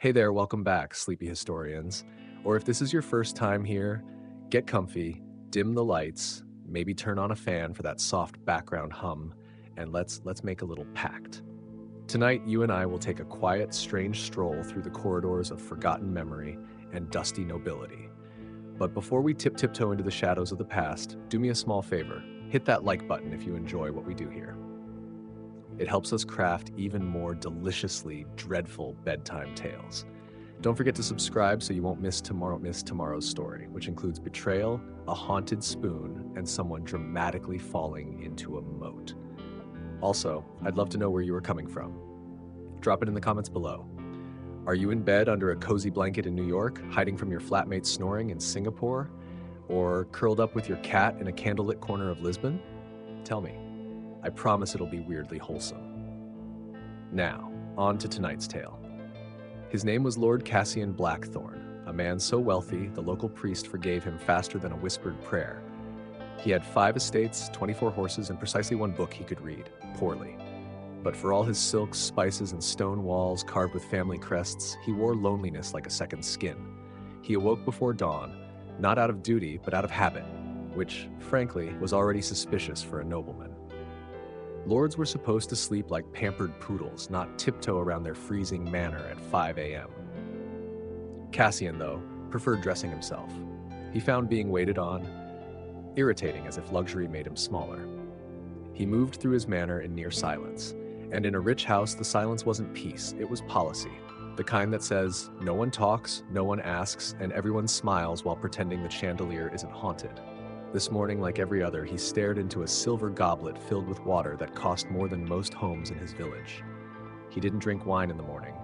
Hey there, welcome back, sleepy historians. Or if this is your first time here, get comfy, dim the lights, maybe turn on a fan for that soft background hum, and let's make a little pact. Tonight, you and I will take a quiet, strange stroll through the corridors of forgotten memory and dusty nobility. But before we tiptoe into the shadows of the past, do me a small favor. Hit that like button if you enjoy what we do here. It helps us craft even more deliciously dreadful bedtime tales. Don't forget to subscribe so you won't miss tomorrow's story, which includes betrayal, a haunted spoon, and someone dramatically falling into a moat. Also, I'd love to know where you are coming from. Drop it in the comments below. Are you in bed under a cozy blanket in New York, hiding from your flatmate snoring in Singapore, or curled up with your cat in a candlelit corner of Lisbon? Tell me. I promise it'll be weirdly wholesome. Now, on to tonight's tale. His name was Lord Cassian Blackthorne, a man so wealthy the local priest forgave him faster than a whispered prayer. He had 5 estates, 24 horses, and precisely 1 book he could read, poorly. But for all his silks, spices, and stone walls carved with family crests, he wore loneliness like a second skin. He awoke before dawn, not out of duty, but out of habit, which, frankly, was already suspicious for a nobleman. Lords were supposed to sleep like pampered poodles, not tiptoe around their freezing manor at 5 a.m. Cassian, though, preferred dressing himself. He found being waited on irritating, as if luxury made him smaller. He moved through his manor in near silence, and in a rich house the silence wasn't peace, it was policy, the kind that says, no one talks, no one asks, and everyone smiles while pretending the chandelier isn't haunted. This morning, like every other, he stared into a silver goblet filled with water that cost more than most homes in his village. He didn't drink wine in the morning,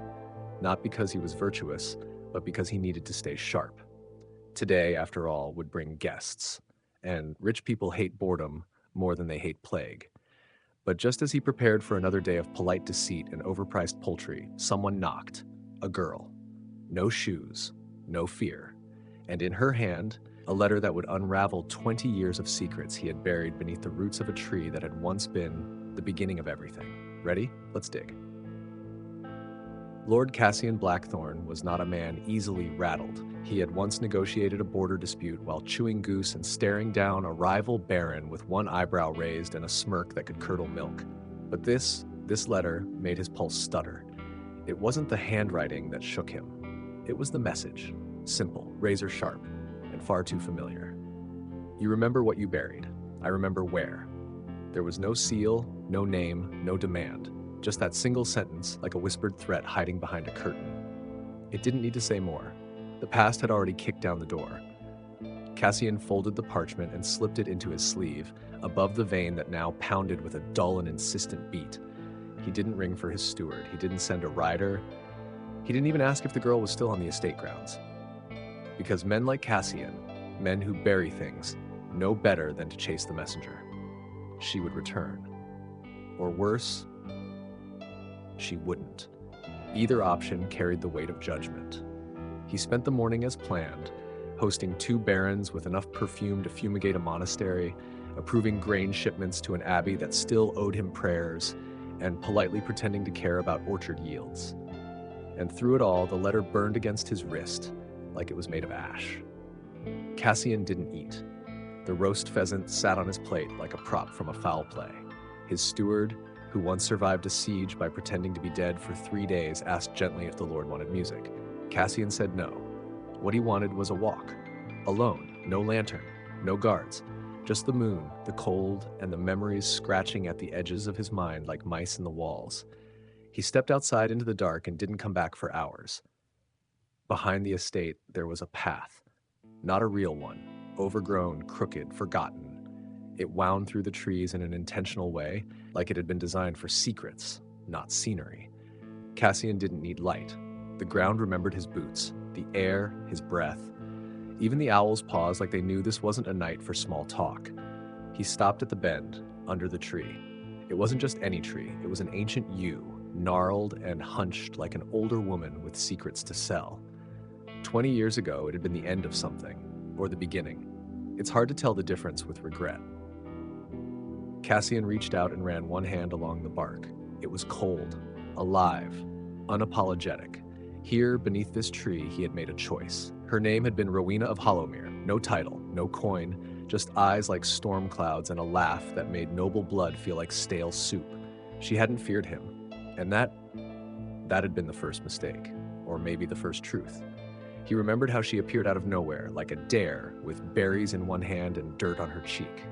not because he was virtuous, but because he needed to stay sharp. Today, after all, would bring guests, and rich people hate boredom more than they hate plague. But just as he prepared for another day of polite deceit and overpriced poultry, someone knocked. A girl. No shoes, no fear. And in her hand, a letter that would unravel 20 years of secrets he had buried beneath the roots of a tree that had once been the beginning of everything. Ready? Let's dig. Lord Cassian Blackthorne was not a man easily rattled. He had once negotiated a border dispute while chewing goose and staring down a rival baron with one eyebrow raised and a smirk that could curdle milk. But this letter made his pulse stutter. It wasn't the handwriting that shook him. It was the message. Simple, razor sharp, and far too familiar. You remember what you buried. I remember where. There was no seal, no name, no demand. Just that single sentence, like a whispered threat hiding behind a curtain. It didn't need to say more. The past had already kicked down the door. Cassian folded the parchment and slipped it into his sleeve, above the vein that now pounded with a dull and insistent beat. He didn't ring for his steward. He didn't send a rider. He didn't even ask if the girl was still on the estate grounds. Because men like Cassian, men who bury things, know better than to chase the messenger. She would return. Or worse, she wouldn't. Either option carried the weight of judgment. He spent the morning as planned, hosting 2 barons with enough perfume to fumigate a monastery, approving grain shipments to an abbey that still owed him prayers, and politely pretending to care about orchard yields. And through it all, the letter burned against his wrist, like it was made of ash. Cassian didn't eat. The roast pheasant sat on his plate like a prop from a foul play. His steward, who once survived a siege by pretending to be dead for 3 days, asked gently if the Lord wanted music. Cassian said no. What he wanted was a walk. Alone, no lantern, no guards. Just the moon, the cold, and the memories scratching at the edges of his mind like mice in the walls. He stepped outside into the dark and didn't come back for hours. Behind the estate, there was a path. Not a real one. Overgrown, crooked, forgotten. It wound through the trees in an intentional way, like it had been designed for secrets, not scenery. Cassian didn't need light. The ground remembered his boots, the air, his breath. Even the owls paused like they knew this wasn't a night for small talk. He stopped at the bend, under the tree. It wasn't just any tree, it was an ancient yew, gnarled and hunched like an older woman with secrets to sell. 20 years ago, it had been the end of something, or the beginning. It's hard to tell the difference with regret. Cassian reached out and ran one hand along the bark. It was cold, alive, unapologetic. Here, beneath this tree, he had made a choice. Her name had been Rowena of Hollowmere. No title, no coin, just eyes like storm clouds and a laugh that made noble blood feel like stale soup. She hadn't feared him, and that had been the first mistake, or maybe the first truth. He remembered how she appeared out of nowhere, like a dare, with berries in one hand and dirt on her cheek.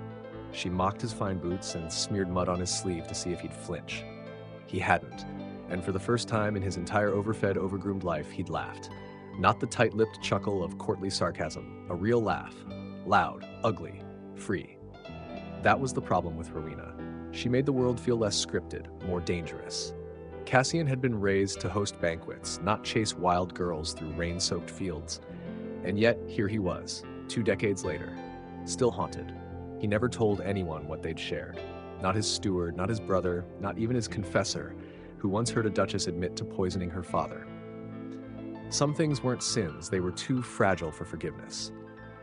She mocked his fine boots and smeared mud on his sleeve to see if he'd flinch. He hadn't, and for the first time in his entire overfed, overgroomed life, he'd laughed. Not the tight-lipped chuckle of courtly sarcasm, a real laugh. Loud, ugly, free. That was the problem with Rowena. She made the world feel less scripted, more dangerous. Cassian had been raised to host banquets, not chase wild girls through rain-soaked fields. And yet, here he was, 2 decades later, still haunted. He never told anyone what they'd shared. Not his steward, not his brother, not even his confessor, who once heard a duchess admit to poisoning her father. Some things weren't sins, they were too fragile for forgiveness.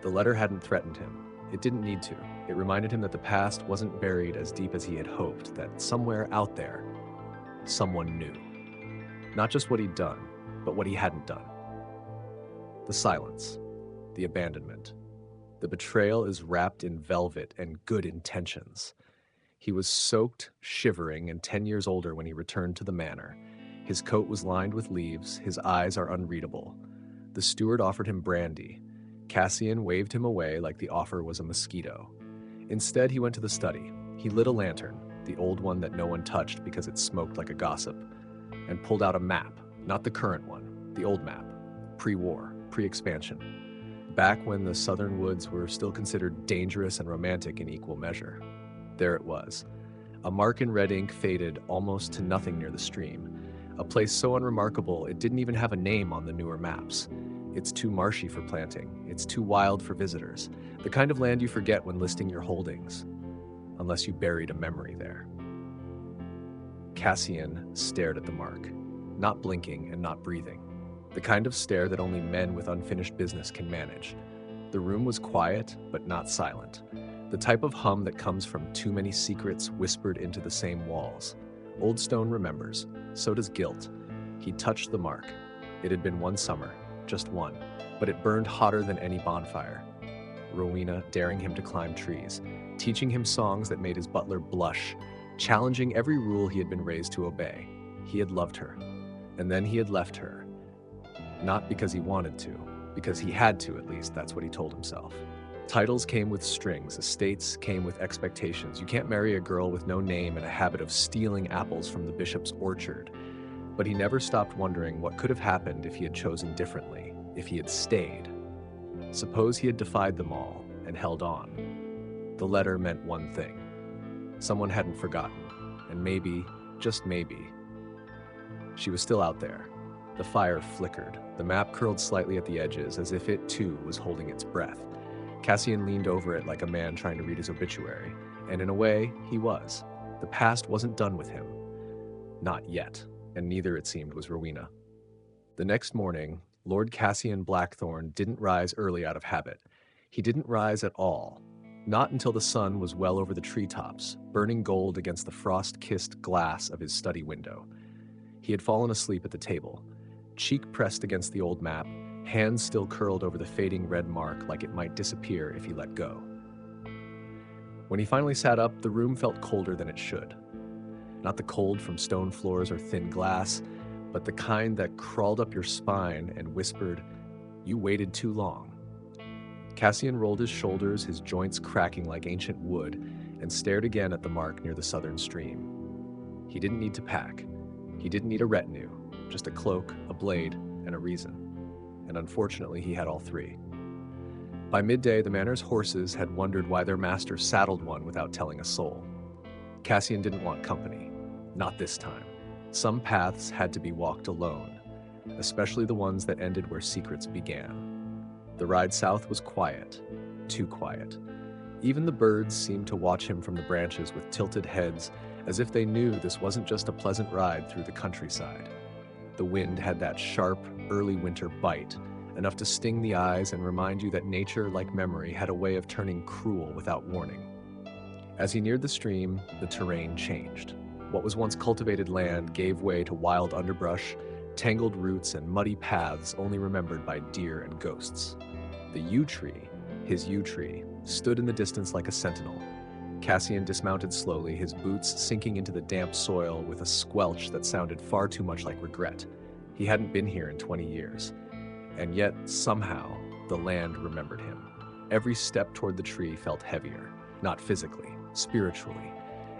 The letter hadn't threatened him. It didn't need to. It reminded him that the past wasn't buried as deep as he had hoped, that somewhere out there, someone knew. Not just what he'd done, but what he hadn't done. The silence, the abandonment. The betrayal is wrapped in velvet and good intentions. He was soaked, shivering, and 10 years older when he returned to the manor. His coat was lined with leaves, his eyes are unreadable. The steward offered him brandy. Cassian waved him away like the offer was a mosquito. Instead, he went to the study. He lit a lantern, the old one that no one touched because it smoked like a gossip, and pulled out a map, not the current one, the old map, pre-war, pre-expansion, back when the southern woods were still considered dangerous and romantic in equal measure. There it was, a mark in red ink faded almost to nothing near the stream, a place so unremarkable it didn't even have a name on the newer maps. It's too marshy for planting, it's too wild for visitors, the kind of land you forget when listing your holdings, unless you buried a memory there. Cassian stared at the mark, not blinking and not breathing, the kind of stare that only men with unfinished business can manage. The room was quiet, but not silent, the type of hum that comes from too many secrets whispered into the same walls. Old stone remembers, so does guilt. He touched the mark. It had been one summer, just one, but it burned hotter than any bonfire. Rowena daring him to climb trees, teaching him songs that made his butler blush, challenging every rule he had been raised to obey. He had loved her, and then he had left her. Not because he wanted to, because he had to, at least that's what he told himself. Titles came with strings, estates came with expectations. You can't marry a girl with no name and a habit of stealing apples from the bishop's orchard. But he never stopped wondering what could have happened if he had chosen differently, if he had stayed. Suppose he had defied them all and held on. The letter meant one thing. Someone hadn't forgotten, and maybe, just maybe, she was still out there. The fire flickered. The map curled slightly at the edges, as if it too was holding its breath. Cassian leaned over it like a man trying to read his obituary, and in a way, he was. The past wasn't done with him. Not yet, and neither, it seemed, was Rowena. The next morning, Lord Cassian Blackthorne didn't rise early out of habit. He didn't rise at all. Not until the sun was well over the treetops, burning gold against the frost-kissed glass of his study window. He had fallen asleep at the table, cheek pressed against the old map, hands still curled over the fading red mark like it might disappear if he let go. When he finally sat up, the room felt colder than it should. Not the cold from stone floors or thin glass, but the kind that crawled up your spine and whispered, "You waited too long." Cassian rolled his shoulders, his joints cracking like ancient wood, and stared again at the mark near the southern stream. He didn't need to pack. He didn't need a retinue, just a cloak, a blade, and a reason. And unfortunately, he had all three. By midday, the manor's horses had wondered why their master saddled one without telling a soul. Cassian didn't want company. Not this time. Some paths had to be walked alone, especially the ones that ended where secrets began. The ride south was quiet, too quiet. Even the birds seemed to watch him from the branches with tilted heads, as if they knew this wasn't just a pleasant ride through the countryside. The wind had that sharp, early winter bite, enough to sting the eyes and remind you that nature, like memory, had a way of turning cruel without warning. As he neared the stream, the terrain changed. What was once cultivated land gave way to wild underbrush, tangled roots and muddy paths only remembered by deer and ghosts. The yew tree, his yew tree, stood in the distance like a sentinel. Cassian dismounted slowly, his boots sinking into the damp soil with a squelch that sounded far too much like regret. He hadn't been here in 20 years, and yet, somehow, the land remembered him. Every step toward the tree felt heavier, not physically, spiritually,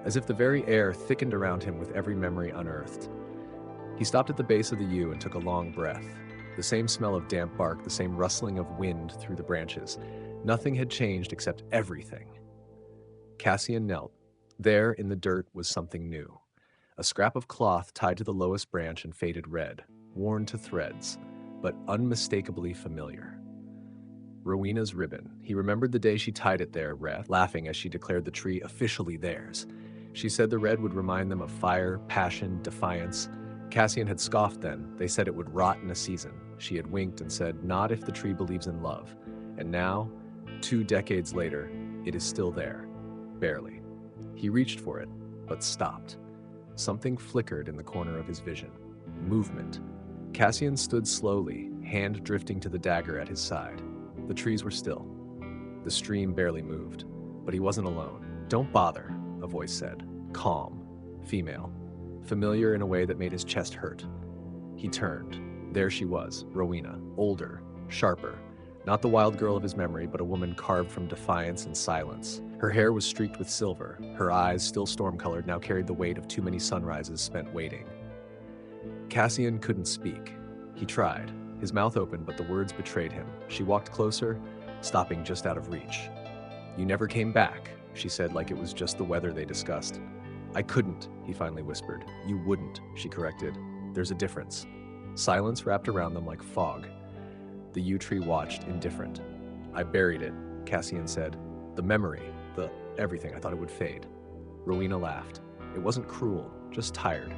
as if the very air thickened around him with every memory unearthed. He stopped at the base of the yew and took a long breath. The same smell of damp bark, the same rustling of wind through the branches. Nothing had changed except everything. Cassian knelt. There, in the dirt, was something new. A scrap of cloth tied to the lowest branch and faded red, worn to threads, but unmistakably familiar. Rowena's ribbon. He remembered the day she tied it there, laughing as she declared the tree officially theirs. She said the red would remind them of fire, passion, defiance. Cassian had scoffed then. They said it would rot in a season. She had winked and said, not if the tree believes in love. And now, 2 decades later, it is still there. Barely. He reached for it, but stopped. Something flickered in the corner of his vision. Movement. Cassian stood slowly, hand drifting to the dagger at his side. The trees were still. The stream barely moved, but he wasn't alone. Don't bother, a voice said. Calm. Female. Familiar in a way that made his chest hurt. He turned. There she was, Rowena, older, sharper. Not the wild girl of his memory, but a woman carved from defiance and silence. Her hair was streaked with silver. Her eyes, still storm-colored, now carried the weight of too many sunrises spent waiting. Cassian couldn't speak. He tried. His mouth opened, but the words betrayed him. She walked closer, stopping just out of reach. You never came back, she said like it was just the weather they discussed. I couldn't, he finally whispered. You wouldn't, she corrected. There's a difference. Silence wrapped around them like fog. The yew tree watched, indifferent. I buried it, Cassian said. The memory, the everything, I thought it would fade. Rowena laughed. It wasn't cruel, just tired.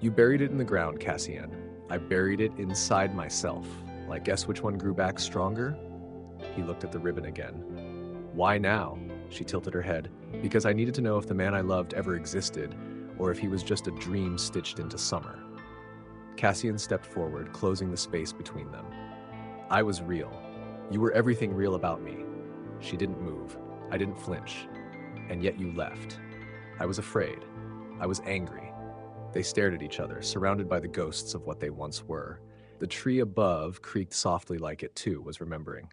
You buried it in the ground, Cassian. I buried it inside myself. Like, guess which one grew back stronger? He looked at the ribbon again. Why now? She tilted her head. Because I needed to know if the man I loved ever existed, or if he was just a dream stitched into summer. Cassian stepped forward, closing the space between them. I was real. You were everything real about me. She didn't move. I didn't flinch. And yet you left. I was afraid. I was angry. They stared at each other, surrounded by the ghosts of what they once were. The tree above creaked softly like it too was remembering.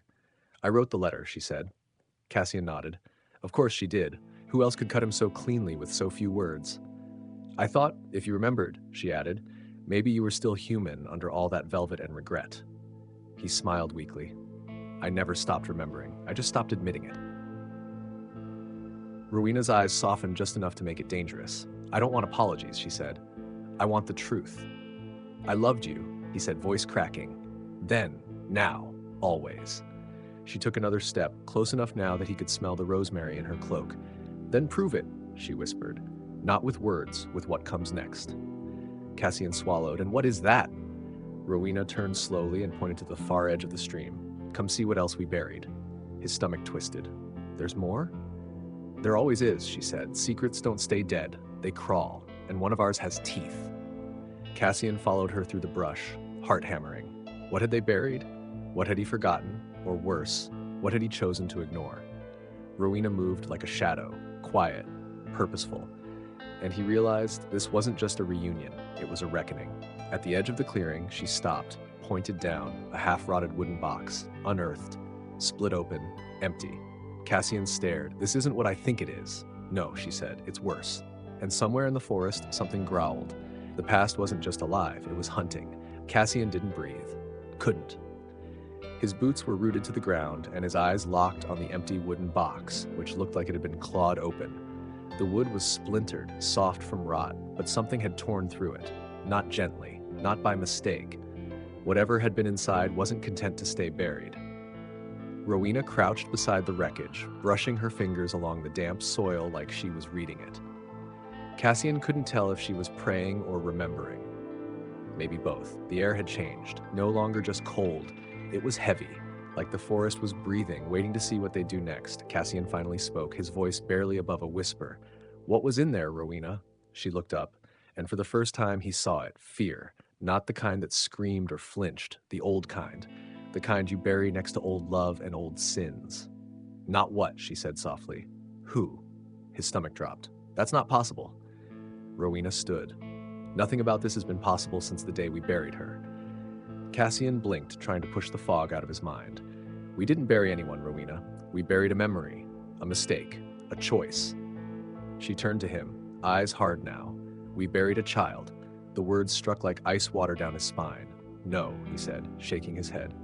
I wrote the letter, she said. Cassian nodded. Of course she did. Who else could cut him so cleanly with so few words? I thought, if you remembered, she added, maybe you were still human under all that velvet and regret. He smiled weakly. I never stopped remembering. I just stopped admitting it. Rowena's eyes softened just enough to make it dangerous. I don't want apologies, she said. I want the truth. I loved you, he said, voice cracking. Then, now, always. She took another step, close enough now that he could smell the rosemary in her cloak. Then prove it, she whispered. Not with words, with what comes next. Cassian swallowed. And what is that? Rowena turned slowly and pointed to the far edge of the stream. Come see what else we buried. His stomach twisted. There's more? There always is, she said. Secrets don't stay dead. They crawl, and one of ours has teeth. Cassian followed her through the brush, heart hammering. What had they buried? What had he forgotten? Or worse, what had he chosen to ignore? Rowena moved like a shadow, quiet, purposeful. And he realized this wasn't just a reunion, it was a reckoning. At the edge of the clearing, she stopped, pointed down, a half-rotted wooden box, unearthed, split open, empty. Cassian stared. This isn't what I think it is. No, she said, it's worse. And somewhere in the forest, something growled. The past wasn't just alive, it was hunting. Cassian didn't breathe. Couldn't. His boots were rooted to the ground, and his eyes locked on the empty wooden box, which looked like it had been clawed open. The wood was splintered, soft from rot, but something had torn through it. Not gently, not by mistake. Whatever had been inside wasn't content to stay buried. Rowena crouched beside the wreckage, brushing her fingers along the damp soil like she was reading it. Cassian couldn't tell if she was praying or remembering. Maybe both. The air had changed, no longer just cold. It was heavy, like the forest was breathing, waiting to see what they'd do next. Cassian finally spoke, his voice barely above a whisper. What was in there, Rowena? She looked up, and for the first time he saw it, fear. Not the kind that screamed or flinched, the kind you bury next to old love and old sins. Not what, she said softly. Who? His stomach dropped. That's not possible. Rowena stood. Nothing about this has been possible since the day we buried her. Cassian blinked, trying to push the fog out of his mind. We didn't bury anyone, Rowena. We buried a memory, a mistake, a choice. She turned to him, eyes hard now. We buried a child. The words struck like ice water down his spine. No, he said, shaking his head.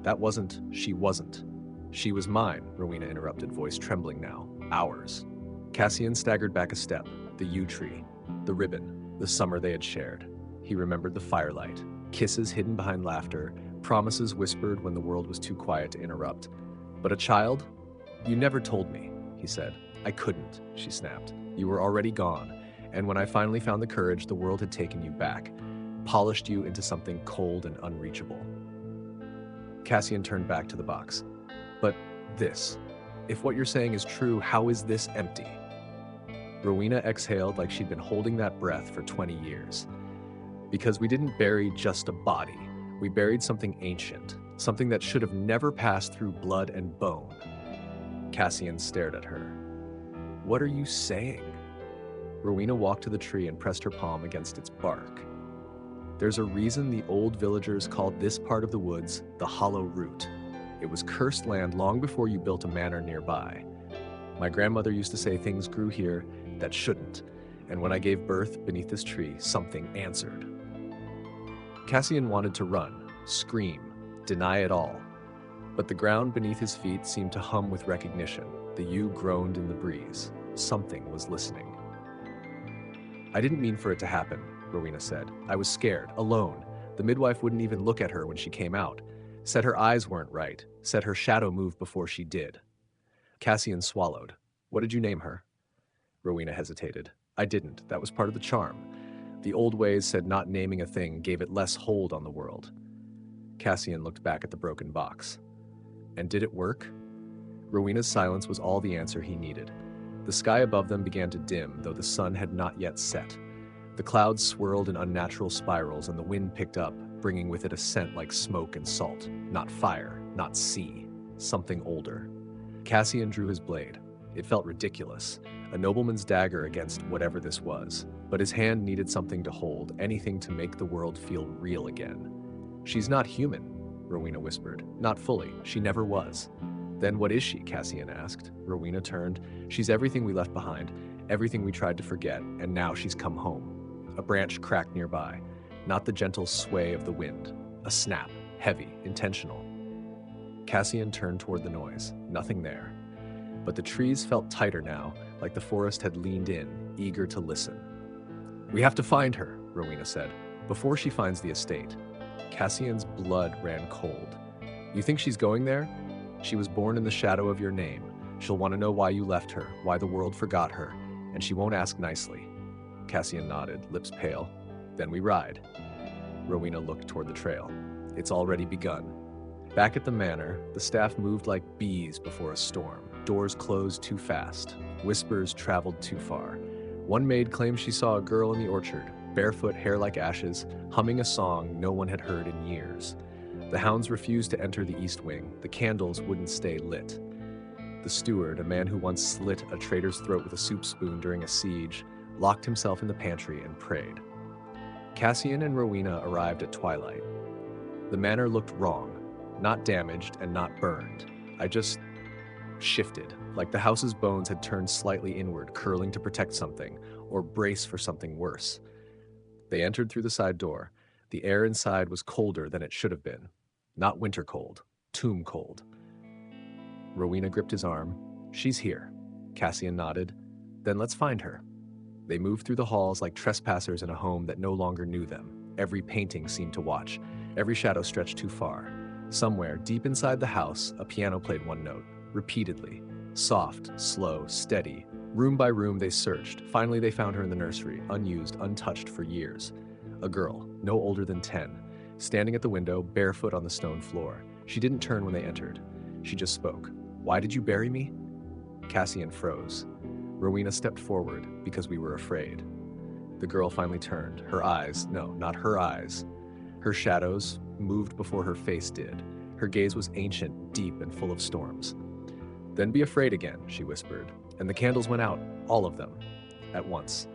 She wasn't. She was mine, Rowena interrupted, voice trembling now. Ours. Cassian staggered back a step. The yew tree, the ribbon, the summer they had shared. He remembered the firelight, kisses hidden behind laughter, promises whispered when the world was too quiet to interrupt. But a child? You never told me, he said. I couldn't, she snapped. You were already gone, and when I finally found the courage, the world had taken you back, polished you into something cold and unreachable. Cassian turned back to the box. But this, if what you're saying is true, how is this empty? Rowena exhaled like she'd been holding that breath for 20 years. Because we didn't bury just a body. We buried something ancient, something that should have never passed through blood and bone. Cassian stared at her. What are you saying? Rowena walked to the tree and pressed her palm against its bark. There's a reason the old villagers called this part of the woods the Hollow Root. It was cursed land long before you built a manor nearby. My grandmother used to say things grew here that shouldn't, and when I gave birth beneath this tree, something answered. Cassian wanted to run, scream, deny it all. But the ground beneath his feet seemed to hum with recognition. The yew groaned in the breeze. Something was listening. I didn't mean for it to happen, Rowena said. I was scared, alone. The midwife wouldn't even look at her when she came out. Said her eyes weren't right. Said her shadow moved before she did. Cassian swallowed. What did you name her? Rowena hesitated. I didn't. That was part of the charm. The old ways said not naming a thing gave it less hold on the world. Cassian looked back at the broken box. And did it work? Rowena's silence was all the answer he needed. The sky above them began to dim, though the sun had not yet set. The clouds swirled in unnatural spirals, and the wind picked up, bringing with it a scent like smoke and salt. Not fire, not sea, something older. Cassian drew his blade. It felt ridiculous, a nobleman's dagger against whatever this was. But his hand needed something to hold, anything to make the world feel real again. She's not human, Rowena whispered. Not fully. She never was. Then what is she? Cassian asked. Rowena turned. She's everything we left behind, everything we tried to forget, and now she's come home. A branch cracked nearby, not the gentle sway of the wind. A snap, heavy, intentional. Cassian turned toward the noise. Nothing there. But the trees felt tighter now, like the forest had leaned in, eager to listen. We have to find her, Rowena said, before she finds the estate. Cassian's blood ran cold. You think she's going there? She was born in the shadow of your name. She'll want to know why you left her, why the world forgot her, and she won't ask nicely. Cassian nodded, lips pale. Then we ride. Rowena looked toward the trail. It's already begun. Back at the manor, the staff moved like bees before a storm. Doors closed too fast. Whispers traveled too far. One maid claimed she saw a girl in the orchard, barefoot, hair like ashes, humming a song no one had heard in years. The hounds refused to enter the east wing. The candles wouldn't stay lit. The steward, a man who once slit a trader's throat with a soup spoon during a siege, locked himself in the pantry and prayed. Cassian and Rowena arrived at twilight. The manor looked wrong, not damaged and not burned. I just shifted, like the house's bones had turned slightly inward, curling to protect something, or brace for something worse. They entered through the side door. The air inside was colder than it should have been. Not winter cold, tomb cold. Rowena gripped his arm. She's here. Cassian nodded. Then let's find her. They moved through the halls like trespassers in a home that no longer knew them. Every painting seemed to watch. Every shadow stretched too far. Somewhere, deep inside the house, a piano played one note, repeatedly. Soft, slow, steady. Room by room they searched. Finally they found her in the nursery, unused, untouched for years. A girl, no older than 10, standing at the window, barefoot on the stone floor. She didn't turn when they entered. She just spoke. Why did you bury me? Cassian froze. Rowena stepped forward, because we were afraid. The girl finally turned. Her eyes, no, not her eyes. Her shadows moved before her face did. Her gaze was ancient, deep, and full of storms. "Then be afraid again," she whispered, and the candles went out, all of them, at once.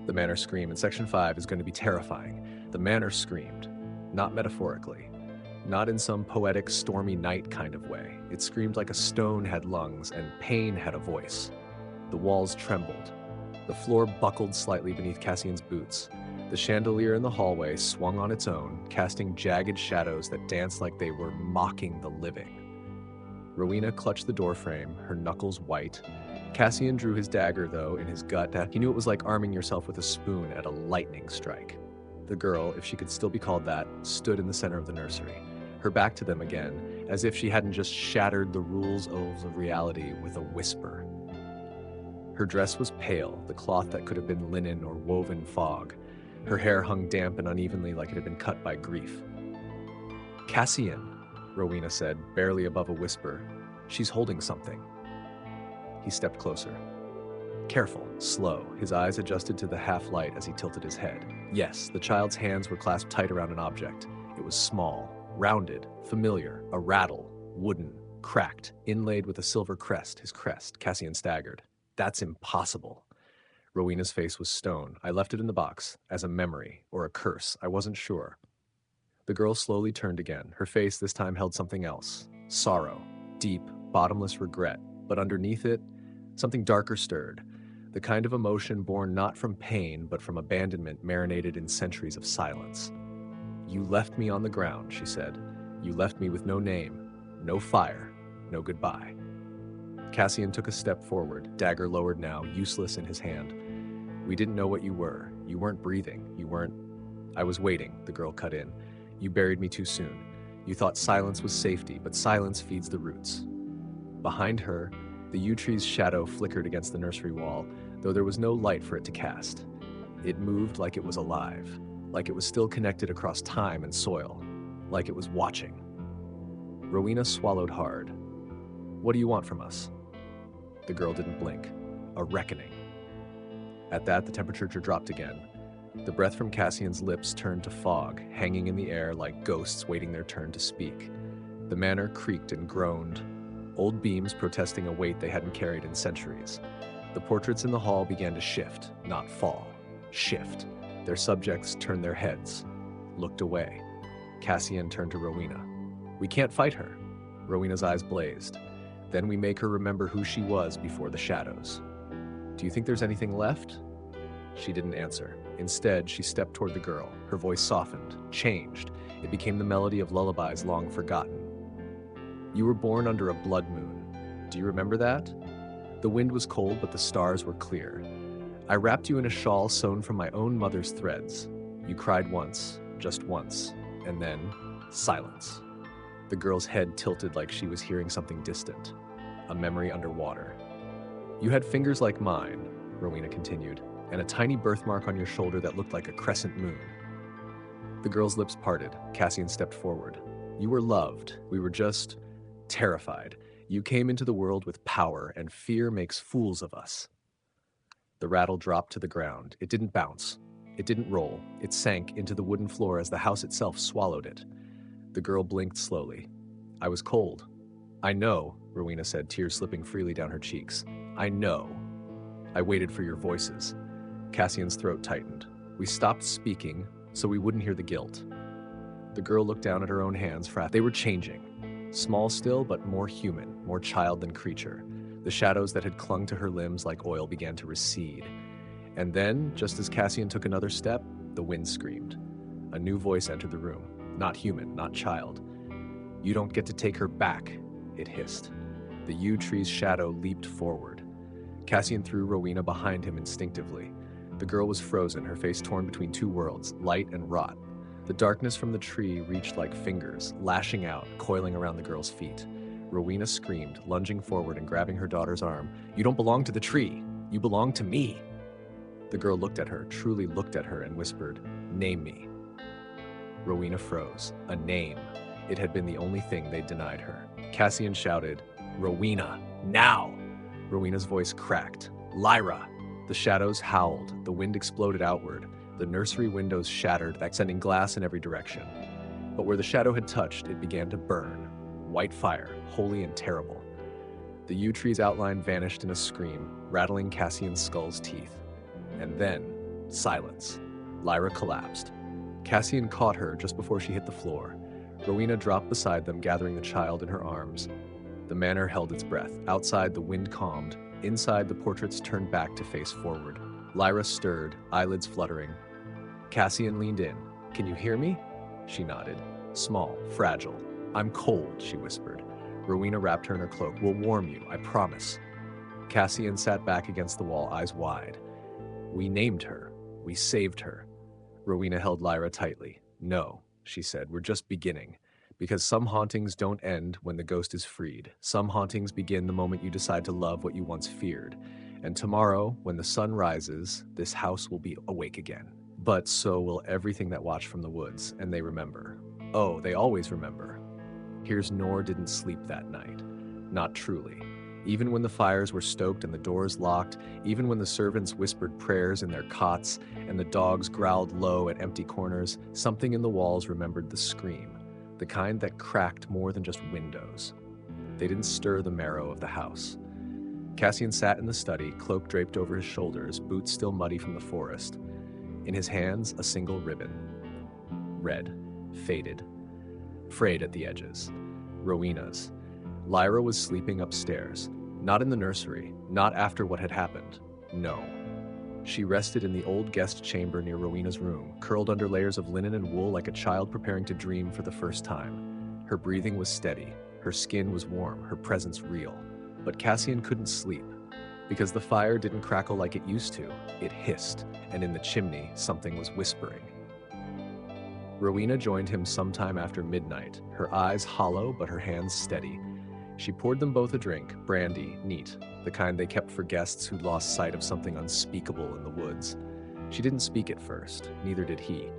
The manor scream in Section 5 is going to be terrifying. The manor screamed, not metaphorically, not in some poetic, stormy night kind of way. It screamed like a stone had lungs and pain had a voice. The walls trembled. The floor buckled slightly beneath Cassian's boots. The chandelier in the hallway swung on its own, casting jagged shadows that danced like they were mocking the living. Rowena clutched the doorframe, her knuckles white. Cassian drew his dagger, though, in his gut. He knew it was like arming yourself with a spoon at a lightning strike. The girl, if she could still be called that, stood in the center of the nursery, her back to them again, as if she hadn't just shattered the rules of reality with a whisper. Her dress was pale, the cloth that could have been linen or woven fog. Her hair hung damp and unevenly like it had been cut by grief. "Cassian," Rowena said, barely above a whisper. "She's holding something." He stepped closer. Careful, slow, his eyes adjusted to the half-light as he tilted his head. Yes, the child's hands were clasped tight around an object. It was small, rounded, familiar, a rattle, wooden, cracked, inlaid with a silver crest, his crest. Cassian staggered. "That's impossible." Rowena's face was stone. "I left it in the box, as a memory, or a curse. I wasn't sure." The girl slowly turned again. Her face this time held something else. Sorrow. Deep, bottomless regret. But underneath it, something darker stirred. The kind of emotion born not from pain, but from abandonment marinated in centuries of silence. "You left me on the ground," she said. "You left me with no name, no fire, no goodbye." Cassian took a step forward, dagger lowered now, useless in his hand. "We didn't know what you were. You weren't breathing. You weren't—" "I was waiting," the girl cut in. "You buried me too soon. You thought silence was safety, but silence feeds the roots." Behind her, the yew tree's shadow flickered against the nursery wall, though there was no light for it to cast. It moved like it was alive, like it was still connected across time and soil, like it was watching. Rowena swallowed hard. "What do you want from us?" The girl didn't blink. A reckoning. At that, the temperature dropped again. The breath from Cassian's lips turned to fog, hanging in the air like ghosts waiting their turn to speak. The manor creaked and groaned, old beams protesting a weight they hadn't carried in centuries. The portraits in the hall began to shift, not fall. Shift. Their subjects turned their heads, looked away. Cassian turned to Rowena. "We can't fight her." Rowena's eyes blazed. "Then we make her remember who she was before the shadows." "Do you think there's anything left?" She didn't answer. Instead, she stepped toward the girl. Her voice softened, changed. It became the melody of lullabies long forgotten. "You were born under a blood moon. Do you remember that? The wind was cold, but the stars were clear. I wrapped you in a shawl sewn from my own mother's threads. You cried once, just once, and then silence." The girl's head tilted like she was hearing something distant, a memory underwater. "You had fingers like mine," Rowena continued, "and a tiny birthmark on your shoulder that looked like a crescent moon." The girl's lips parted. Cassian stepped forward. "You were loved. We were just terrified. You came into the world with power, and fear makes fools of us." The rattle dropped to the ground. It didn't bounce. It didn't roll. It sank into the wooden floor as the house itself swallowed it. The girl blinked slowly. "I was cold." "I know," Rowena said, tears slipping freely down her cheeks. "I know. I waited for your voices." Cassian's throat tightened. "We stopped speaking, so we wouldn't hear the guilt." The girl looked down at her own hands. They were changing. Small still, but more human, more child than creature. The shadows that had clung to her limbs like oil began to recede. And then, just as Cassian took another step, the wind screamed. A new voice entered the room. Not human, not child. "You don't get to take her back," it hissed. The yew tree's shadow leaped forward. Cassian threw Rowena behind him instinctively. The girl was frozen, her face torn between two worlds, light and rot. The darkness from the tree reached like fingers, lashing out, coiling around the girl's feet. Rowena screamed, lunging forward and grabbing her daughter's arm. "You don't belong to the tree. You belong to me." The girl looked at her, truly looked at her, and whispered, "Name me." Rowena froze. A name. It had been the only thing they'd denied her. Cassian shouted, "Rowena, now!" Rowena's voice cracked. "Lyra!" The shadows howled. The wind exploded outward. The nursery windows shattered, sending glass in every direction. But where the shadow had touched, it began to burn. White fire, holy and terrible. The yew tree's outline vanished in a scream, rattling Cassian's skull's teeth. And then, silence. Lyra collapsed. Cassian caught her just before she hit the floor. Rowena dropped beside them, gathering the child in her arms. The manor held its breath. Outside, the wind calmed. Inside, the portraits turned back to face forward. Lyra stirred, eyelids fluttering. Cassian leaned in. "Can you hear me?" She nodded. Small, fragile. "I'm cold," she whispered. Rowena wrapped her in her cloak. "We'll warm you, I promise." Cassian sat back against the wall, eyes wide. "We named her. We saved her." Rowena held Lyra tightly. "No," she said, "we're just beginning. Because some hauntings don't end when the ghost is freed. Some hauntings begin the moment you decide to love what you once feared. And tomorrow, when the sun rises, this house will be awake again. But so will everything that watched from the woods, and they remember. Oh, they always remember. Here's Nor didn't sleep that night. Not truly. Even when the fires were stoked and the doors locked, even when the servants whispered prayers in their cots and the dogs growled low at empty corners, something in the walls remembered the scream, the kind that cracked more than just windows. They didn't stir the marrow of the house. Cassian sat in the study, cloak draped over his shoulders, boots still muddy from the forest. In his hands, a single ribbon. Red, faded, frayed at the edges. Rowena's. Lyra was sleeping upstairs. Not in the nursery, not after what had happened. No. She rested in the old guest chamber near Rowena's room, curled under layers of linen and wool like a child preparing to dream for the first time. Her breathing was steady. Her skin was warm, her presence real. But Cassian couldn't sleep, because the fire didn't crackle like it used to. It hissed, and in the chimney, something was whispering. Rowena joined him sometime after midnight, her eyes hollow but her hands steady. She poured them both a drink, brandy, neat, the kind they kept for guests who'd lost sight of something unspeakable in the woods. She didn't speak at first, neither did he.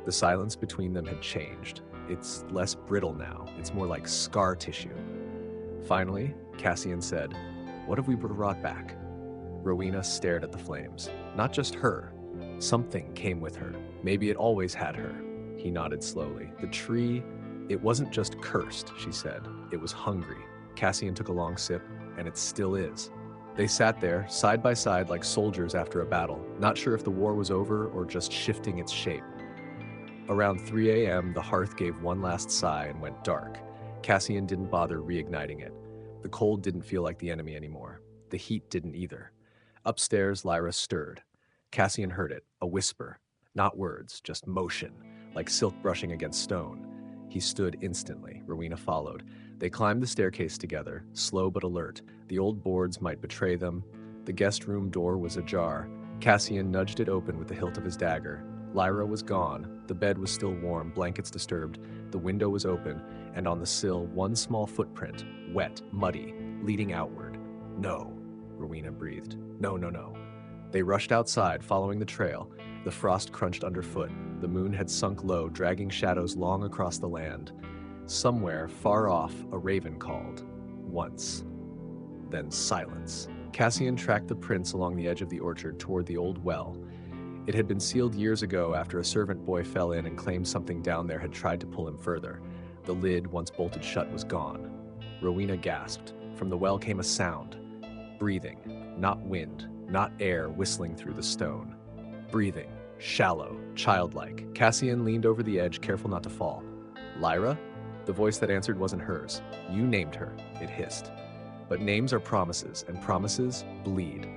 The silence between them had changed. It's less brittle now, it's more like scar tissue. Finally, Cassian said, "What have we brought back?" Rowena stared at the flames. Not just her. Something came with her. Maybe it always had her. He nodded slowly. The tree, it wasn't just cursed, she said. It was hungry. Cassian took a long sip, and it still is. They sat there, side by side like soldiers after a battle, not sure if the war was over or just shifting its shape. Around 3 a.m., the hearth gave one last sigh and went dark. Cassian didn't bother reigniting it. The cold didn't feel like the enemy anymore. The heat didn't either. Upstairs, Lyra stirred. Cassian heard it, a whisper. Not words, just motion, like silk brushing against stone. He stood instantly. Rowena followed. They climbed the staircase together, slow but alert. The old boards might betray them. The guest room door was ajar. Cassian nudged it open with the hilt of his dagger. Lyra was gone. The bed was still warm, blankets disturbed. The window was open, and on the sill, one small footprint, wet, muddy, leading outward. "No," Rowena breathed. "No, no, no." They rushed outside, following the trail. The frost crunched underfoot. The moon had sunk low, dragging shadows long across the land. Somewhere, far off, a raven called. Once. Then silence. Cassian tracked the prints along the edge of the orchard toward the old well. It had been sealed years ago after a servant boy fell in and claimed something down there had tried to pull him further. The lid, once bolted shut, was gone. Rowena gasped. From the well came a sound. Breathing. Not wind. Not air whistling through the stone. Breathing. Shallow. Childlike. Cassian leaned over the edge, careful not to fall. "Lyra?" The voice that answered wasn't hers. "You named her," it hissed. But names are promises, and promises bleed.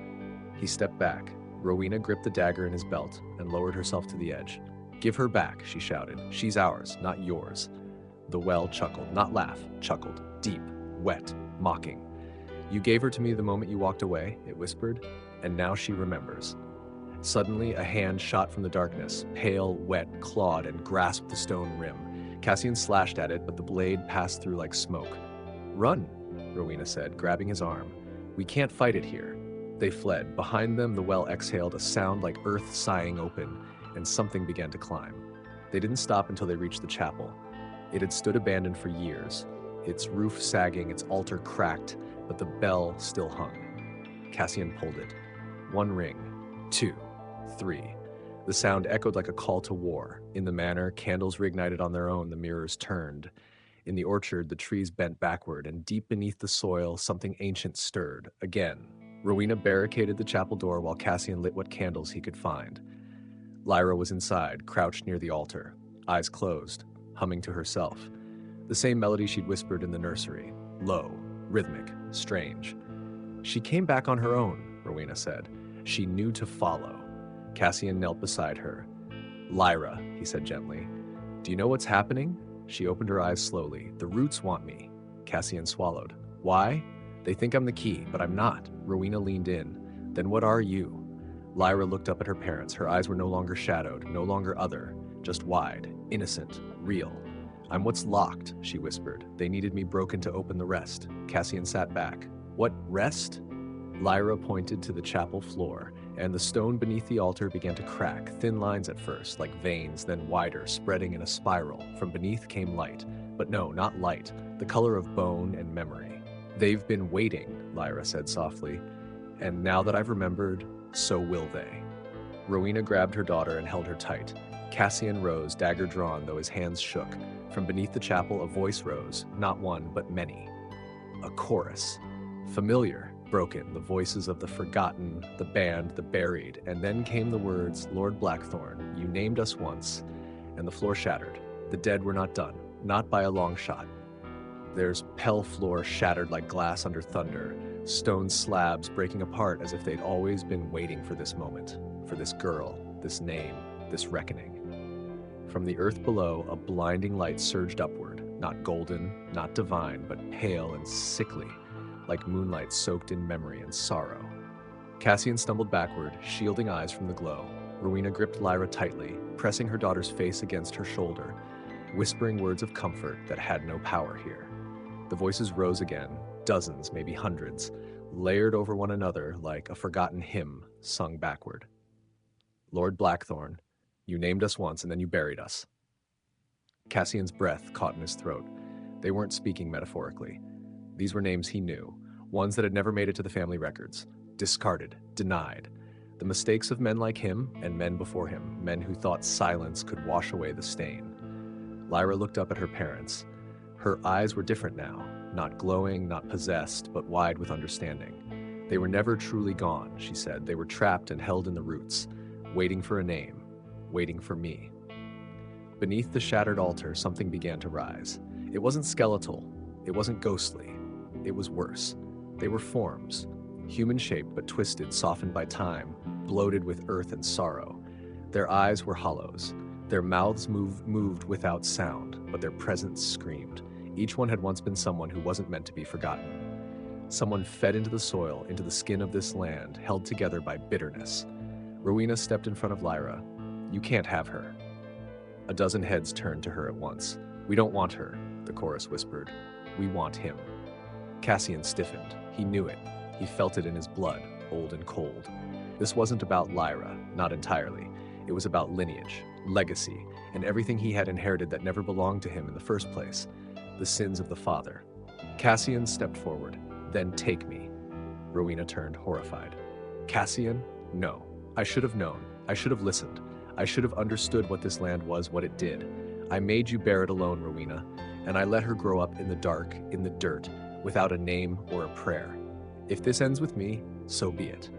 He stepped back. Rowena gripped the dagger in his belt and lowered herself to the edge. "Give her back," she shouted. "She's ours, not yours." The well chuckled, not laughed, chuckled, deep, wet, mocking. "You gave her to me the moment you walked away," it whispered, "and now she remembers." Suddenly, a hand shot from the darkness, pale, wet, clawed, and grasped the stone rim. Cassian slashed at it, but the blade passed through like smoke. "Run," Rowena said, grabbing his arm. "We can't fight it here." They fled. Behind them, the well exhaled a sound like earth sighing open, and something began to climb. They didn't stop until they reached the chapel. It had stood abandoned for years, its roof sagging, its altar cracked, but the bell still hung. Cassian pulled it. 1 ring, 2, 3. The sound echoed like a call to war. In the manor, candles reignited on their own, the mirrors turned. In the orchard, the trees bent backward, and deep beneath the soil, something ancient stirred. Again, Rowena barricaded the chapel door while Cassian lit what candles he could find. Lyra was inside, crouched near the altar, eyes closed, humming to herself. The same melody she'd whispered in the nursery. Low, rhythmic, strange. She came back on her own, Rowena said. She knew to follow. Cassian knelt beside her. Lyra, he said gently. Do you know what's happening? She opened her eyes slowly. The roots want me. Cassian swallowed. Why? They think I'm the key, but I'm not. Rowena leaned in. Then what are you? Lyra looked up at her parents. Her eyes were no longer shadowed, no longer other, just wide, innocent, real. I'm what's locked, she whispered. They needed me broken to open the rest. Cassian sat back. What rest? Lyra pointed to the chapel floor, and the stone beneath the altar began to crack, thin lines at first, like veins, then wider, spreading in a spiral. From beneath came light. But no, not light, the color of bone and memory. They've been waiting, Lyra said softly. And now that I've remembered, so will they. Rowena grabbed her daughter and held her tight. Cassian rose, dagger drawn, though his hands shook. From beneath the chapel, a voice rose, not one, but many. A chorus. Familiar, broken, the voices of the forgotten, the banned, the buried, and then came the words, Lord Blackthorn, you named us once, and the floor shattered. The dead were not done, not by a long shot. There's pell floor shattered like glass under thunder, stone slabs breaking apart as if they'd always been waiting for this moment, for this girl, this name, this reckoning. From the earth below, a blinding light surged upward, not golden, not divine, but pale and sickly, like moonlight soaked in memory and sorrow. Cassian stumbled backward, shielding eyes from the glow. Rowena gripped Lyra tightly, pressing her daughter's face against her shoulder, whispering words of comfort that had no power here. The voices rose again, dozens, maybe hundreds, layered over one another like a forgotten hymn sung backward. Lord Blackthorn, you named us once and then you buried us. Cassian's breath caught in his throat. They weren't speaking metaphorically. These were names he knew, ones that had never made it to the family records, discarded, denied. The mistakes of men like him and men before him, men who thought silence could wash away the stain. Lyra looked up at her parents. Her eyes were different now, not glowing, not possessed, but wide with understanding. They were never truly gone, she said. They were trapped and held in the roots, waiting for a name, waiting for me. Beneath the shattered altar, something began to rise. It wasn't skeletal, it wasn't ghostly. It was worse. They were forms, human-shaped but twisted, softened by time, bloated with earth and sorrow. Their eyes were hollows. Their mouths moved without sound, but their presence screamed. Each one had once been someone who wasn't meant to be forgotten. Someone fed into the soil, into the skin of this land, held together by bitterness. Rowena stepped in front of Lyra. You can't have her. A dozen heads turned to her at once. We don't want her, the chorus whispered. We want him. Cassian stiffened. He knew it. He felt it in his blood, old and cold. This wasn't about Lyra, not entirely. It was about lineage, legacy, and everything he had inherited that never belonged to him in the first place, the sins of the father. Cassian stepped forward. Then take me. Rowena turned, horrified. Cassian? No. I should have known. I should have listened. I should have understood what this land was, what it did. I made you bear it alone, Rowena, and I let her grow up in the dark, in the dirt, without a name or a prayer. If this ends with me, so be it.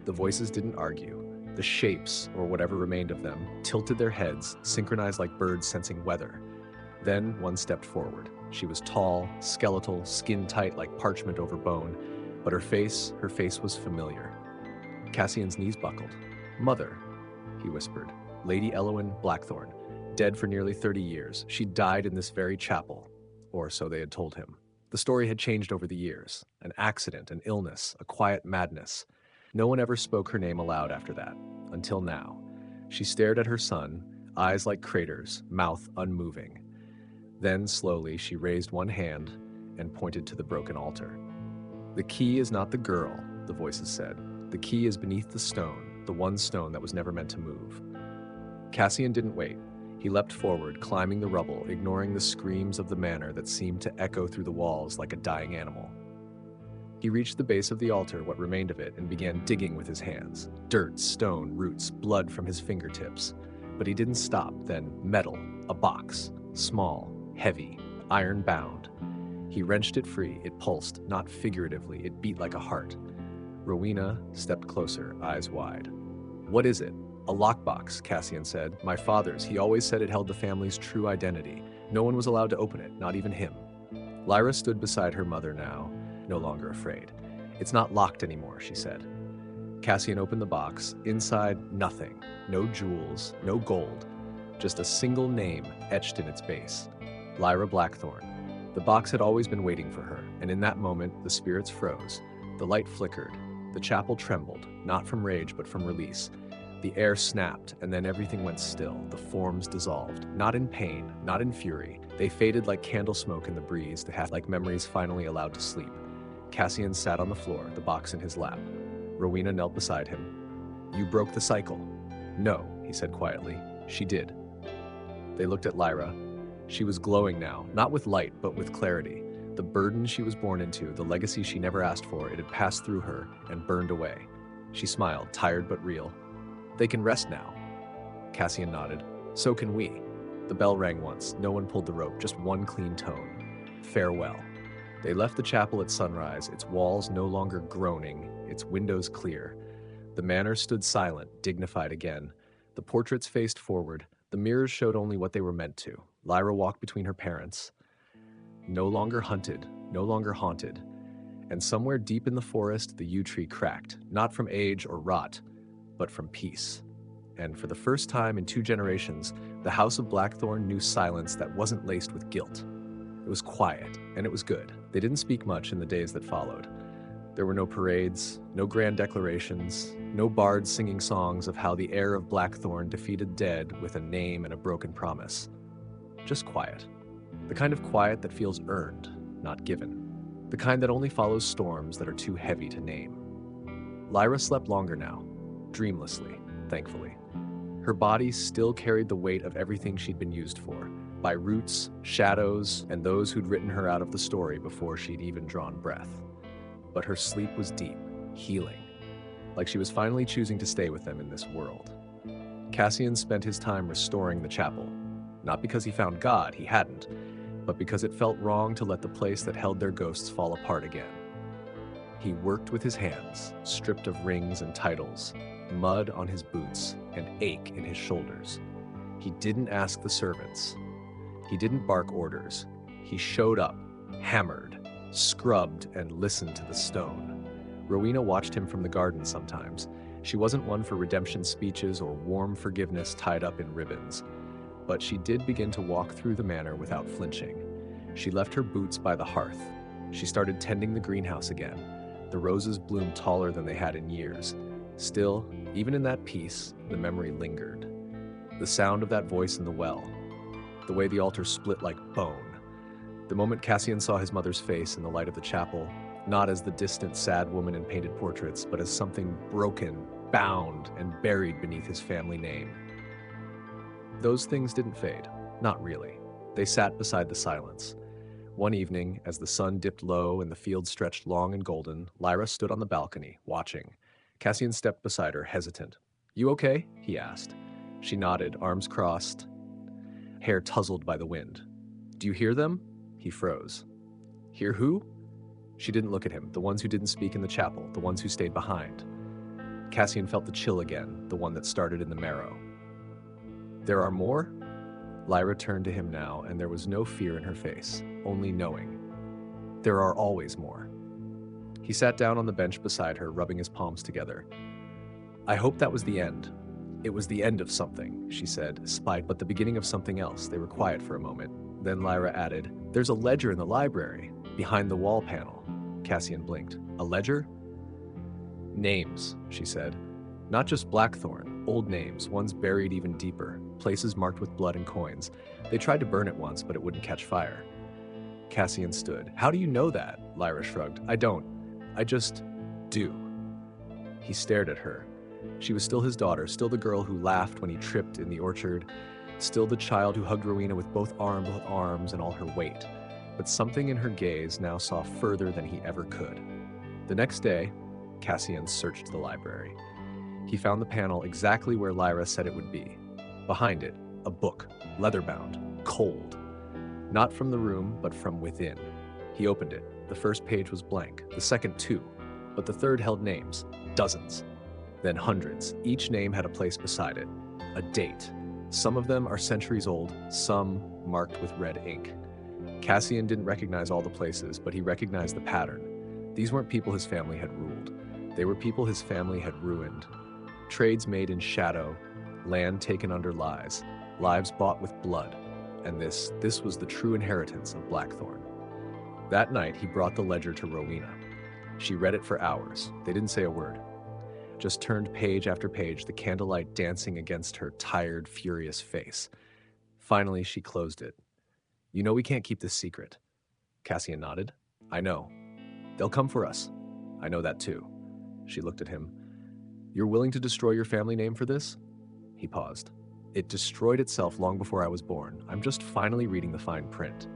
The voices didn't argue. The shapes, or whatever remained of them, tilted their heads, synchronized like birds sensing weather. Then one stepped forward. She was tall, skeletal, skin-tight like parchment over bone, but her face was familiar. Cassian's knees buckled. Mother, he whispered. Lady Elowen Blackthorn, dead for nearly 30 years. She died in this very chapel, or so they had told him. The story had changed over the years. An accident, an illness, a quiet madness. No one ever spoke her name aloud after that, until now. She stared at her son, eyes like craters, mouth unmoving. Then, slowly, she raised one hand and pointed to the broken altar. The key is not the girl, the voices said. The key is beneath the stone, the one stone that was never meant to move. Cassian didn't wait. He leapt forward, climbing the rubble, ignoring the screams of the manor that seemed to echo through the walls like a dying animal. He reached the base of the altar, what remained of it, and began digging with his hands. Dirt, stone, roots, blood from his fingertips. But he didn't stop. Then metal, a box, small, heavy, iron-bound. He wrenched it free. It pulsed, not figuratively. It beat like a heart. Rowena stepped closer, eyes wide. "What is it?" "A lockbox," Cassian said. "My father's. He always said it held the family's true identity. No one was allowed to open it, not even him." Lyra stood beside her mother now, no longer afraid. "It's not locked anymore," she said. Cassian opened the box. Inside, nothing. No jewels, no gold. Just a single name etched in its base. Lyra Blackthorne. The box had always been waiting for her, and in that moment, the spirits froze. The light flickered. The chapel trembled, not from rage, but from release. The air snapped, and then everything went still. The forms dissolved. Not in pain, not in fury. They faded like candle smoke in the breeze, like memories finally allowed to sleep. Cassian sat on the floor, the box in his lap. Rowena knelt beside him. "You broke the cycle." "No," he said quietly. "She did." They looked at Lyra. She was glowing now, not with light, but with clarity. The burden she was born into, the legacy she never asked for, it had passed through her and burned away. She smiled, tired but real. "They can rest now." Cassian nodded. "So can we." The bell rang once. No one pulled the rope, just one clean tone. Farewell. They left the chapel at sunrise, its walls no longer groaning, its windows clear. The manor stood silent, dignified again. The portraits faced forward. The mirrors showed only what they were meant to. Lyra walked between her parents. No longer hunted, no longer haunted. And somewhere deep in the forest, the yew tree cracked, not from age or rot, but from peace. And for the first time in 2 generations, the House of Blackthorn knew silence that wasn't laced with guilt. It was quiet, and it was good. They didn't speak much in the days that followed. There were no parades, no grand declarations, no bards singing songs of how the heir of Blackthorn defeated dead with a name and a broken promise. Just quiet. The kind of quiet that feels earned, not given. The kind that only follows storms that are too heavy to name. Lyra slept longer now, dreamlessly, thankfully. Her body still carried the weight of everything she'd been used for, by roots, shadows, and those who'd written her out of the story before she'd even drawn breath. But her sleep was deep, healing, like she was finally choosing to stay with them in this world. Cassian spent his time restoring the chapel, not because he found God, he hadn't, but because it felt wrong to let the place that held their ghosts fall apart again. He worked with his hands, stripped of rings and titles, mud on his boots, and ache in his shoulders. He didn't ask the servants. He didn't bark orders. He showed up, hammered, scrubbed, and listened to the stone. Rowena watched him from the garden sometimes. She wasn't one for redemption speeches or warm forgiveness tied up in ribbons. But she did begin to walk through the manor without flinching. She left her boots by the hearth. She started tending the greenhouse again. The roses bloomed taller than they had in years. Still, even in that peace, the memory lingered. The sound of that voice in the well. The way the altar split like bone. The moment Cassian saw his mother's face in the light of the chapel, not as the distant, sad woman in painted portraits, but as something broken, bound, and buried beneath his family name. Those things didn't fade. Not really. They sat beside the silence. One evening, as the sun dipped low and the field stretched long and golden, Lyra stood on the balcony, watching. Cassian stepped beside her, hesitant. "You okay?" he asked. She nodded, arms crossed, hair tousled by the wind. "Do you hear them?" He froze. "Hear who?" She didn't look at him, the ones who didn't speak in the chapel, the ones who stayed behind. Cassian felt the chill again, the one that started in the marrow. "There are more?" Lyra turned to him now, and there was no fear in her face, only knowing. "There are always more." He sat down on the bench beside her, rubbing his palms together. "I hope that was the end." "It was the end of something," she said, but the beginning of something else. They were quiet for a moment. Then Lyra added, "There's a ledger in the library, behind the wall panel." Cassian blinked. "A ledger?" "Names," she said. "Not just Blackthorn, old names, ones buried even deeper, places marked with blood and coins. They tried to burn it once, but it wouldn't catch fire." Cassian stood. "How do you know that?" Lyra shrugged. "I don't. I just do." He stared at her. She was still his daughter, still the girl who laughed when he tripped in the orchard, still the child who hugged Rowena with both arms and all her weight. But something in her gaze now saw further than he ever could. The next day, Cassian searched the library. He found the panel exactly where Lyra said it would be. Behind it, a book, leather-bound, cold. Not from the room, but from within. He opened it. The first page was blank, the second too, but the third held names, dozens. Then hundreds. Each name had a place beside it, a date. Some of them are centuries old, some marked with red ink. Cassian didn't recognize all the places, but he recognized the pattern. These weren't people his family had ruled. They were people his family had ruined. Trades made in shadow, land taken under lies, lives bought with blood. And this was the true inheritance of Blackthorn. That night, he brought the ledger to Rowena. She read it for hours. They didn't say a word. Just turned page after page, the candlelight dancing against her tired, furious face. Finally, she closed it. "You know we can't keep this secret." Cassian nodded. "I know. They'll come for us. I know that too." She looked at him. "You're willing to destroy your family name for this?" He paused. "It destroyed itself long before I was born. I'm just finally reading the fine print."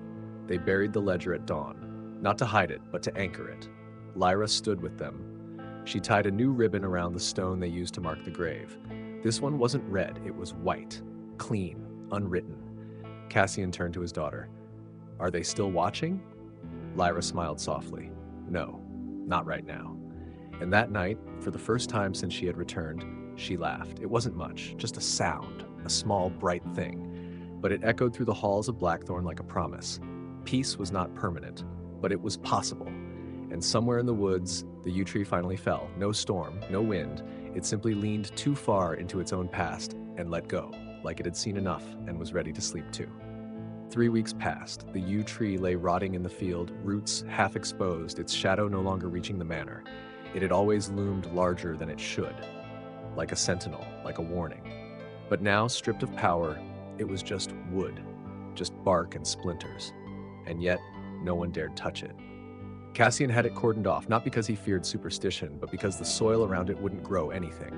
They buried the ledger at dawn, not to hide it, but to anchor it. Lyra stood with them. She tied a new ribbon around the stone they used to mark the grave. This one wasn't red, it was white, clean, unwritten. Cassian turned to his daughter. "Are they still watching?" Lyra smiled softly. "No, not right now." And that night, for the first time since she had returned, she laughed. It wasn't much, just a sound, a small, bright thing. But it echoed through the halls of Blackthorn like a promise. Peace was not permanent, but it was possible. And somewhere in the woods, the yew tree finally fell. No storm, no wind. It simply leaned too far into its own past and let go, like it had seen enough and was ready to sleep too. 3 weeks passed. The yew tree lay rotting in the field, roots half exposed, its shadow no longer reaching the manor. It had always loomed larger than it should, like a sentinel, like a warning. But now, stripped of power, it was just wood, just bark and splinters. And yet, no one dared touch it. Cassian had it cordoned off, not because he feared superstition, but because the soil around it wouldn't grow anything.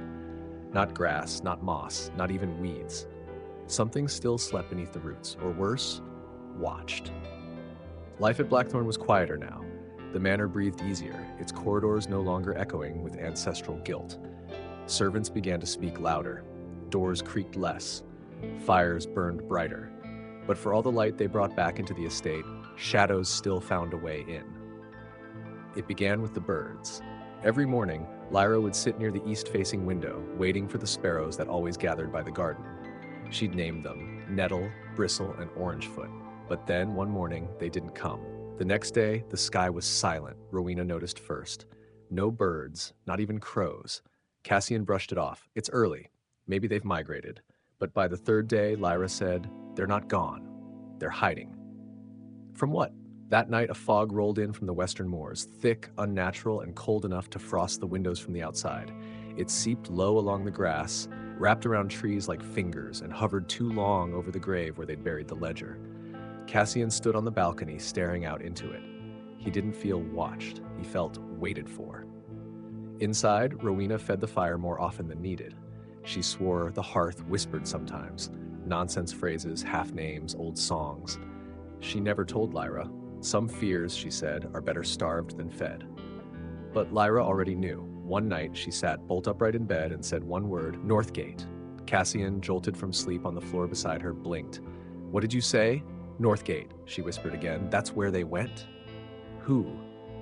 Not grass, not moss, not even weeds. Something still slept beneath the roots, or worse, watched. Life at Blackthorn was quieter now. The manor breathed easier, its corridors no longer echoing with ancestral guilt. Servants began to speak louder. Doors creaked less. Fires burned brighter. But for all the light they brought back into the estate, shadows still found a way in. It began with the birds. Every morning, Lyra would sit near the east-facing window, waiting for the sparrows that always gathered by the garden. She'd named them Nettle, Bristle, and Orangefoot. But then, one morning, they didn't come. The next day, the sky was silent, Rowena noticed first. No birds, not even crows. Cassian brushed it off. It's early. Maybe they've migrated. But by the third day, Lyra said, "They're not gone. They're hiding." From what? That night, a fog rolled in from the western moors, thick, unnatural, and cold enough to frost the windows from the outside. It seeped low along the grass, wrapped around trees like fingers, and hovered too long over the grave where they'd buried the ledger. Cassian stood on the balcony, staring out into it. He didn't feel watched. He felt waited for. Inside, Rowena fed the fire more often than needed. She swore, the hearth whispered sometimes. Nonsense phrases, half-names, old songs. She never told Lyra. Some fears, she said, are better starved than fed. But Lyra already knew. One night, she sat bolt upright in bed and said one word, "Northgate." Cassian, jolted from sleep on the floor beside her, blinked. "What did you say?" "Northgate," she whispered again. "That's where they went?" "Who?"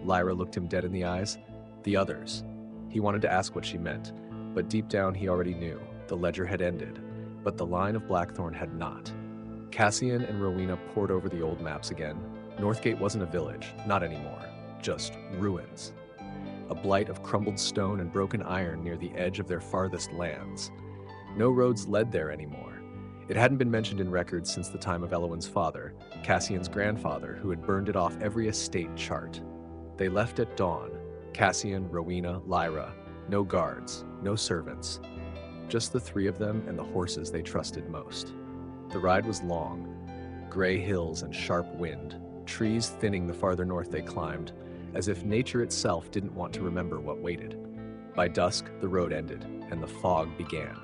Lyra looked him dead in the eyes. "The others." He wanted to ask what she meant, but deep down he already knew. The ledger had ended, but the line of Blackthorn had not. Cassian and Rowena pored over the old maps again. Northgate wasn't a village, not anymore, just ruins. A blight of crumbled stone and broken iron near the edge of their farthest lands. No roads led there anymore. It hadn't been mentioned in records since the time of Elowyn's father, Cassian's grandfather, who had burned it off every estate chart. They left at dawn. Cassian, Rowena, Lyra. No guards, no servants. Just the three of them and the horses they trusted most. The ride was long. Gray hills and sharp wind. Trees thinning the farther north they climbed, as if nature itself didn't want to remember what waited. By dusk, the road ended, and the fog began.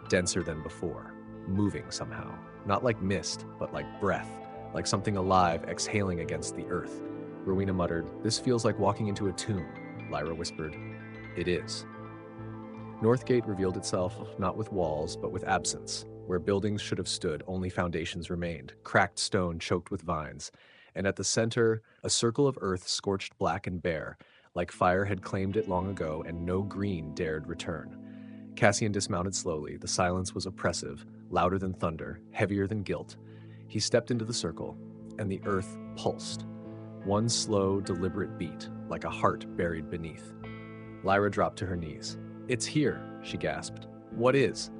Denser than before. Moving somehow. Not like mist, but like breath. Like something alive exhaling against the earth. Rowena muttered, "This feels like walking into a tomb. Lyra whispered. It is. Northgate revealed itself not with walls, but with absence. Where buildings should have stood, only foundations remained, cracked stone choked with vines. And at the center, a circle of earth scorched black and bare, like fire had claimed it long ago and no green dared return. Cassian dismounted slowly. The silence was oppressive, louder than thunder, heavier than guilt. He stepped into the circle, and the earth pulsed. One slow, deliberate beat, like a heart buried beneath. Lyra dropped to her knees. It's here, she gasped. What is?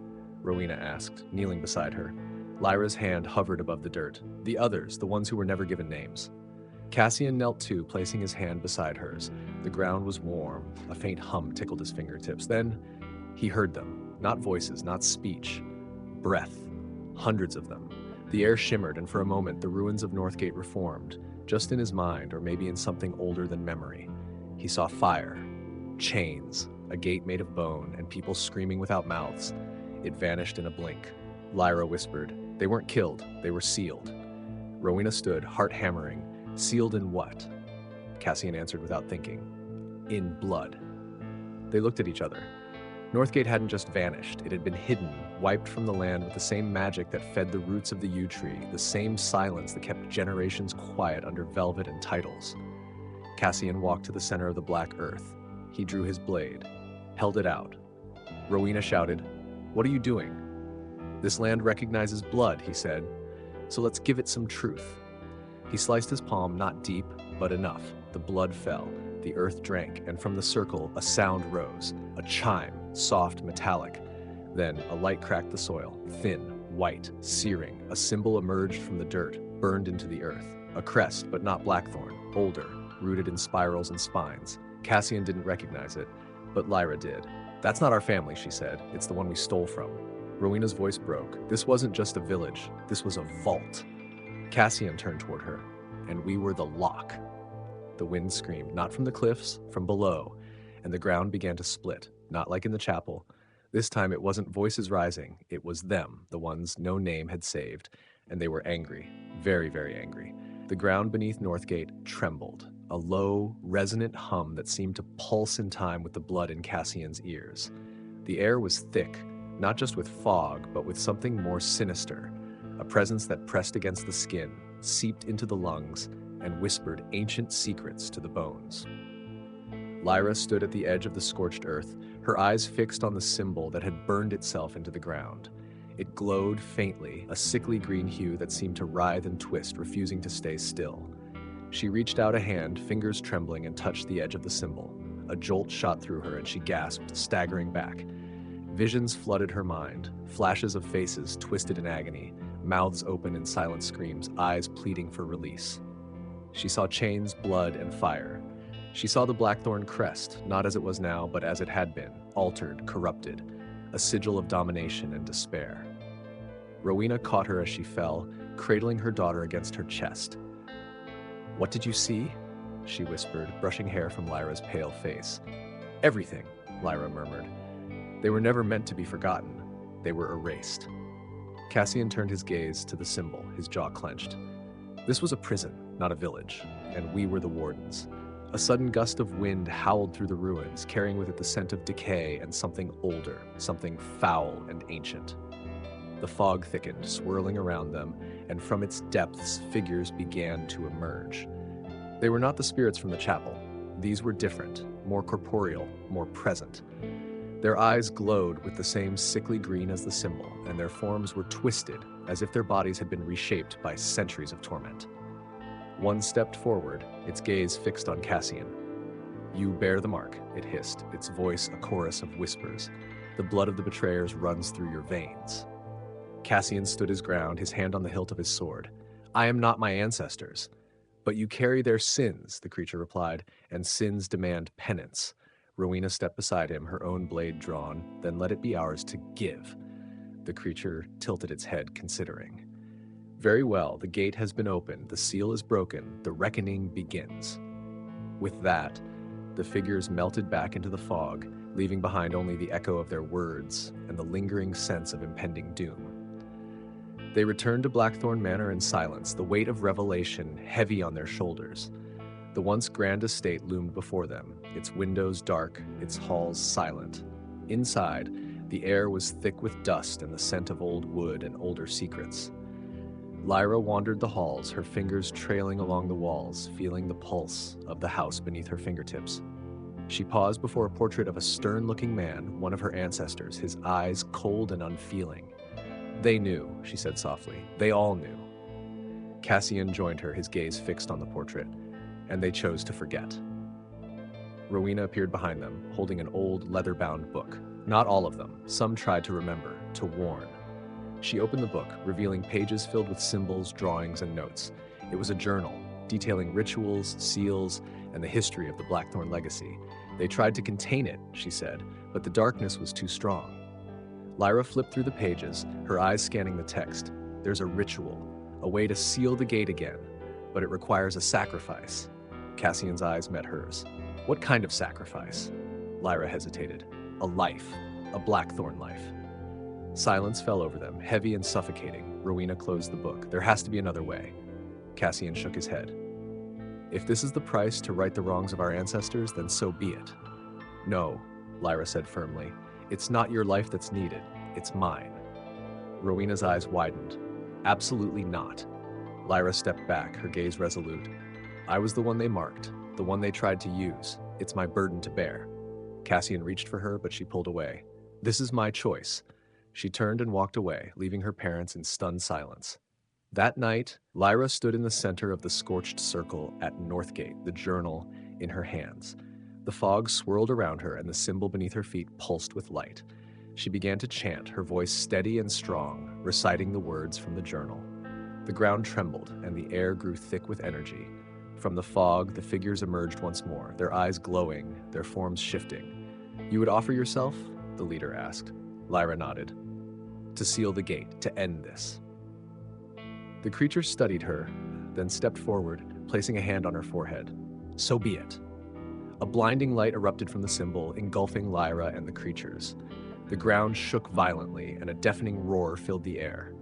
Rowena asked, kneeling beside her. Lyra's hand hovered above the dirt. The others, the ones who were never given names. Cassian knelt too, placing his hand beside hers. The ground was warm. A faint hum tickled his fingertips. Then he heard them. Not voices, not speech. Breath. Hundreds of them. The air shimmered, and for a moment the ruins of Northgate reformed, just in his mind, or maybe in something older than memory. He saw fire, chains, a gate made of bone, and people screaming without mouths. It vanished in a blink. Lyra whispered, "They weren't killed, they were sealed." Rowena stood, heart hammering. Sealed in what? Cassian answered without thinking. In blood. They looked at each other. Northgate hadn't just vanished, it had been hidden, wiped from the land with the same magic that fed the roots of the yew tree, the same silence that kept generations quiet under velvet and titles. Cassian walked to the center of the black earth. He drew his blade, held it out. Rowena shouted, "What are you doing?" "This land recognizes blood," he said, "so let's give it some truth." He sliced his palm, not deep, but enough. The blood fell, the earth drank, and from the circle a sound rose, a chime, soft, metallic. Then a light cracked the soil, thin, white, searing. A symbol emerged from the dirt, burned into the earth. A crest, but not blackthorn, older, rooted in spirals and spines. Cassian didn't recognize it, but Lyra did. "That's not our family," she said. "It's the one we stole from." Rowena's voice broke. This wasn't just a village. This was a vault. Cassian turned toward her, and we were the lock. The wind screamed, not from the cliffs, from below, and the ground began to split, not like in the chapel. This time it wasn't voices rising, it was them, the ones no name had saved, and they were angry, very, very angry. The ground beneath Northgate trembled, a low, resonant hum that seemed to pulse in time with the blood in Cassian's ears. The air was thick, not just with fog, but with something more sinister, a presence that pressed against the skin, seeped into the lungs, and whispered ancient secrets to the bones. Lyra stood at the edge of the scorched earth, her eyes fixed on the symbol that had burned itself into the ground. It glowed faintly, a sickly green hue that seemed to writhe and twist, refusing to stay still. She reached out a hand, fingers trembling, and touched the edge of the symbol. A jolt shot through her, and she gasped, staggering back. Visions flooded her mind, flashes of faces twisted in agony, mouths open in silent screams, eyes pleading for release. She saw chains, blood, and fire. She saw the blackthorn crest, not as it was now, but as it had been, altered, corrupted, a sigil of domination and despair. Rowena caught her as she fell, cradling her daughter against her chest. "What did you see?" she whispered, brushing hair from Lyra's pale face. "Everything," Lyra murmured. "They were never meant to be forgotten. They were erased." Cassian turned his gaze to the symbol, his jaw clenched. This was a prison, not a village, and we were the wardens. A sudden gust of wind howled through the ruins, carrying with it the scent of decay and something older, something foul and ancient. The fog thickened, swirling around them, and from its depths figures began to emerge. They were not the spirits from the chapel. These were different, more corporeal, more present. Their eyes glowed with the same sickly green as the symbol, and their forms were twisted, as if their bodies had been reshaped by centuries of torment. One stepped forward, its gaze fixed on Cassian. "You bear the mark," it hissed, its voice a chorus of whispers. "The blood of the betrayers runs through your veins." Cassian stood his ground, his hand on the hilt of his sword. "I am not my ancestors." "But you carry their sins," the creature replied, "and sins demand penance." Rowena stepped beside him, her own blade drawn. "Then let it be ours to give." The creature tilted its head, considering. "Very well, the gate has been opened, the seal is broken, the reckoning begins." With that, the figures melted back into the fog, leaving behind only the echo of their words and the lingering sense of impending doom. They returned to Blackthorn Manor in silence, the weight of revelation heavy on their shoulders. The once grand estate loomed before them, its windows dark, its halls silent. Inside, the air was thick with dust and the scent of old wood and older secrets. Lyra wandered the halls, her fingers trailing along the walls, feeling the pulse of the house beneath her fingertips. She paused before a portrait of a stern-looking man, one of her ancestors, his eyes cold and unfeeling. "They knew," she said softly. "They all knew." Cassian joined her, his gaze fixed on the portrait, and they chose to forget. Rowena appeared behind them, holding an old, leather-bound book. Not all of them. Some tried to remember, to warn. She opened the book, revealing pages filled with symbols, drawings, and notes. It was a journal, detailing rituals, seals, and the history of the Blackthorn legacy. They tried to contain it, she said, but the darkness was too strong. Lyra flipped through the pages, her eyes scanning the text. There's a ritual, a way to seal the gate again, but it requires a sacrifice. Cassian's eyes met hers. What kind of sacrifice? Lyra hesitated. A life, a Blackthorn life. Silence fell over them, heavy and suffocating. Rowena closed the book. There has to be another way. Cassian shook his head. If this is the price to right the wrongs of our ancestors, then so be it. No, Lyra said firmly. It's not your life that's needed. It's mine. Rowena's eyes widened. Absolutely not. Lyra stepped back, her gaze resolute. I was the one they marked, the one they tried to use. It's my burden to bear. Cassian reached for her, but she pulled away. This is my choice. She turned and walked away, leaving her parents in stunned silence. That night, Lyra stood in the center of the scorched circle at Northgate, the journal in her hands. The fog swirled around her, and the symbol beneath her feet pulsed with light. She began to chant, her voice steady and strong, reciting the words from the journal. The ground trembled, and the air grew thick with energy. From the fog, the figures emerged once more, their eyes glowing, their forms shifting. You would offer yourself? The leader asked. Lyra nodded. To seal the gate, to end this. The creature studied her, then stepped forward, placing a hand on her forehead. So be it. A blinding light erupted from the symbol, engulfing Lyra and the creatures. The ground shook violently, and a deafening roar filled the air.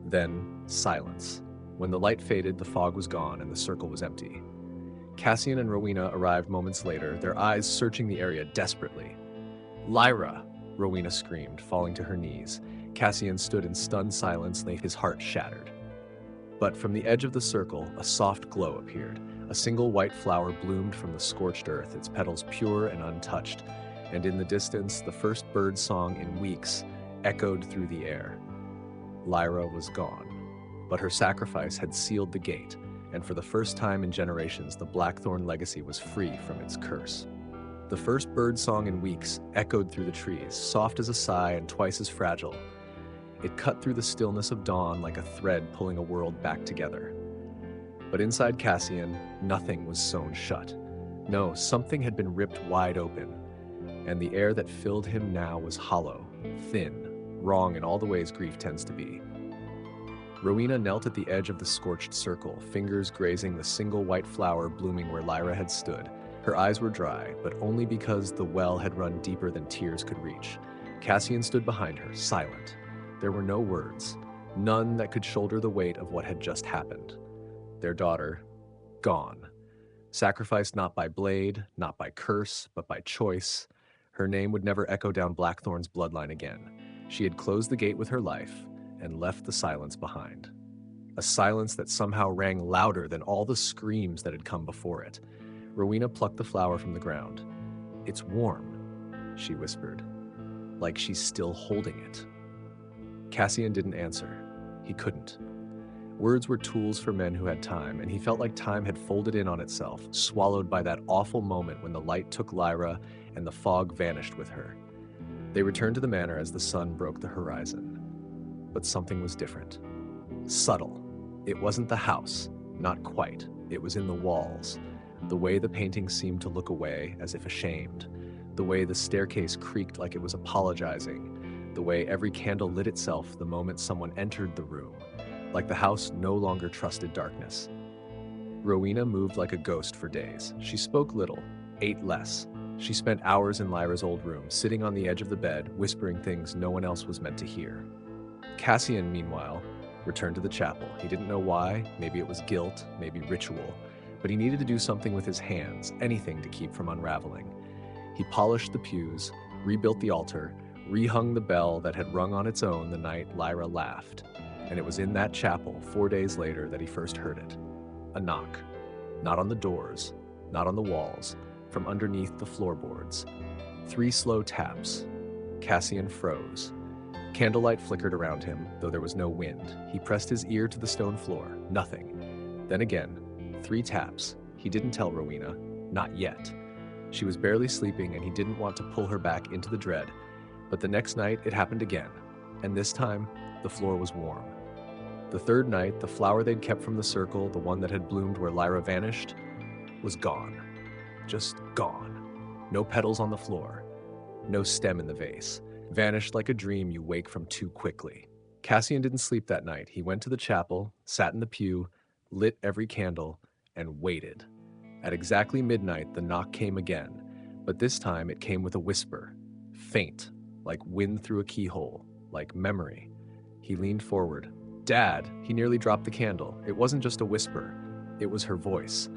Then, silence. When the light faded, the fog was gone, and the circle was empty. Cassian and Rowena arrived moments later, their eyes searching the area desperately. Lyra! Rowena screamed, falling to her knees. Cassian stood in stunned silence, his heart shattered. But from the edge of the circle, a soft glow appeared. A single white flower bloomed from the scorched earth, its petals pure and untouched. And in the distance, the first bird song in weeks echoed through the air. Lyra was gone. But her sacrifice had sealed the gate, and for the first time in generations, the Blackthorn legacy was free from its curse. The first bird song in weeks echoed through the trees, soft as a sigh and twice as fragile. It cut through the stillness of dawn like a thread pulling a world back together. But inside Cassian, nothing was sewn shut. No, something had been ripped wide open, and the air that filled him now was hollow, thin, wrong in all the ways grief tends to be. Rowena knelt at the edge of the scorched circle, fingers grazing the single white flower blooming where Lyra had stood. Her eyes were dry, but only because the well had run deeper than tears could reach. Cassian stood behind her, silent. There were no words, none that could shoulder the weight of what had just happened. Their daughter, gone. Sacrificed not by blade, not by curse, but by choice. Her name would never echo down Blackthorn's bloodline again. She had closed the gate with her life and left the silence behind. A silence that somehow rang louder than all the screams that had come before it. Rowena plucked the flower from the ground. It's warm, she whispered, like she's still holding it. Cassian didn't answer. He couldn't. Words were tools for men who had time, and he felt like time had folded in on itself, swallowed by that awful moment when the light took Lyra and the fog vanished with her. They returned to the manor as the sun broke the horizon. But something was different. Subtle. It wasn't the house. Not quite. It was in the walls. The way the painting seemed to look away, as if ashamed. The way the staircase creaked like it was apologizing. The way every candle lit itself the moment someone entered the room. Like the house no longer trusted darkness. Rowena moved like a ghost for days. She spoke little, ate less. She spent hours in Lyra's old room, sitting on the edge of the bed, whispering things no one else was meant to hear. Cassian, meanwhile, returned to the chapel. He didn't know why. Maybe it was guilt, maybe ritual. but he needed to do something with his hands, anything to keep from unraveling. He polished the pews, rebuilt the altar, rehung the bell that had rung on its own the night Lyra laughed. And it was in that chapel 4 days later that he first heard it. A knock. Not on the doors, not on the walls, from underneath the floorboards. 3 slow taps. Cassian froze. Candlelight flickered around him, though there was no wind. He pressed his ear to the stone floor. Nothing. Then again, 3 taps. He didn't tell Rowena. Not yet. She was barely sleeping, and he didn't want to pull her back into the dread. But the next night, it happened again. And this time, the floor was warm. The 3rd night, the flower they'd kept from the circle, the one that had bloomed where Lyra vanished, was gone. Just gone. No petals on the floor. No stem in the vase. Vanished like a dream you wake from too quickly. Cassian didn't sleep that night. He went to the chapel, sat in the pew, lit every candle, and waited. At exactly midnight, the knock came again, but this time it came with a whisper. Faint, like wind through a keyhole, like memory. He leaned forward. Dad! He nearly dropped the candle. It wasn't just a whisper. It was her voice.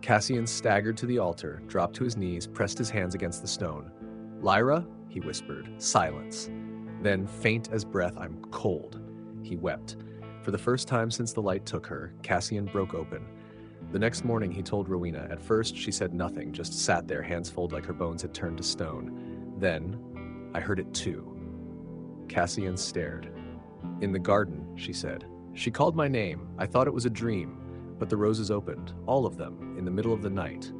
Cassian staggered to the altar, dropped to his knees, pressed his hands against the stone. Lyra? He whispered. Silence. Then, faint as breath, I'm cold. He wept. For the first time since the light took her, Cassian broke open. The next morning he told Rowena. At first she said nothing, just sat there, hands folded like her bones had turned to stone. Then, I heard it too. Cassian stared. In the garden, she said. She called my name. I thought it was a dream, but the roses opened, all of them, in the middle of the night.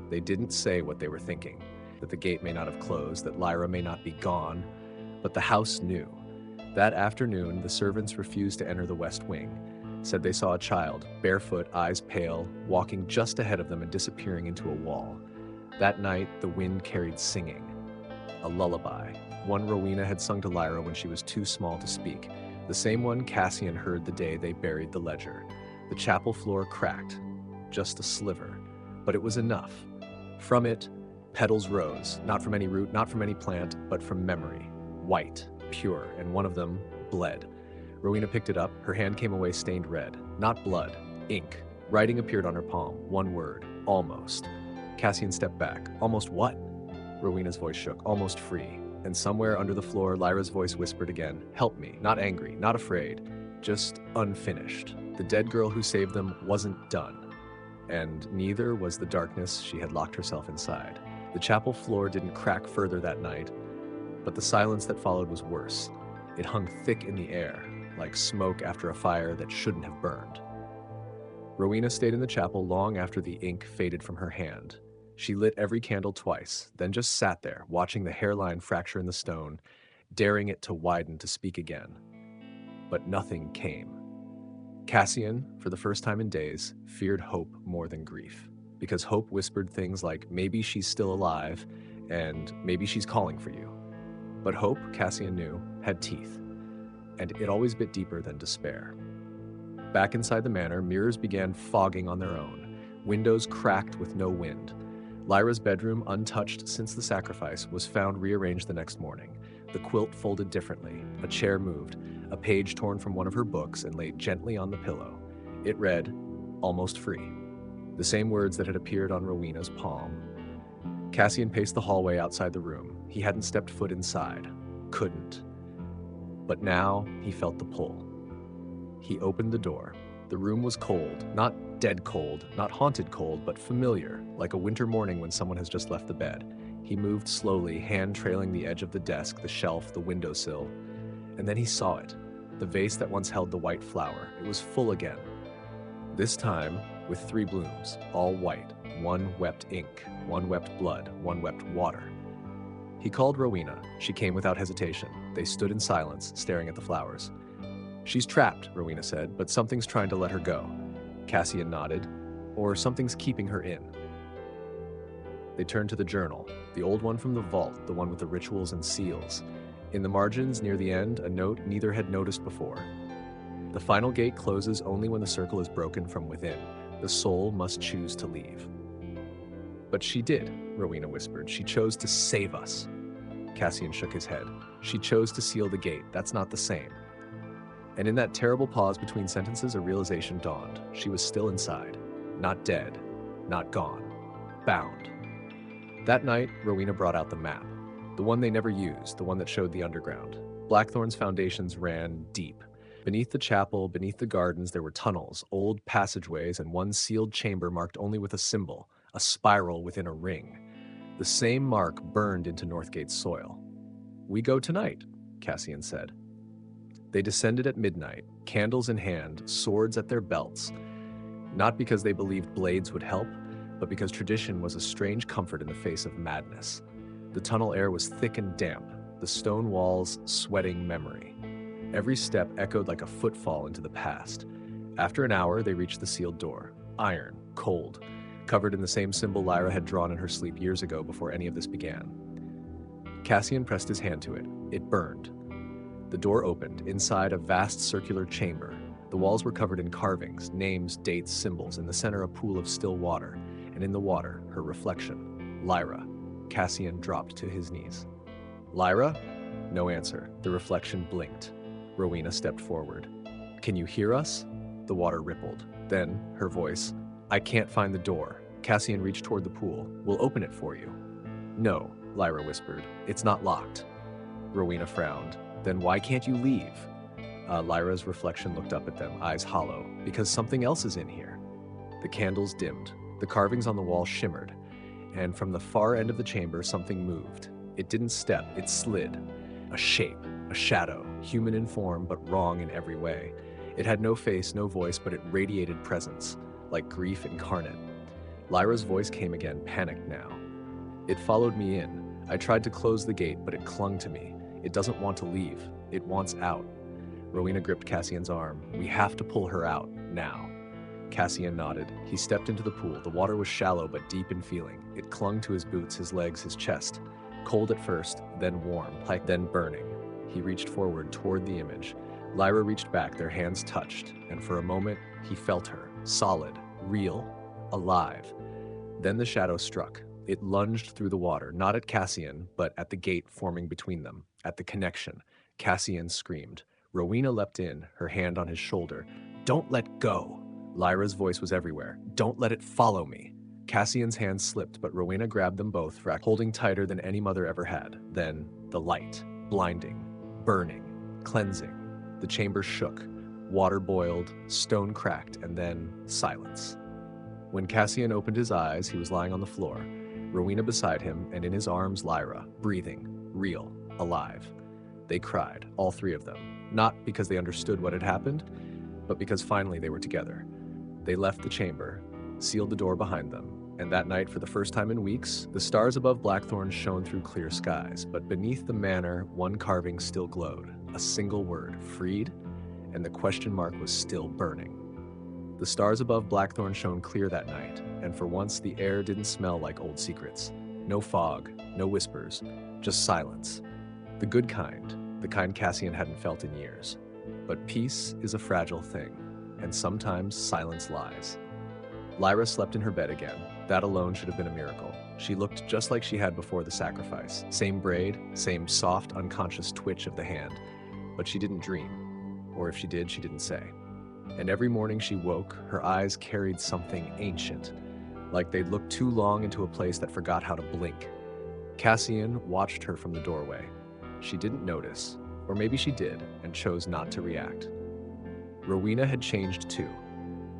They didn't say what they were thinking, that the gate may not have closed, that Lyra may not be gone, but the house knew. That afternoon, the servants refused to enter the west wing, said they saw a child, barefoot, eyes pale, walking just ahead of them and disappearing into a wall. That night, the wind carried singing. A lullaby, one Rowena had sung to Lyra when she was too small to speak, the same one Cassian heard the day they buried the ledger. The chapel floor cracked, just a sliver, but it was enough. From it, petals rose, not from any root, not from any plant, but from memory, white, pure, and one of them bled. Rowena picked it up. Her hand came away stained red. Not blood, ink. Writing appeared on her palm. One word. Almost. Cassian stepped back. Almost what? Rowena's voice shook. Almost free. And somewhere under the floor, Lyra's voice whispered again. Help me. Not angry. Not afraid. Just unfinished. The dead girl who saved them wasn't done. And neither was the darkness she had locked herself inside. The chapel floor didn't crack further that night, but the silence that followed was worse. It hung thick in the air, like smoke after a fire that shouldn't have burned. Rowena stayed in the chapel long after the ink faded from her hand. She lit every candle twice, then just sat there, watching the hairline fracture in the stone, daring it to widen to speak again. But nothing came. Cassian, for the first time in days, feared hope more than grief, because hope whispered things like, maybe she's still alive, and maybe she's calling for you. But hope, Cassian knew, had teeth, and it always bit deeper than despair. Back inside the manor, mirrors began fogging on their own. Windows cracked with no wind. Lyra's bedroom, untouched since the sacrifice, was found rearranged the next morning. The quilt folded differently, a chair moved, a page torn from one of her books and laid gently on the pillow. It read, almost free, the same words that had appeared on Rowena's palm. Cassian paced the hallway outside the room. He hadn't stepped foot inside. Couldn't. But now he felt the pull. He opened the door. The room was cold, not dead cold, not haunted cold, but familiar, like a winter morning when someone has just left the bed. He moved slowly, hand trailing the edge of the desk, the shelf, the windowsill. And then he saw it, the vase that once held the white flower. It was full again. This time, with 3 blooms, all white. One wept ink, one wept blood, one wept water. He called Rowena. She came without hesitation. They stood in silence, staring at the flowers. She's trapped, Rowena said, but something's trying to let her go. Cassian nodded. Or something's keeping her in. They turned to the journal, the old one from the vault, the one with the rituals and seals. In the margins, near the end, a note neither had noticed before. The final gate closes only when the circle is broken from within. The soul must choose to leave. But she did, Rowena whispered. She chose to save us. Cassian shook his head. She chose to seal the gate. That's not the same. And in that terrible pause between sentences, a realization dawned. She was still inside. Not dead, not gone. Bound. That night, Rowena brought out the map. The one they never used, the one that showed the underground. Blackthorn's foundations ran deep. Beneath the chapel, beneath the gardens, there were tunnels, old passageways, and one sealed chamber marked only with a symbol, a spiral within a ring. The same mark burned into Northgate's soil. "We go tonight," Cassian said. They descended at midnight, candles in hand, swords at their belts, not because they believed blades would help, but because tradition was a strange comfort in the face of madness. The tunnel air was thick and damp, the stone walls sweating memory. Every step echoed like a footfall into the past. After an hour, they reached the sealed door. Iron, cold, covered in the same symbol Lyra had drawn in her sleep years ago before any of this began. Cassian pressed his hand to it. It burned. The door opened, inside a vast circular chamber. The walls were covered in carvings, names, dates, symbols, in the center a pool of still water, and in the water, her reflection, Lyra. Cassian dropped to his knees. "Lyra?" No answer. The reflection blinked. Rowena stepped forward. "Can you hear us?" The water rippled. Then, her voice, "I can't find the door." Cassian reached toward the pool. "We'll open it for you." "No," Lyra whispered. "It's not locked." Rowena frowned. "Then why can't you leave?" Lyra's reflection looked up at them, eyes hollow. "Because something else is in here." The candles dimmed. The carvings on the wall shimmered. And from the far end of the chamber, something moved. It didn't step, it slid. A shape, a shadow, human in form, but wrong in every way. It had no face, no voice, but it radiated presence, like grief incarnate. Lyra's voice came again, panicked now. "It followed me in. I tried to close the gate, but it clung to me. It doesn't want to leave. It wants out." Rowena gripped Cassian's arm. "We have to pull her out, now." Cassian nodded. He stepped into the pool. The water was shallow but deep in feeling. It clung to his boots, his legs, his chest. Cold at first, then warm, then burning. He reached forward toward the image. Lyra reached back, their hands touched, and for a moment, he felt her, solid, real, alive. Then the shadow struck. It lunged through the water, not at Cassian, but at the gate forming between them, at the connection. Cassian screamed. Rowena leapt in, her hand on his shoulder. "Don't let go!" Lyra's voice was everywhere. "Don't let it follow me!" Cassian's hands slipped, but Rowena grabbed them both, holding tighter than any mother ever had. Then, the light. Blinding. Burning. Cleansing. The chamber shook. Water boiled, stone cracked, and then silence. When Cassian opened his eyes, he was lying on the floor. Rowena beside him, and in his arms Lyra, breathing, real, alive. They cried, all three of them, not because they understood what had happened, but because finally they were together. They left the chamber, sealed the door behind them, and that night, for the first time in weeks, the stars above Blackthorn shone through clear skies, but beneath the manor, one carving still glowed, a single word, freed, and the question mark was still burning. The stars above Blackthorn shone clear that night, and for once the air didn't smell like old secrets. No fog, no whispers, just silence. The good kind, the kind Cassian hadn't felt in years. But peace is a fragile thing, and sometimes silence lies. Lyra slept in her bed again. That alone should have been a miracle. She looked just like she had before the sacrifice. Same braid, same soft, unconscious twitch of the hand. But she didn't dream. Or if she did, she didn't say. And every morning she woke, her eyes carried something ancient, like they'd looked too long into a place that forgot how to blink. Cassian watched her from the doorway. She didn't notice, or maybe she did, and chose not to react. Rowena had changed too.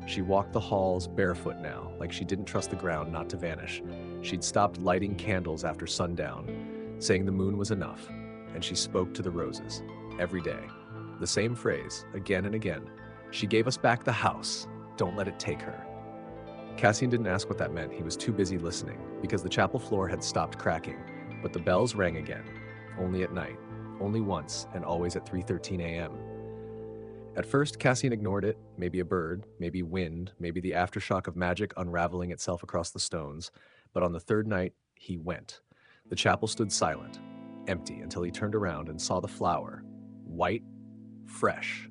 She walked the halls barefoot now, like she didn't trust the ground not to vanish. She'd stopped lighting candles after sundown, saying the moon was enough, and she spoke to the roses, every day. The same phrase, again and again. "She gave us back the house. Don't let it take her." Cassian didn't ask what that meant. He was too busy listening, because the chapel floor had stopped cracking, but the bells rang again, only at night, only once, and always at 3:13 a.m. At first, Cassian ignored it, maybe a bird, maybe wind, maybe the aftershock of magic unraveling itself across the stones, but on the third night, he went. The chapel stood silent, empty, until he turned around and saw the flower, white, fresh,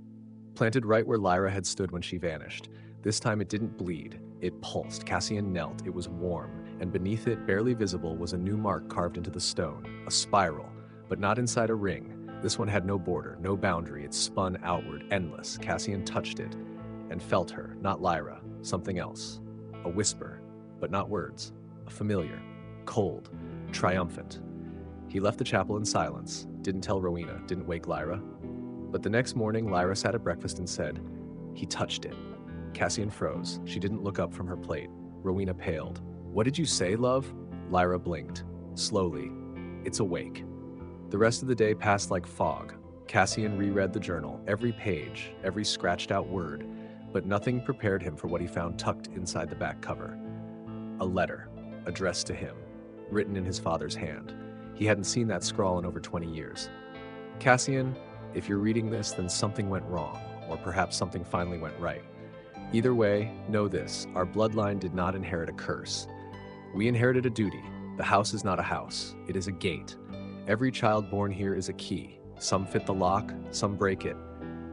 planted right where Lyra had stood when she vanished. This time it didn't bleed, it pulsed. Cassian knelt, it was warm, and beneath it, barely visible, was a new mark carved into the stone, a spiral, but not inside a ring. This one had no border, no boundary. It spun outward, endless. Cassian touched it and felt her, not Lyra, something else. A whisper. but not words. A familiar, cold, triumphant. He left the chapel in silence, didn't tell Rowena, didn't wake Lyra. But the next morning, Lyra sat at breakfast and said, "He touched it." Cassian froze. She didn't look up from her plate. Rowena paled. "What did you say, love?" Lyra blinked. Slowly. "It's awake." The rest of the day passed like fog. Cassian reread the journal, every page, every scratched out word, but nothing prepared him for what he found tucked inside the back cover. A letter, addressed to him, written in his father's hand. He hadn't seen that scrawl in over 20 years. "Cassian, if you're reading this, then something went wrong, or perhaps something finally went right. Either way, know this, our bloodline did not inherit a curse. We inherited a duty. The house is not a house, it is a gate. Every child born here is a key. Some fit the lock, some break it,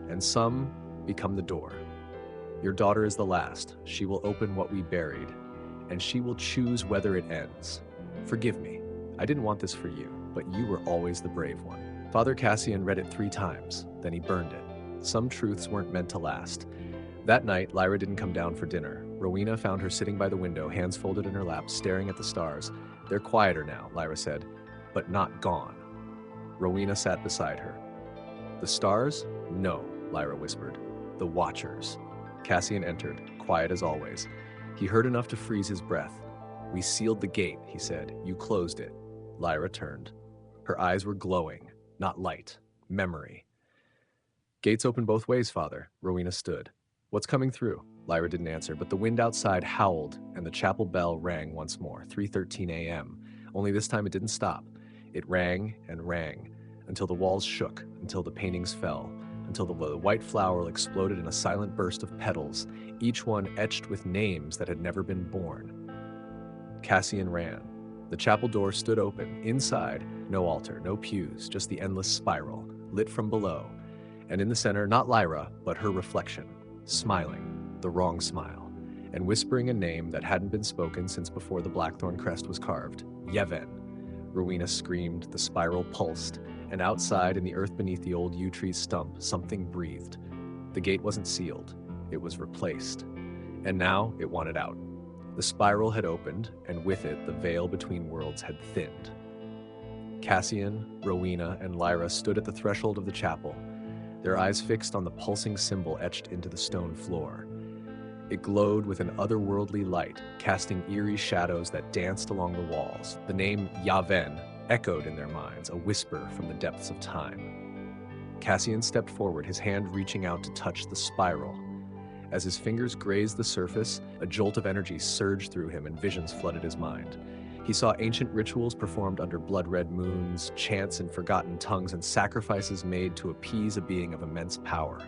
and some become the door. Your daughter is the last. She will open what we buried, and she will choose whether it ends. Forgive me. I didn't want this for you, but you were always the brave one." Father Cassian read it 3 times, then he burned it. Some truths weren't meant to last. That night, Lyra didn't come down for dinner. Rowena found her sitting by the window, hands folded in her lap, staring at the stars. "They're quieter now," Lyra said, "but not gone." Rowena sat beside her. "The stars? No," Lyra whispered. "The Watchers." Cassian entered, quiet as always. He heard enough to freeze his breath. "We sealed the gate," he said. "You closed it." Lyra turned. Her eyes were glowing, not light, memory. "Gates open both ways, Father." Rowena stood. "What's coming through?" Lyra didn't answer, but the wind outside howled, and the chapel bell rang once more, 3:13 a.m. Only this time it didn't stop. It rang and rang, until the walls shook, until the paintings fell, until the white flower exploded in a silent burst of petals, each one etched with names that had never been born. Cassian ran. The chapel door stood open. Inside, no altar, no pews, just the endless spiral, lit from below. And in the center, not Lyra, but her reflection, smiling, the wrong smile, and whispering a name that hadn't been spoken since before the blackthorn crest was carved, Yevhen. Rowena screamed, the spiral pulsed, and outside in the earth beneath the old yew tree's stump, something breathed. The gate wasn't sealed, it was replaced. And now it wanted out. The spiral had opened, and with it, the veil between worlds had thinned. Cassian, Rowena, and Lyra stood at the threshold of the chapel, their eyes fixed on the pulsing symbol etched into the stone floor. It glowed with an otherworldly light, casting eerie shadows that danced along the walls. The name Yevhen echoed in their minds, a whisper from the depths of time. Cassian stepped forward, his hand reaching out to touch the spiral. As his fingers grazed the surface, a jolt of energy surged through him and visions flooded his mind. He saw ancient rituals performed under blood-red moons, chants in forgotten tongues, and sacrifices made to appease a being of immense power.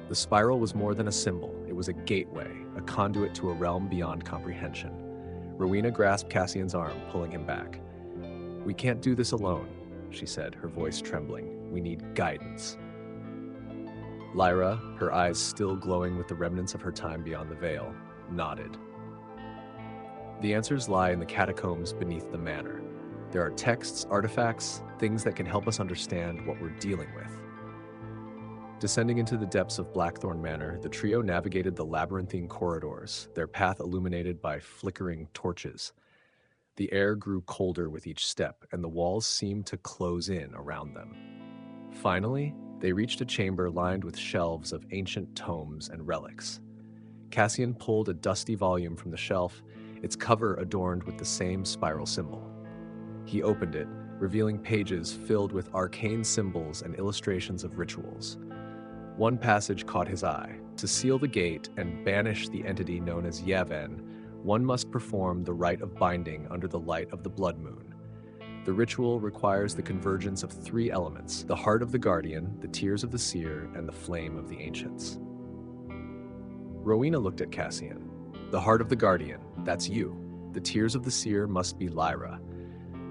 The spiral was more than a symbol. It was a gateway, a conduit to a realm beyond comprehension. Rowena grasped Cassian's arm, pulling him back. "We can't do this alone," she said, her voice trembling. "We need guidance." Lyra, her eyes still glowing with the remnants of her time beyond the veil, nodded. "The answers lie in the catacombs beneath the manor. There are texts, artifacts, things that can help us understand what we're dealing with." Descending into the depths of Blackthorn Manor, the trio navigated the labyrinthine corridors, their path illuminated by flickering torches. The air grew colder with each step, and the walls seemed to close in around them. Finally, they reached a chamber lined with shelves of ancient tomes and relics. Cassian pulled a dusty volume from the shelf, its cover adorned with the same spiral symbol. He opened it, revealing pages filled with arcane symbols and illustrations of rituals. One passage caught his eye. To seal the gate and banish the entity known as Yevhen, one must perform the rite of binding under the light of the blood moon. The ritual requires the convergence of 3 elements: the heart of the guardian, the tears of the seer, and the flame of the ancients. Rowena looked at Cassian. "The heart of the guardian, that's you. The tears of the seer must be Lyra.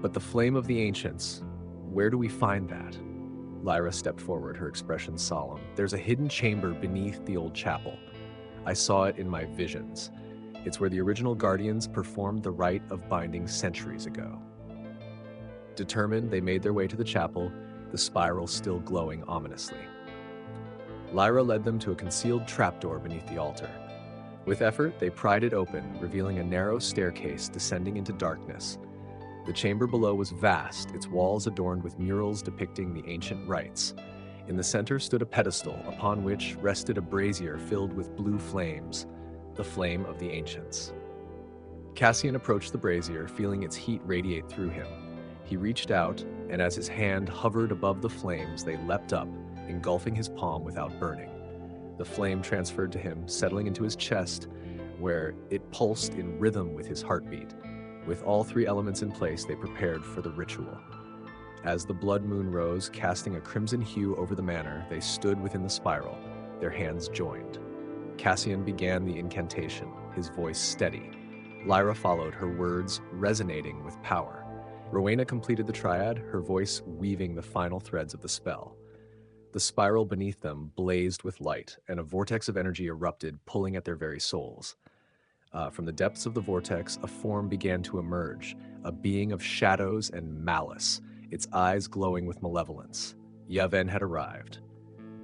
But the flame of the ancients, where do we find that?" Lyra stepped forward, her expression solemn. "There's a hidden chamber beneath the old chapel. I saw it in my visions. It's where the original guardians performed the rite of binding centuries ago." Determined, they made their way to the chapel, the spiral still glowing ominously. Lyra led them to a concealed trapdoor beneath the altar. With effort, they pried it open, revealing a narrow staircase descending into darkness. The chamber below was vast, its walls adorned with murals depicting the ancient rites. In the center stood a pedestal, upon which rested a brazier filled with blue flames, the flame of the ancients. Cassian approached the brazier, feeling its heat radiate through him. He reached out, and as his hand hovered above the flames, they leapt up, engulfing his palm without burning. The flame transferred to him, settling into his chest, where it pulsed in rhythm with his heartbeat. With all three elements in place, they prepared for the ritual. As the blood moon rose, casting a crimson hue over the manor, they stood within the spiral, their hands joined. Cassian began the incantation, his voice steady. Lyra followed, her words resonating with power. Rowena completed the triad, her voice weaving the final threads of the spell. The spiral beneath them blazed with light, and a vortex of energy erupted, pulling at their very souls. From the depths of the vortex, a form began to emerge, a being of shadows and malice, its eyes glowing with malevolence. Yaven had arrived.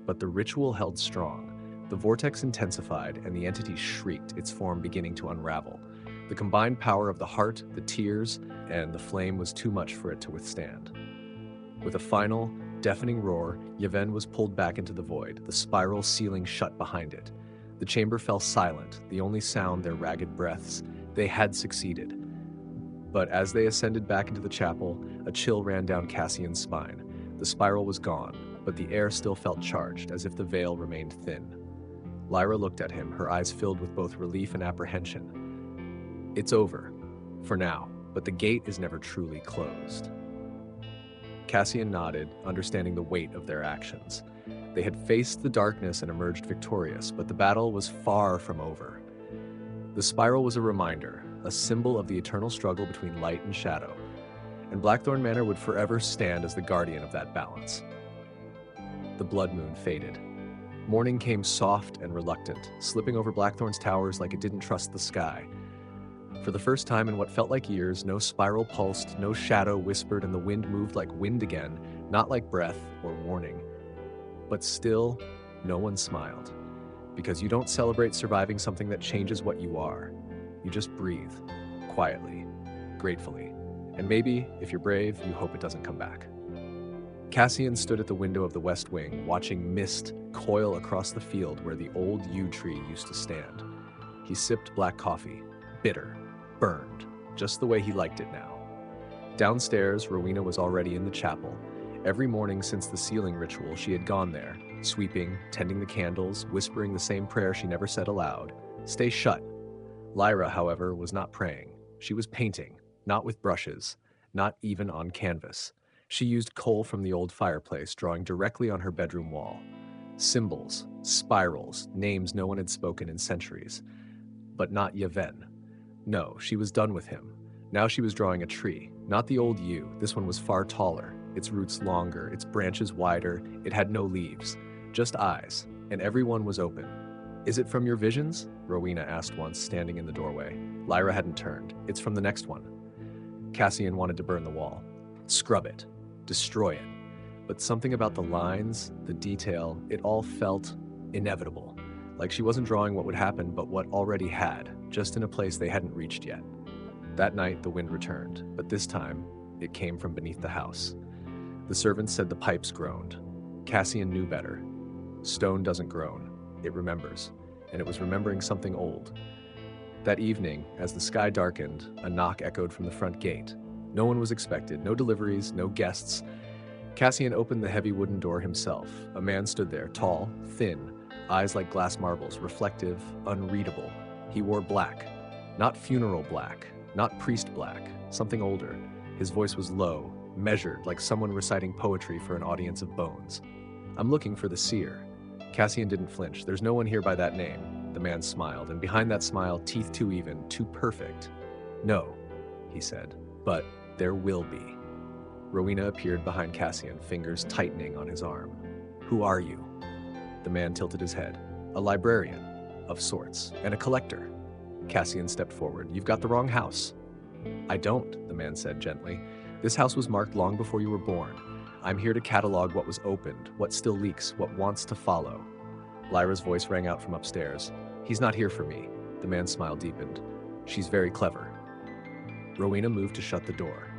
But the ritual held strong. The vortex intensified, and the entity shrieked, its form beginning to unravel. The combined power of the heart, the tears, and the flame was too much for it to withstand. With a final, deafening roar, Yaven was pulled back into the void, the spiral sealing shut behind it. The chamber fell silent, the only sound their ragged breaths. They had succeeded. But as they ascended back into the chapel, a chill ran down Cassian's spine. The spiral was gone, but the air still felt charged, as if the veil remained thin. Lyra looked at him, her eyes filled with both relief and apprehension. It's over, for now, but the gate is never truly closed. Cassian nodded, understanding the weight of their actions. They had faced the darkness and emerged victorious, but the battle was far from over. The spiral was a reminder, a symbol of the eternal struggle between light and shadow, and Blackthorn Manor would forever stand as the guardian of that balance. The blood moon faded. Morning came soft and reluctant, slipping over Blackthorn's towers like it didn't trust the sky. For the first time in what felt like years, no spiral pulsed, no shadow whispered, and the wind moved like wind again, not like breath or warning. But still, no one smiled. Because you don't celebrate surviving something that changes what you are. You just breathe, quietly, gratefully. And maybe, if you're brave, you hope it doesn't come back. Cassian stood at the window of the west wing, watching mist coil across the field where the old yew tree used to stand. He sipped black coffee, bitter, burned, just the way he liked it now. Downstairs, Rowena was already in the chapel. Every morning since the sealing ritual, she had gone there, sweeping, tending the candles, whispering the same prayer she never said aloud. Stay shut. Lyra, however, was not praying. She was painting, not with brushes, not even on canvas. She used coal from the old fireplace, drawing directly on her bedroom wall. Symbols, spirals, names no one had spoken in centuries. But not Yaven. No, she was done with him. Now she was drawing a tree, not the old yew. This one was far taller, its roots longer, its branches wider. It had no leaves, just eyes, and every one was open. Is it from your visions? Rowena asked once, standing in the doorway. Lyra hadn't turned. It's from the next one. Cassian wanted to burn the wall. Scrub it. Destroy it. But something about the lines, the detail, it all felt inevitable. Like she wasn't drawing what would happen, but what already had, just in a place they hadn't reached yet. That night, the wind returned, but this time, it came from beneath the house. The servants said the pipes groaned. Cassian knew better. Stone doesn't groan, it remembers, and it was remembering something old. That evening, as the sky darkened, a knock echoed from the front gate. No one was expected, no deliveries, no guests. Cassian opened the heavy wooden door himself. A man stood there, tall, thin, eyes like glass marbles, reflective, unreadable. He wore black. Not funeral black, not priest black, something older. His voice was low, measured, like someone reciting poetry for an audience of bones. I'm looking for the seer. Cassian didn't flinch. There's no one here by that name. The man smiled, and behind that smile, teeth too even, too perfect. No, he said, but there will be. Rowena appeared behind Cassian, fingers tightening on his arm. Who are you? The man tilted his head. A librarian, of sorts, and a collector. Cassian stepped forward. You've got the wrong house. I don't, the man said gently. This house was marked long before you were born. I'm here to catalog what was opened, what still leaks, what wants to follow. Lyra's voice rang out from upstairs. He's not here for me. The man's smile deepened. She's very clever. Rowena moved to shut the door.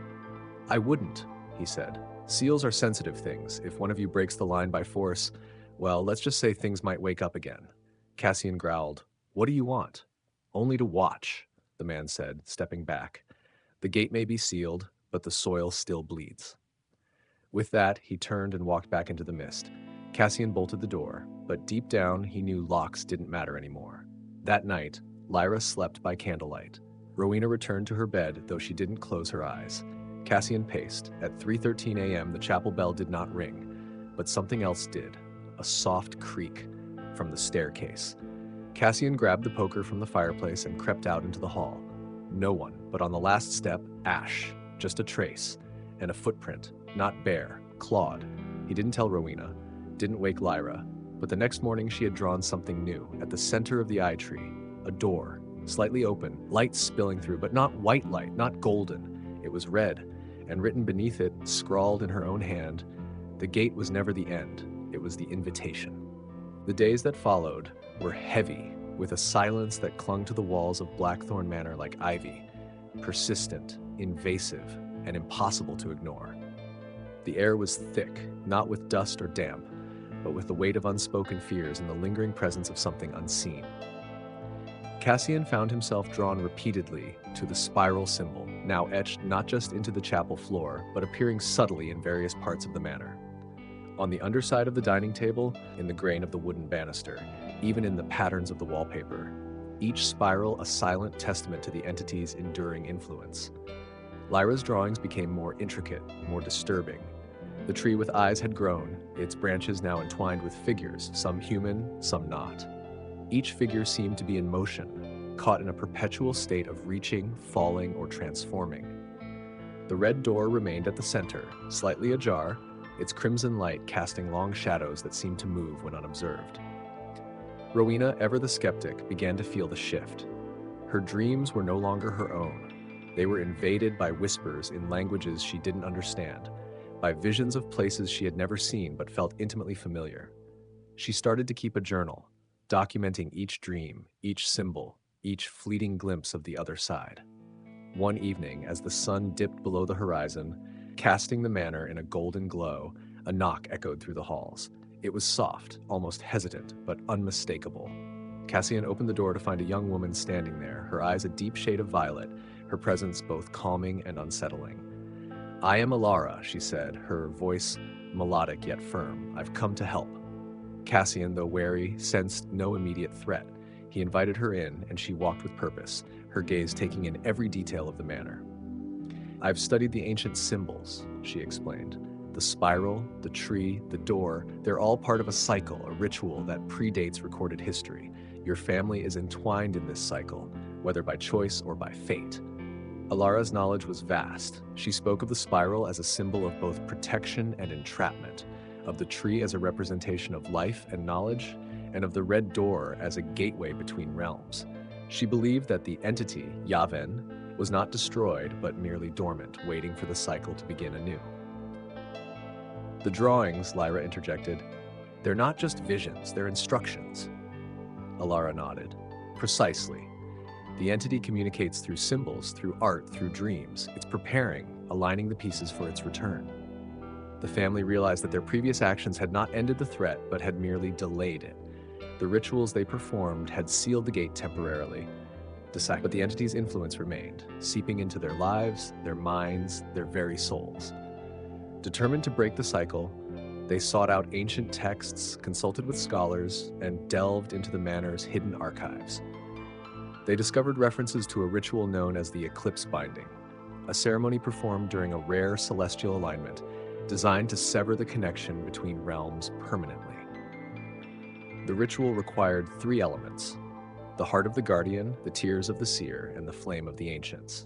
I wouldn't, he said. Seals are sensitive things. If one of you breaks the line by force, well, let's just say things might wake up again. Cassian growled. What do you want? Only to watch, the man said, stepping back. The gate may be sealed, but the soil still bleeds. With that, he turned and walked back into the mist. Cassian bolted the door, but deep down he knew locks didn't matter anymore. That night, Lyra slept by candlelight. Rowena returned to her bed, though she didn't close her eyes. Cassian paced. At 3:13 a.m., the chapel bell did not ring, but something else did. A soft creak from the staircase. Cassian grabbed the poker from the fireplace and crept out into the hall. No one, but on the last step, ash, just a trace, and a footprint, not bare, clawed. He didn't tell Rowena, didn't wake Lyra, but the next morning she had drawn something new. At the center of the eye tree, a door, slightly open, light spilling through, but not white light, not golden. It was red, and written beneath it, scrawled in her own hand, the gate was never the end, it was the invitation. The days that followed were heavy, with a silence that clung to the walls of Blackthorn Manor like ivy, persistent, invasive, and impossible to ignore. The air was thick, not with dust or damp, but with the weight of unspoken fears and the lingering presence of something unseen. Cassian found himself drawn repeatedly to the spiral symbol, now etched not just into the chapel floor, but appearing subtly in various parts of the manor. On the underside of the dining table, in the grain of the wooden banister, even in the patterns of the wallpaper, each spiral a silent testament to the entity's enduring influence. Lyra's drawings became more intricate, more disturbing. The tree with eyes had grown, its branches now entwined with figures, some human, some not. Each figure seemed to be in motion, caught in a perpetual state of reaching, falling, or transforming. The red door remained at the center, slightly ajar, its crimson light casting long shadows that seemed to move when unobserved. Rowena, ever the skeptic, began to feel the shift. Her dreams were no longer her own. They were invaded by whispers in languages she didn't understand, by visions of places she had never seen but felt intimately familiar. She started to keep a journal, documenting each dream, each symbol, each fleeting glimpse of the other side. One evening, as the sun dipped below the horizon, casting the manor in a golden glow, a knock echoed through the halls. It was soft, almost hesitant, but unmistakable. Cassian opened the door to find a young woman standing there, her eyes a deep shade of violet, her presence both calming and unsettling. I am Alara, she said, her voice melodic yet firm. I've come to help. Cassian, though wary, sensed no immediate threat. He invited her in, and she walked with purpose, her gaze taking in every detail of the manor. I've studied the ancient symbols, she explained. The spiral, the tree, the door, they're all part of a cycle, a ritual that predates recorded history. Your family is entwined in this cycle, whether by choice or by fate. Alara's knowledge was vast. She spoke of the spiral as a symbol of both protection and entrapment, of the tree as a representation of life and knowledge, and of the red door as a gateway between realms. She believed that the entity, Yaven, was not destroyed, but merely dormant, waiting for the cycle to begin anew. The drawings, Lyra interjected, they're not just visions, they're instructions. Alara nodded. Precisely. The entity communicates through symbols, through art, through dreams. It's preparing, aligning the pieces for its return. The family realized that their previous actions had not ended the threat, but had merely delayed it. The rituals they performed had sealed the gate temporarily, but the entity's influence remained, seeping into their lives, their minds, their very souls. Determined to break the cycle, they sought out ancient texts, consulted with scholars, and delved into the manor's hidden archives. They discovered references to a ritual known as the eclipse binding, a ceremony performed during a rare celestial alignment designed to sever the connection between realms permanently. The ritual required 3 elements: the heart of the guardian, the tears of the seer, and the flame of the ancients.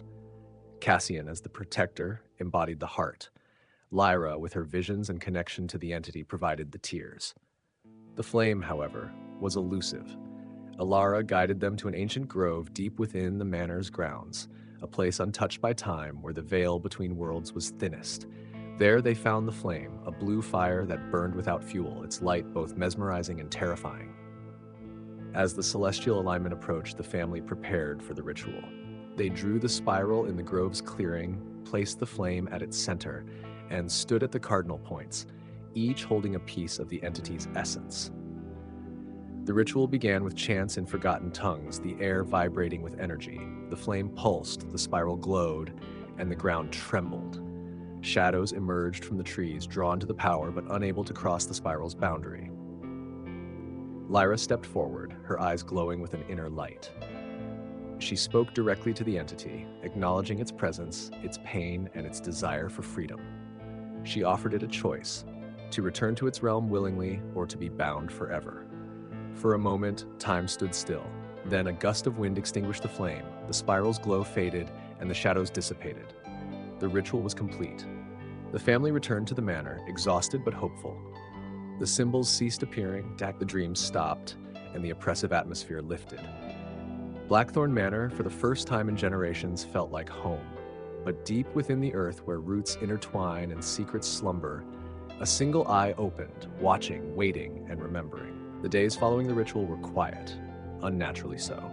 Cassian, as the protector, embodied the heart. Lyra, with her visions and connection to the entity, provided the tears. The flame, however, was elusive. Alara guided them to an ancient grove deep within the manor's grounds, a place untouched by time where the veil between worlds was thinnest. There they found the flame, a blue fire that burned without fuel, its light both mesmerizing and terrifying. As the celestial alignment approached, the family prepared for the ritual. They drew the spiral in the grove's clearing, placed the flame at its center, and stood at the cardinal points, each holding a piece of the entity's essence. The ritual began with chants in forgotten tongues, the air vibrating with energy. The flame pulsed, the spiral glowed, and the ground trembled. Shadows emerged from the trees, drawn to the power but unable to cross the spiral's boundary. Lyra stepped forward, her eyes glowing with an inner light. She spoke directly to the entity, acknowledging its presence, its pain, and its desire for freedom. She offered it a choice: to return to its realm willingly or to be bound forever. For a moment, time stood still. Then a gust of wind extinguished the flame, the spiral's glow faded, and the shadows dissipated. The ritual was complete. The family returned to the manor, exhausted but hopeful. The symbols ceased appearing, the dreams stopped, and the oppressive atmosphere lifted. Blackthorn Manor, for the first time in generations, felt like home. But deep within the earth, where roots intertwine and secrets slumber, a single eye opened, watching, waiting, and remembering. The days following the ritual were quiet, unnaturally so.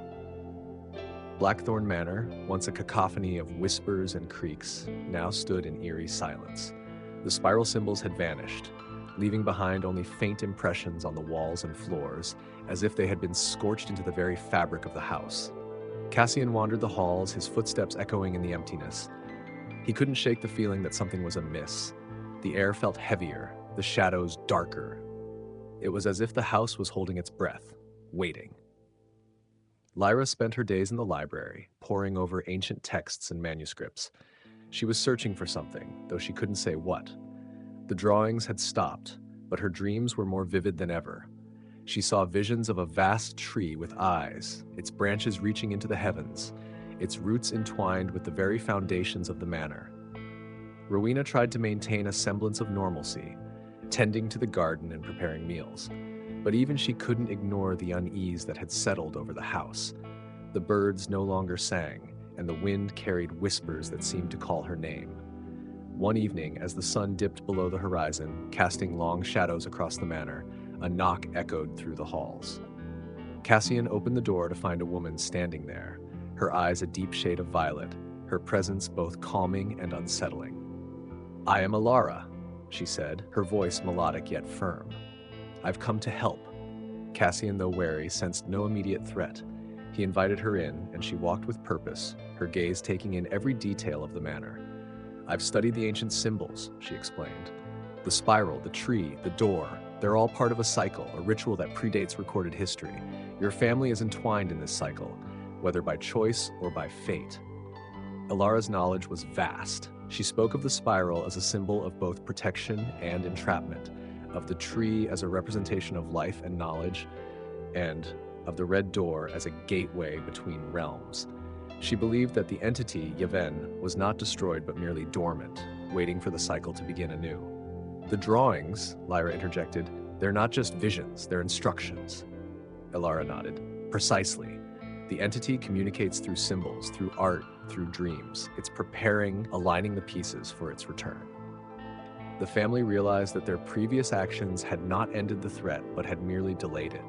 Blackthorn Manor, once a cacophony of whispers and creaks, now stood in eerie silence. The spiral symbols had vanished, leaving behind only faint impressions on the walls and floors, as if they had been scorched into the very fabric of the house. Cassian wandered the halls, his footsteps echoing in the emptiness. He couldn't shake the feeling that something was amiss. The air felt heavier, the shadows darker. It was as if the house was holding its breath, waiting. Lyra spent her days in the library, poring over ancient texts and manuscripts. She was searching for something, though she couldn't say what. The drawings had stopped, but her dreams were more vivid than ever. She saw visions of a vast tree with eyes, its branches reaching into the heavens, its roots entwined with the very foundations of the manor. Rowena tried to maintain a semblance of normalcy, tending to the garden and preparing meals. But even she couldn't ignore the unease that had settled over the house. The birds no longer sang, and the wind carried whispers that seemed to call her name. One evening, as the sun dipped below the horizon, casting long shadows across the manor, a knock echoed through the halls. Cassian opened the door to find a woman standing there, her eyes a deep shade of violet, her presence both calming and unsettling. "I am Alara," she said, her voice melodic yet firm. "I've come to help." Cassian, though wary, sensed no immediate threat. He invited her in, and she walked with purpose, her gaze taking in every detail of the manor. "I've studied the ancient symbols," she explained. "The spiral, the tree, the door, they're all part of a cycle, a ritual that predates recorded history. Your family is entwined in this cycle, whether by choice or by fate." Alara's knowledge was vast. She spoke of the spiral as a symbol of both protection and entrapment, of the tree as a representation of life and knowledge, and of the red door as a gateway between realms. She believed that the entity, Yevhen, was not destroyed but merely dormant, waiting for the cycle to begin anew. "The drawings," Lyra interjected, "they're not just visions, they're instructions." Alara nodded. "Precisely. The entity communicates through symbols, through art, through dreams. It's preparing, aligning the pieces for its return." The family realized that their previous actions had not ended the threat, but had merely delayed it.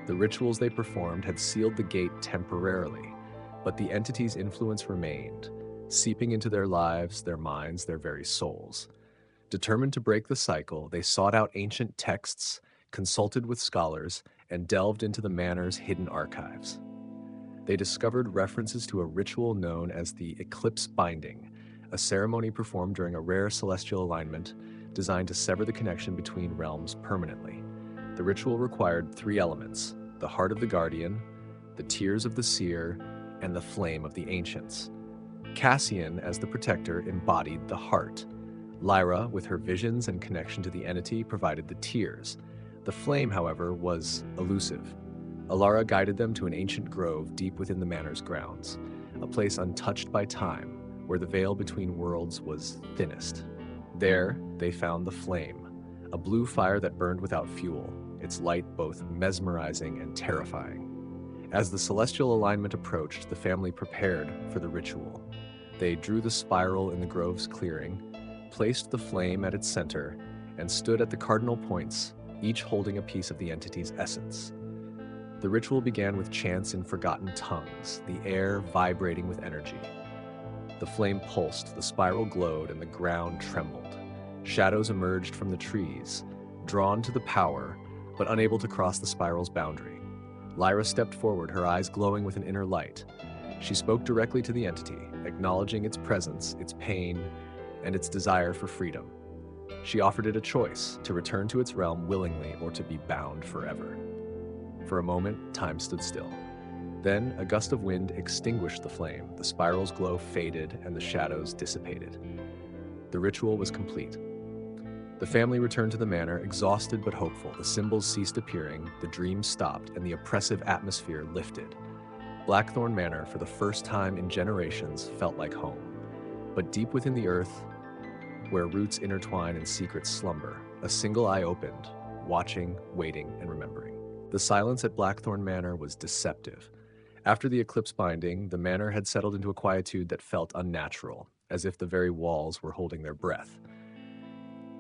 The rituals they performed had sealed the gate temporarily, but the entity's influence remained, seeping into their lives, their minds, their very souls. Determined to break the cycle, they sought out ancient texts, consulted with scholars, and delved into the manor's hidden archives. They discovered references to a ritual known as the eclipse binding, a ceremony performed during a rare celestial alignment designed to sever the connection between realms permanently. The ritual required 3 elements: the heart of the guardian, the tears of the seer, and the flame of the ancients. Cassian, as the protector, embodied the heart. Lyra, with her visions and connection to the entity, provided the tears. The flame, however, was elusive. Alara guided them to an ancient grove deep within the manor's grounds, a place untouched by time, where the veil between worlds was thinnest. There, they found the flame, a blue fire that burned without fuel, its light both mesmerizing and terrifying. As the celestial alignment approached, the family prepared for the ritual. They drew the spiral in the grove's clearing, placed the flame at its center, and stood at the cardinal points, each holding a piece of the entity's essence. The ritual began with chants in forgotten tongues, the air vibrating with energy. The flame pulsed, the spiral glowed, and the ground trembled. Shadows emerged from the trees, drawn to the power, but unable to cross the spiral's boundary. Lyra stepped forward, her eyes glowing with an inner light. She spoke directly to the entity, acknowledging its presence, its pain, and its desire for freedom. She offered it a choice, to return to its realm willingly or to be bound forever. For a moment, time stood still. Then, a gust of wind extinguished the flame, the spiral's glow faded, and the shadows dissipated. The ritual was complete. The family returned to the manor, exhausted but hopeful. The symbols ceased appearing, the dreams stopped, and the oppressive atmosphere lifted. Blackthorn Manor, for the first time in generations, felt like home. But deep within the earth, where roots intertwine and secrets slumber, a single eye opened, watching, waiting, and remembering. The silence at Blackthorn Manor was deceptive. After the eclipse binding, the manor had settled into a quietude that felt unnatural, as if the very walls were holding their breath.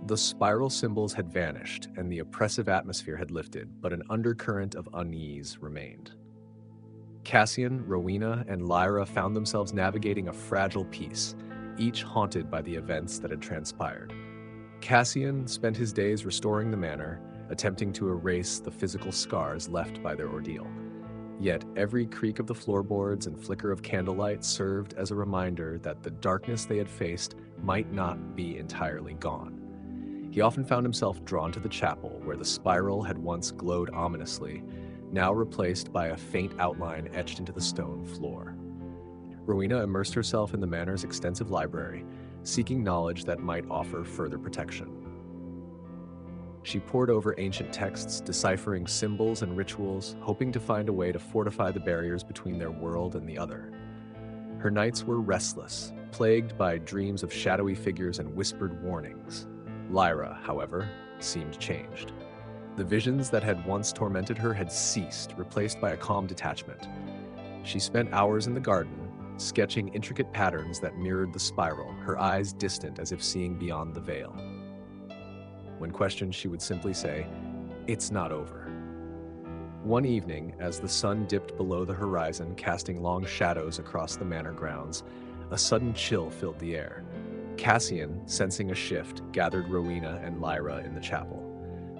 The spiral symbols had vanished, and the oppressive atmosphere had lifted, but an undercurrent of unease remained. Cassian, Rowena, and Lyra found themselves navigating a fragile peace, each haunted by the events that had transpired. Cassian spent his days restoring the manor, attempting to erase the physical scars left by their ordeal. Yet every creak of the floorboards and flicker of candlelight served as a reminder that the darkness they had faced might not be entirely gone. He often found himself drawn to the chapel, where the spiral had once glowed ominously, now replaced by a faint outline etched into the stone floor. Rowena immersed herself in the manor's extensive library, seeking knowledge that might offer further protection. She pored over ancient texts, deciphering symbols and rituals, hoping to find a way to fortify the barriers between their world and the other. Her nights were restless, plagued by dreams of shadowy figures and whispered warnings. Lyra, however, seemed changed. The visions that had once tormented her had ceased, replaced by a calm detachment. She spent hours in the garden, sketching intricate patterns that mirrored the spiral, her eyes distant as if seeing beyond the veil. When questioned, she would simply say, "It's not over." One evening, as the sun dipped below the horizon, casting long shadows across the manor grounds, a sudden chill filled the air. Cassian, sensing a shift, gathered Rowena and Lyra in the chapel.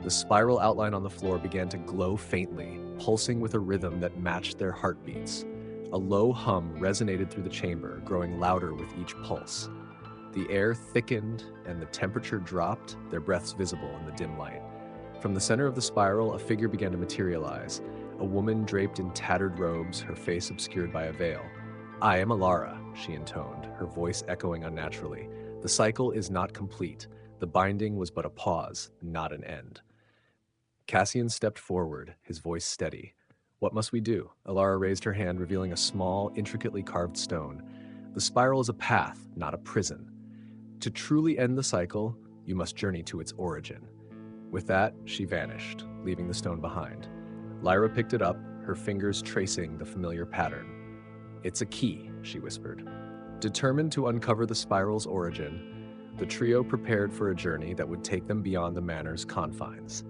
The spiral outline on the floor began to glow faintly, pulsing with a rhythm that matched their heartbeats. A low hum resonated through the chamber, growing louder with each pulse. The air thickened and the temperature dropped, their breaths visible in the dim light. From the center of the spiral, a figure began to materialize, a woman draped in tattered robes, her face obscured by a veil. "I am Alara," she intoned, her voice echoing unnaturally. "The cycle is not complete. The binding was but a pause, not an end." Cassian stepped forward, his voice steady. "What must we do?" Alara raised her hand, revealing a small, intricately carved stone. "The spiral is a path, not a prison. To truly end the cycle, you must journey to its origin." With that, she vanished, leaving the stone behind. Lyra picked it up, her fingers tracing the familiar pattern. "It's a key," she whispered. Determined to uncover the spiral's origin, the trio prepared for a journey that would take them beyond the manor's confines.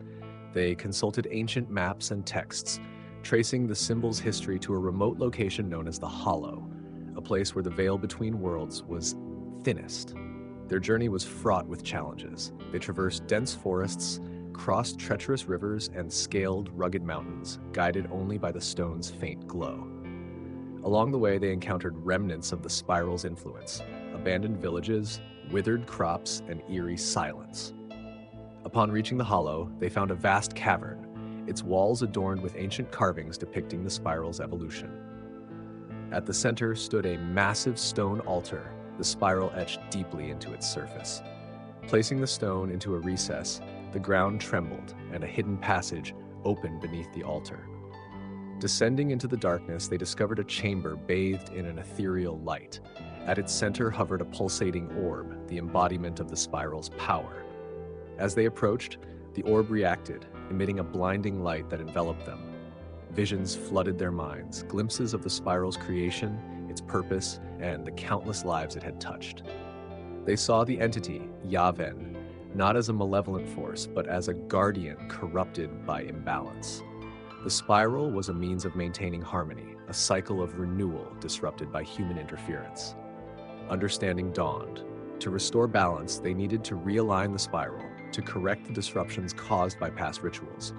They consulted ancient maps and texts, tracing the symbol's history to a remote location known as the Hollow, a place where the veil between worlds was thinnest. Their journey was fraught with challenges. They traversed dense forests, crossed treacherous rivers, and scaled rugged mountains, guided only by the stone's faint glow. Along the way, they encountered remnants of the spiral's influence, abandoned villages, withered crops, and eerie silence. Upon reaching the Hollow, they found a vast cavern, its walls adorned with ancient carvings depicting the spiral's evolution. At the center stood a massive stone altar, the spiral etched deeply into its surface. Placing the stone into a recess, the ground trembled, and a hidden passage opened beneath the altar. Descending into the darkness, they discovered a chamber bathed in an ethereal light. At its center hovered a pulsating orb, the embodiment of the spiral's power. As they approached, the orb reacted, emitting a blinding light that enveloped them. Visions flooded their minds, glimpses of the spiral's creation, its purpose, and the countless lives it had touched. They saw the entity, Yaven, not as a malevolent force, but as a guardian corrupted by imbalance. The spiral was a means of maintaining harmony, a cycle of renewal disrupted by human interference. Understanding dawned. To restore balance, they needed to realign the spiral, to correct the disruptions caused by past rituals.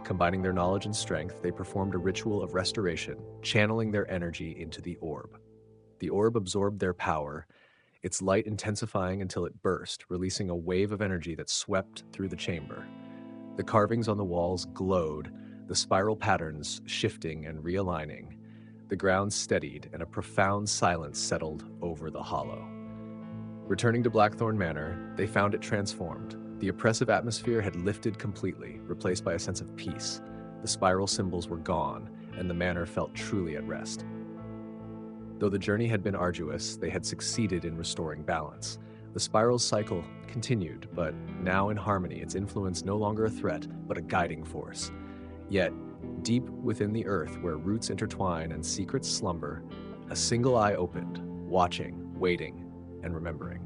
Combining their knowledge and strength, they performed a ritual of restoration, channeling their energy into the orb. The orb absorbed their power, its light intensifying until it burst, releasing a wave of energy that swept through the chamber. The carvings on the walls glowed, the spiral patterns shifting and realigning. The ground steadied, and a profound silence settled over the hollow. Returning to Blackthorn Manor, they found it transformed. The oppressive atmosphere had lifted completely, replaced by a sense of peace. The spiral symbols were gone, and the manor felt truly at rest. Though the journey had been arduous, they had succeeded in restoring balance. The spiral cycle continued, but now in harmony, its influence no longer a threat, but a guiding force. Yet, deep within the earth, where roots intertwine and secrets slumber, a single eye opened, watching, waiting, and remembering.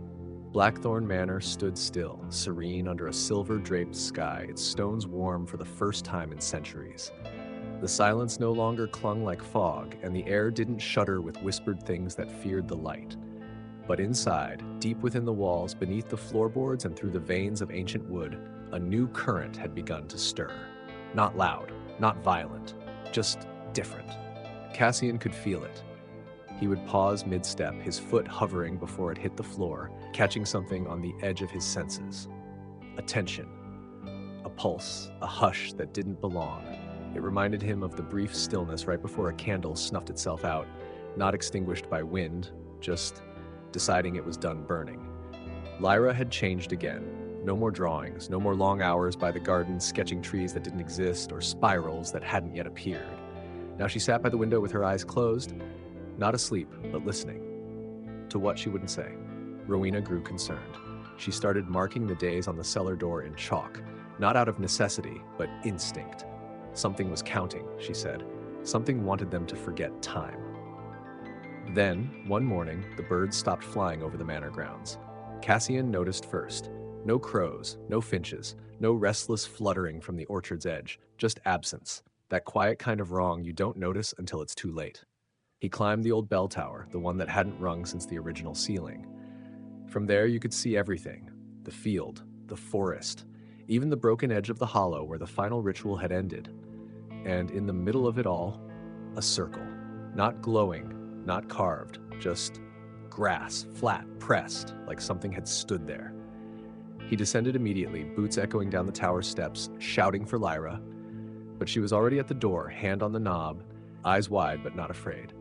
Blackthorn Manor stood still, serene under a silver-draped sky, its stones warm for the first time in centuries. The silence no longer clung like fog, and the air didn't shudder with whispered things that feared the light. But inside, deep within the walls, beneath the floorboards and through the veins of ancient wood, a new current had begun to stir. Not loud, not violent, just different. Cassian could feel it. He would pause mid-step, his foot hovering before it hit the floor, catching something on the edge of his senses. A tension, a pulse, a hush that didn't belong. It reminded him of the brief stillness right before a candle snuffed itself out, not extinguished by wind, just deciding it was done burning. Lyra had changed again. No more drawings, no more long hours by the garden sketching trees that didn't exist or spirals that hadn't yet appeared. Now she sat by the window with her eyes closed, not asleep, but listening. To what she wouldn't say. Rowena grew concerned. She started marking the days on the cellar door in chalk, not out of necessity, but instinct. Something was counting, she said. Something wanted them to forget time. Then, one morning, the birds stopped flying over the manor grounds. Cassian noticed first. No crows, no finches, no restless fluttering from the orchard's edge, just absence. That quiet kind of wrong you don't notice until it's too late. He climbed the old bell tower, the one that hadn't rung since the original ceiling. From there you could see everything. The field, the forest, even the broken edge of the hollow where the final ritual had ended. And in the middle of it all, a circle. Not glowing, not carved, just grass, flat, pressed, like something had stood there. He descended immediately, boots echoing down the tower steps, shouting for Lyra. But she was already at the door, hand on the knob, eyes wide but not afraid.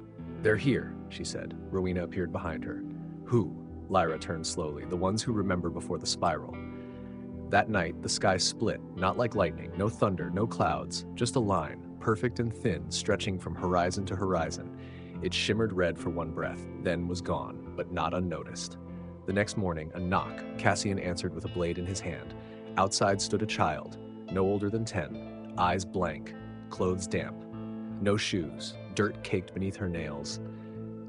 "They're here," she said. Rowena appeared behind her. "Who?" Lyra turned slowly. "The ones who remember before the spiral." That night, the sky split, not like lightning, no thunder, no clouds, just a line, perfect and thin, stretching from horizon to horizon. It shimmered red for one breath, then was gone, but not unnoticed. The next morning, a knock. Cassian answered with a blade in his hand. Outside stood a child, no older than 10, eyes blank, clothes damp. No shoes, dirt caked beneath her nails.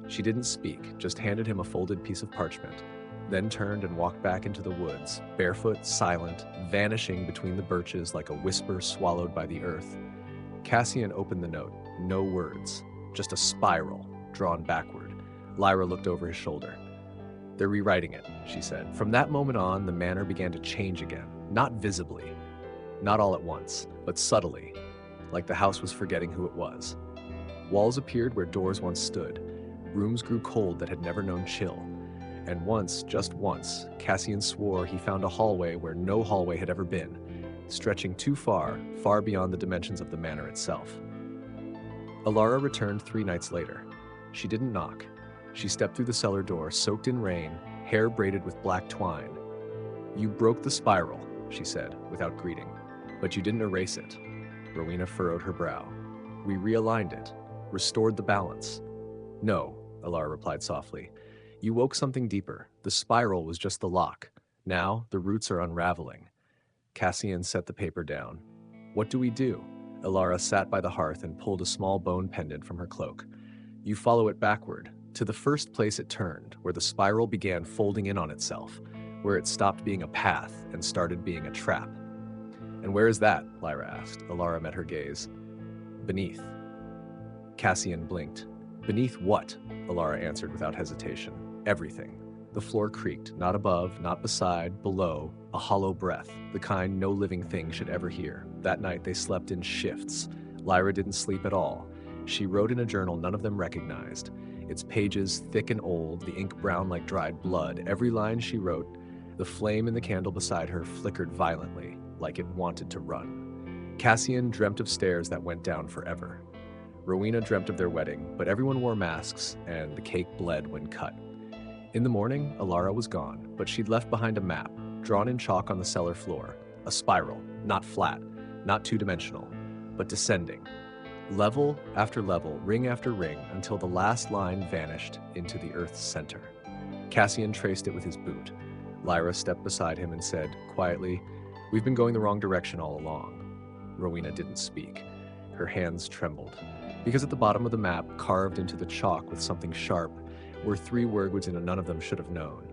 She didn't speak, just handed him a folded piece of parchment, then turned and walked back into the woods, barefoot, silent, vanishing between the birches like a whisper swallowed by the earth. Cassian opened the note. No words, just a spiral, drawn backward. Lyra looked over his shoulder. "They're rewriting it," she said. From that moment on, the manor began to change again, not visibly, not all at once, but subtly, like the house was forgetting who it was. Walls appeared where doors once stood. Rooms grew cold that had never known chill. And once, just once, Cassian swore he found a hallway where no hallway had ever been, stretching too far, far beyond the dimensions of the manor itself. Alara returned 3 nights later. She didn't knock. She stepped through the cellar door, soaked in rain, hair braided with black twine. "You broke the spiral," she said, without greeting, "but you didn't erase it." Rowena furrowed her brow. "We realigned it, restored the balance." "No," Alara replied softly. "You woke something deeper. The spiral was just the lock. Now, the roots are unraveling." Cassian set the paper down. "What do we do?" Alara sat by the hearth and pulled a small bone pendant from her cloak. "You follow it backward, to the first place it turned, where the spiral began folding in on itself, where it stopped being a path and started being a trap." "And where is that?" Lyra asked. Alara met her gaze. beneath. Cassian blinked. Beneath what? Alara answered without hesitation. Everything. The floor creaked, not above, not beside, below, a hollow breath, the kind no living thing should ever hear. That night they slept in shifts. Lyra didn't sleep at all. She wrote in a journal none of them recognized. Its pages thick and old, the ink brown like dried blood. Every line she wrote, the flame in the candle beside her flickered violently, like it wanted to run. Cassian dreamt of stairs that went down forever. Rowena dreamt of their wedding, but everyone wore masks, and the cake bled when cut. In the morning, Alara was gone, but she'd left behind a map, drawn in chalk on the cellar floor. A spiral, not flat, not two-dimensional, but descending. Level after level, ring after ring, until the last line vanished into the Earth's center. Cassian traced it with his boot. Lyra stepped beside him and said, quietly, "We've been going the wrong direction all along." Rowena didn't speak. Her hands trembled. Because at the bottom of the map, carved into the chalk with something sharp, were 3 words none of them should have known,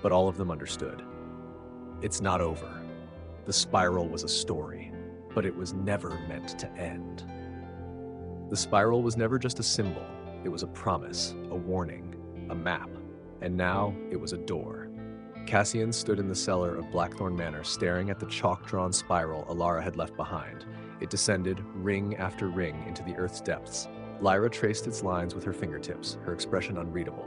but all of them understood. It's not over. The spiral was a story, but it was never meant to end. The spiral was never just a symbol. It was a promise, a warning, a map, and now it was a door. Cassian stood in the cellar of Blackthorn Manor, staring at the chalk-drawn spiral Alara had left behind. It descended, ring after ring, into the Earth's depths. Lyra traced its lines with her fingertips, her expression unreadable.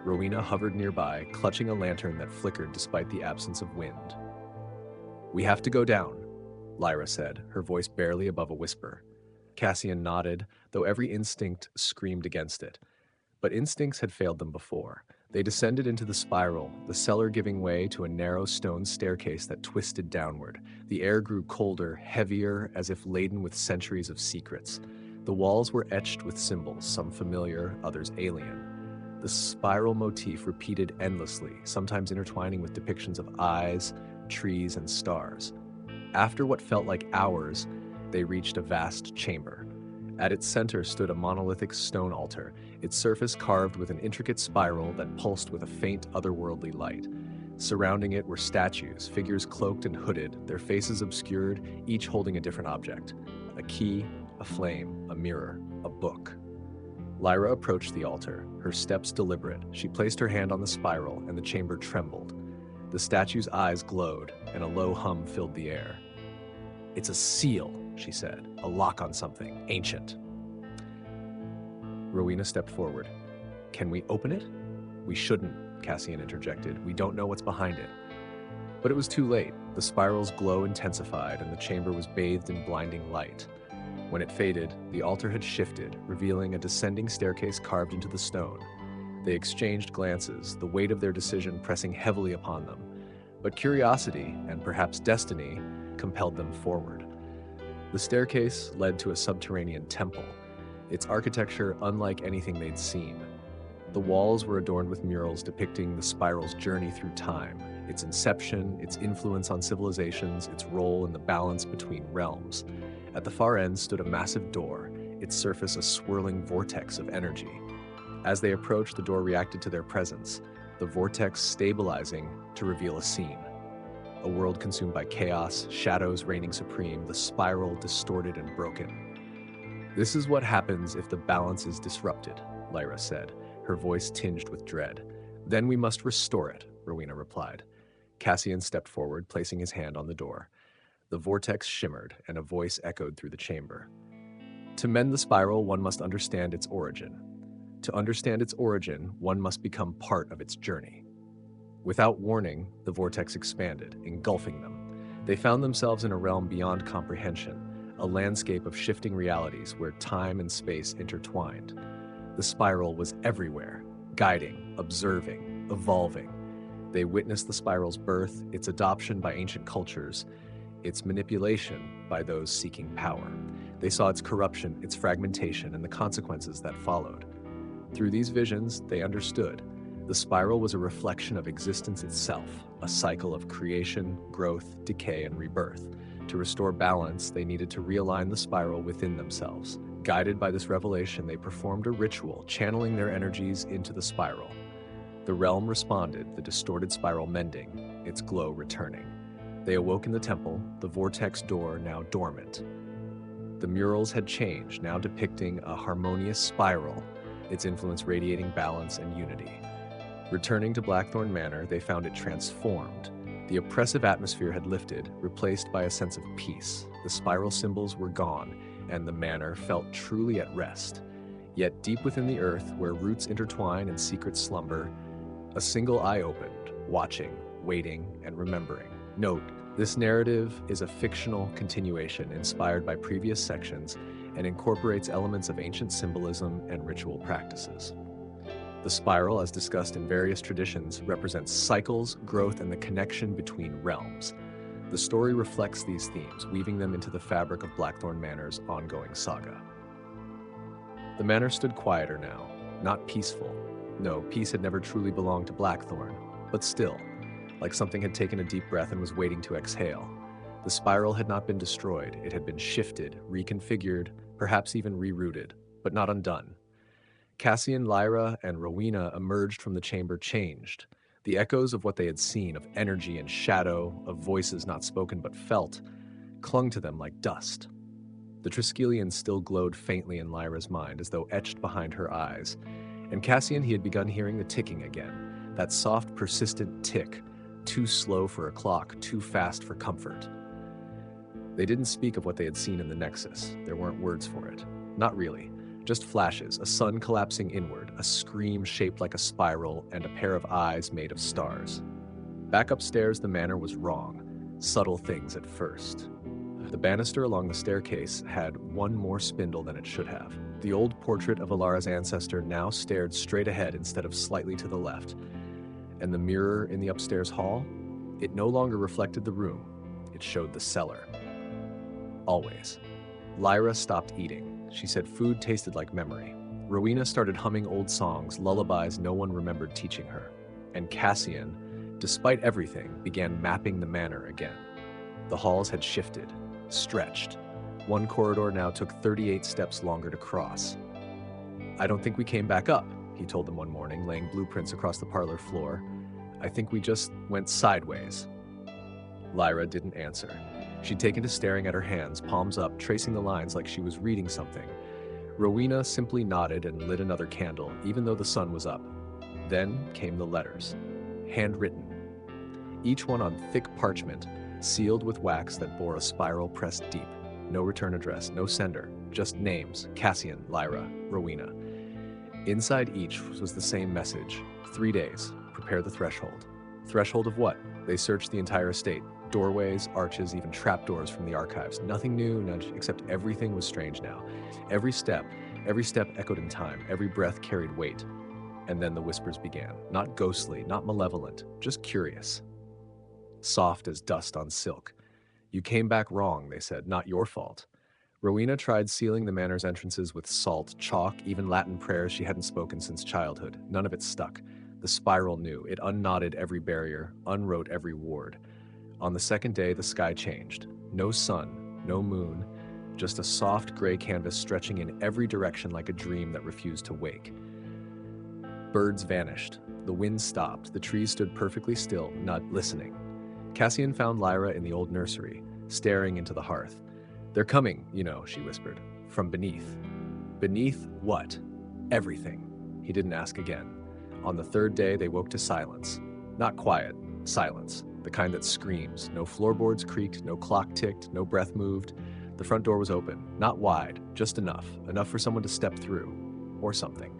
Rowena hovered nearby, clutching a lantern that flickered despite the absence of wind. "We have to go down," Lyra said, her voice barely above a whisper. Cassian nodded, though every instinct screamed against it. But instincts had failed them before. They descended into the spiral, the cellar giving way to a narrow stone staircase that twisted downward. The air grew colder, heavier, as if laden with centuries of secrets. The walls were etched with symbols, some familiar, others alien. The spiral motif repeated endlessly, sometimes intertwining with depictions of eyes, trees, and stars. After what felt like hours, they reached a vast chamber. At its center stood a monolithic stone altar, its surface carved with an intricate spiral that pulsed with a faint, otherworldly light. Surrounding it were statues, figures cloaked and hooded, their faces obscured, each holding a different object. A key, a flame, a mirror, a book. Lyra approached the altar, her steps deliberate. She placed her hand on the spiral, and the chamber trembled. The statue's eyes glowed, and a low hum filled the air. "It's a seal," she said, "a lock on something, ancient." Rowena stepped forward. "Can we open it?" "We shouldn't," Cassian interjected. "We don't know what's behind it." But it was too late. The spiral's glow intensified, and the chamber was bathed in blinding light. When it faded, the altar had shifted, revealing a descending staircase carved into the stone. They exchanged glances, the weight of their decision pressing heavily upon them. But curiosity, and perhaps destiny, compelled them forward. The staircase led to a subterranean temple, its architecture unlike anything they'd seen. The walls were adorned with murals depicting the spiral's journey through time, its inception, its influence on civilizations, its role in the balance between realms. At the far end stood a massive door, its surface a swirling vortex of energy. As they approached, the door reacted to their presence, the vortex stabilizing to reveal a scene. A world consumed by chaos, shadows reigning supreme, the spiral distorted and broken. "This is what happens if the balance is disrupted," Lyra said, her voice tinged with dread. "Then we must restore it," Rowena replied. Cassian stepped forward, placing his hand on the door. The vortex shimmered, and a voice echoed through the chamber. "To mend the spiral, one must understand its origin. To understand its origin, one must become part of its journey." Without warning, the vortex expanded, engulfing them. They found themselves in a realm beyond comprehension, a landscape of shifting realities where time and space intertwined. The spiral was everywhere, guiding, observing, evolving. They witnessed the spiral's birth, its adoption by ancient cultures, its manipulation by those seeking power. They saw its corruption, its fragmentation, and the consequences that followed. Through these visions, they understood. The spiral was a reflection of existence itself, a cycle of creation, growth, decay, and rebirth. To restore balance, they needed to realign the spiral within themselves. Guided by this revelation, they performed a ritual, channeling their energies into the spiral. The realm responded, the distorted spiral mending, its glow returning. They awoke in the temple, the vortex door now dormant. The murals had changed, now depicting a harmonious spiral, its influence radiating balance and unity. Returning to Blackthorn Manor, they found it transformed. The oppressive atmosphere had lifted, replaced by a sense of peace. The spiral symbols were gone, and the manor felt truly at rest. Yet deep within the earth, where roots intertwine and secrets slumber, a single eye opened, watching, waiting, and remembering. Note, this narrative is a fictional continuation inspired by previous sections and incorporates elements of ancient symbolism and ritual practices. The spiral, as discussed in various traditions, represents cycles, growth, and the connection between realms. The story reflects these themes, weaving them into the fabric of Blackthorn Manor's ongoing saga. The manor stood quieter now, not peaceful. No, peace had never truly belonged to Blackthorn, but still, like something had taken a deep breath and was waiting to exhale. The spiral had not been destroyed, it had been shifted, reconfigured, perhaps even rerouted, but not undone. Cassian, Lyra, and Rowena emerged from the chamber changed. The echoes of what they had seen, of energy and shadow, of voices not spoken but felt, clung to them like dust. The Triskelion still glowed faintly in Lyra's mind, as though etched behind her eyes. And Cassian, he had begun hearing the ticking again, that soft, persistent tick, too slow for a clock, too fast for comfort. They didn't speak of what they had seen in the Nexus. There weren't words for it. Not really. Just flashes, a sun collapsing inward, a scream shaped like a spiral, and a pair of eyes made of stars. Back upstairs, the manor was wrong. Subtle things at first. The banister along the staircase had one more spindle than it should have. The old portrait of Alara's ancestor now stared straight ahead instead of slightly to the left. And the mirror in the upstairs hall? It no longer reflected the room. It showed the cellar. Always. Lyra stopped eating. She said food tasted like memory. Rowena started humming old songs, lullabies no one remembered teaching her. And Cassian, despite everything, began mapping the manor again. The halls had shifted, stretched. One corridor now took 38 steps longer to cross. "I don't think we came back up," he told them one morning, laying blueprints across the parlor floor. "I think we just went sideways." Lyra didn't answer. She'd taken to staring at her hands, palms up, tracing the lines like she was reading something. Rowena simply nodded and lit another candle, even though the sun was up. Then came the letters, handwritten, each one on thick parchment, sealed with wax that bore a spiral pressed deep. No return address, no sender, just names: Cassian, Lyra, Rowena. Inside each was the same message: 3 days, prepare the threshold. Threshold of what? They searched the entire estate. Doorways, arches, even trapdoors from the archives. Nothing new, except everything was strange now. Every step echoed in time. Every breath carried weight. And then the whispers began. Not ghostly, not malevolent, just curious. Soft as dust on silk. "You came back wrong," they said. "Not your fault." Rowena tried sealing the manor's entrances with salt, chalk, even Latin prayers she hadn't spoken since childhood. None of it stuck. The spiral knew. It unknotted every barrier, unwrote every ward. On the second day, the sky changed. No sun, no moon, just a soft gray canvas stretching in every direction like a dream that refused to wake. Birds vanished. The wind stopped. The trees stood perfectly still, not listening. Cassian found Lyra in the old nursery, staring into the hearth. "They're coming, you know," she whispered. "From beneath." Beneath what? Everything. He didn't ask again. On the third day, they woke to silence. Not quiet, silence. The kind that screams. No floorboards creaked, no clock ticked, no breath moved. The front door was open. Not wide, just enough. Enough for someone to step through. Or something.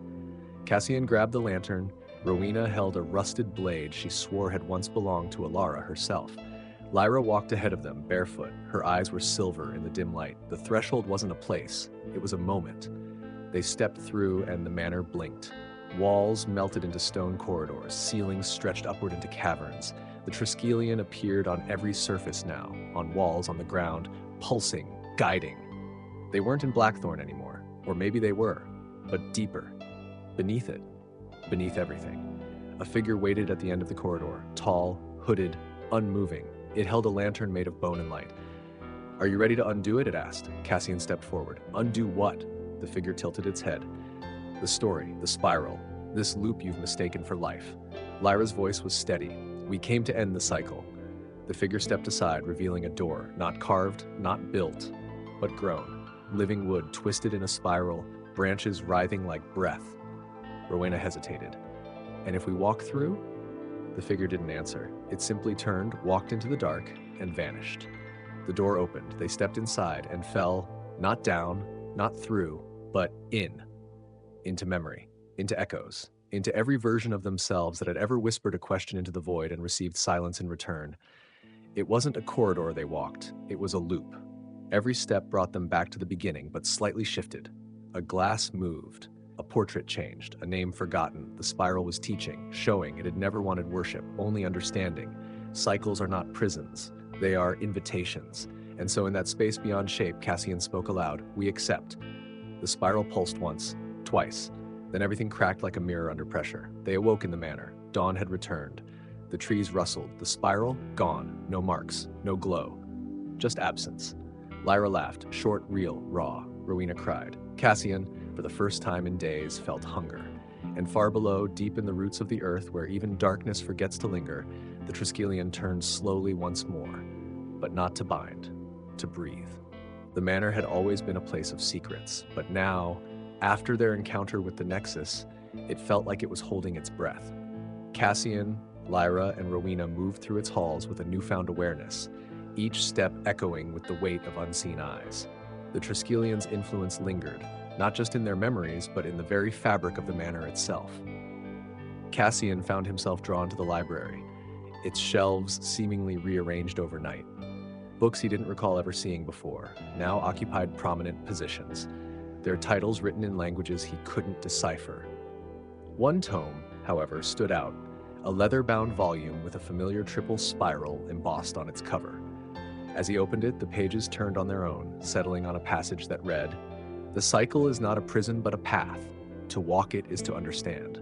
Cassian grabbed the lantern. Rowena held a rusted blade she swore had once belonged to Alara herself. Lyra walked ahead of them, barefoot. Her eyes were silver in the dim light. The threshold wasn't a place. It was a moment. They stepped through, and the manor blinked. Walls melted into stone corridors. Ceilings stretched upward into caverns. The Triskelion appeared on every surface now, on walls, on the ground, pulsing, guiding. They weren't in Blackthorn anymore, or maybe they were, but deeper, beneath it, beneath everything. A figure waited at the end of the corridor, tall, hooded, unmoving. It held a lantern made of bone and light. "Are you ready to undo it?" it asked. Cassian stepped forward. "Undo what?" The figure tilted its head. "The story, the spiral, this loop you've mistaken for life." Lyra's voice was steady. "We came to end the cycle." The figure stepped aside, revealing a door, not carved, not built, but grown. living wood twisted in a spiral, branches writhing like breath. Rowena hesitated. And if we walk through? The figure didn't answer. It simply turned, walked into the dark, and vanished. The door opened. They stepped inside and fell, not down, not through, but into memory, into echoes, into every version of themselves that had ever whispered a question into the void and received silence in return. It wasn't a corridor they walked, it was a loop. Every step brought them back to the beginning, but slightly shifted. A glass moved, a portrait changed, a name forgotten. The spiral was teaching, showing it had never wanted worship, only understanding. Cycles are not prisons, they are invitations. And so in that space beyond shape, Cassian spoke aloud, "We accept." The spiral pulsed once, twice. Then everything cracked like a mirror under pressure. They awoke in the manor. Dawn had returned. The trees rustled. The spiral, gone. No marks. No glow. Just absence. Lyra laughed, short, real, raw. Rowena cried. Cassian, for the first time in days, felt hunger. And far below, deep in the roots of the earth, where even darkness forgets to linger, the Triskelion turned slowly once more. But not to bind, to breathe. The manor had always been a place of secrets, but now, after their encounter with the Nexus, it felt like it was holding its breath. Cassian, Lyra, and Rowena moved through its halls with a newfound awareness, each step echoing with the weight of unseen eyes. The Triskelion's influence lingered, not just in their memories, but in the very fabric of the manor itself. Cassian found himself drawn to the library, its shelves seemingly rearranged overnight. Books he didn't recall ever seeing before, now occupied prominent positions, their titles written in languages he couldn't decipher. One tome, however, stood out, a leather-bound volume with a familiar triple spiral embossed on its cover. As he opened it, the pages turned on their own, settling on a passage that read, "The cycle is not a prison but a path. To walk it is to understand."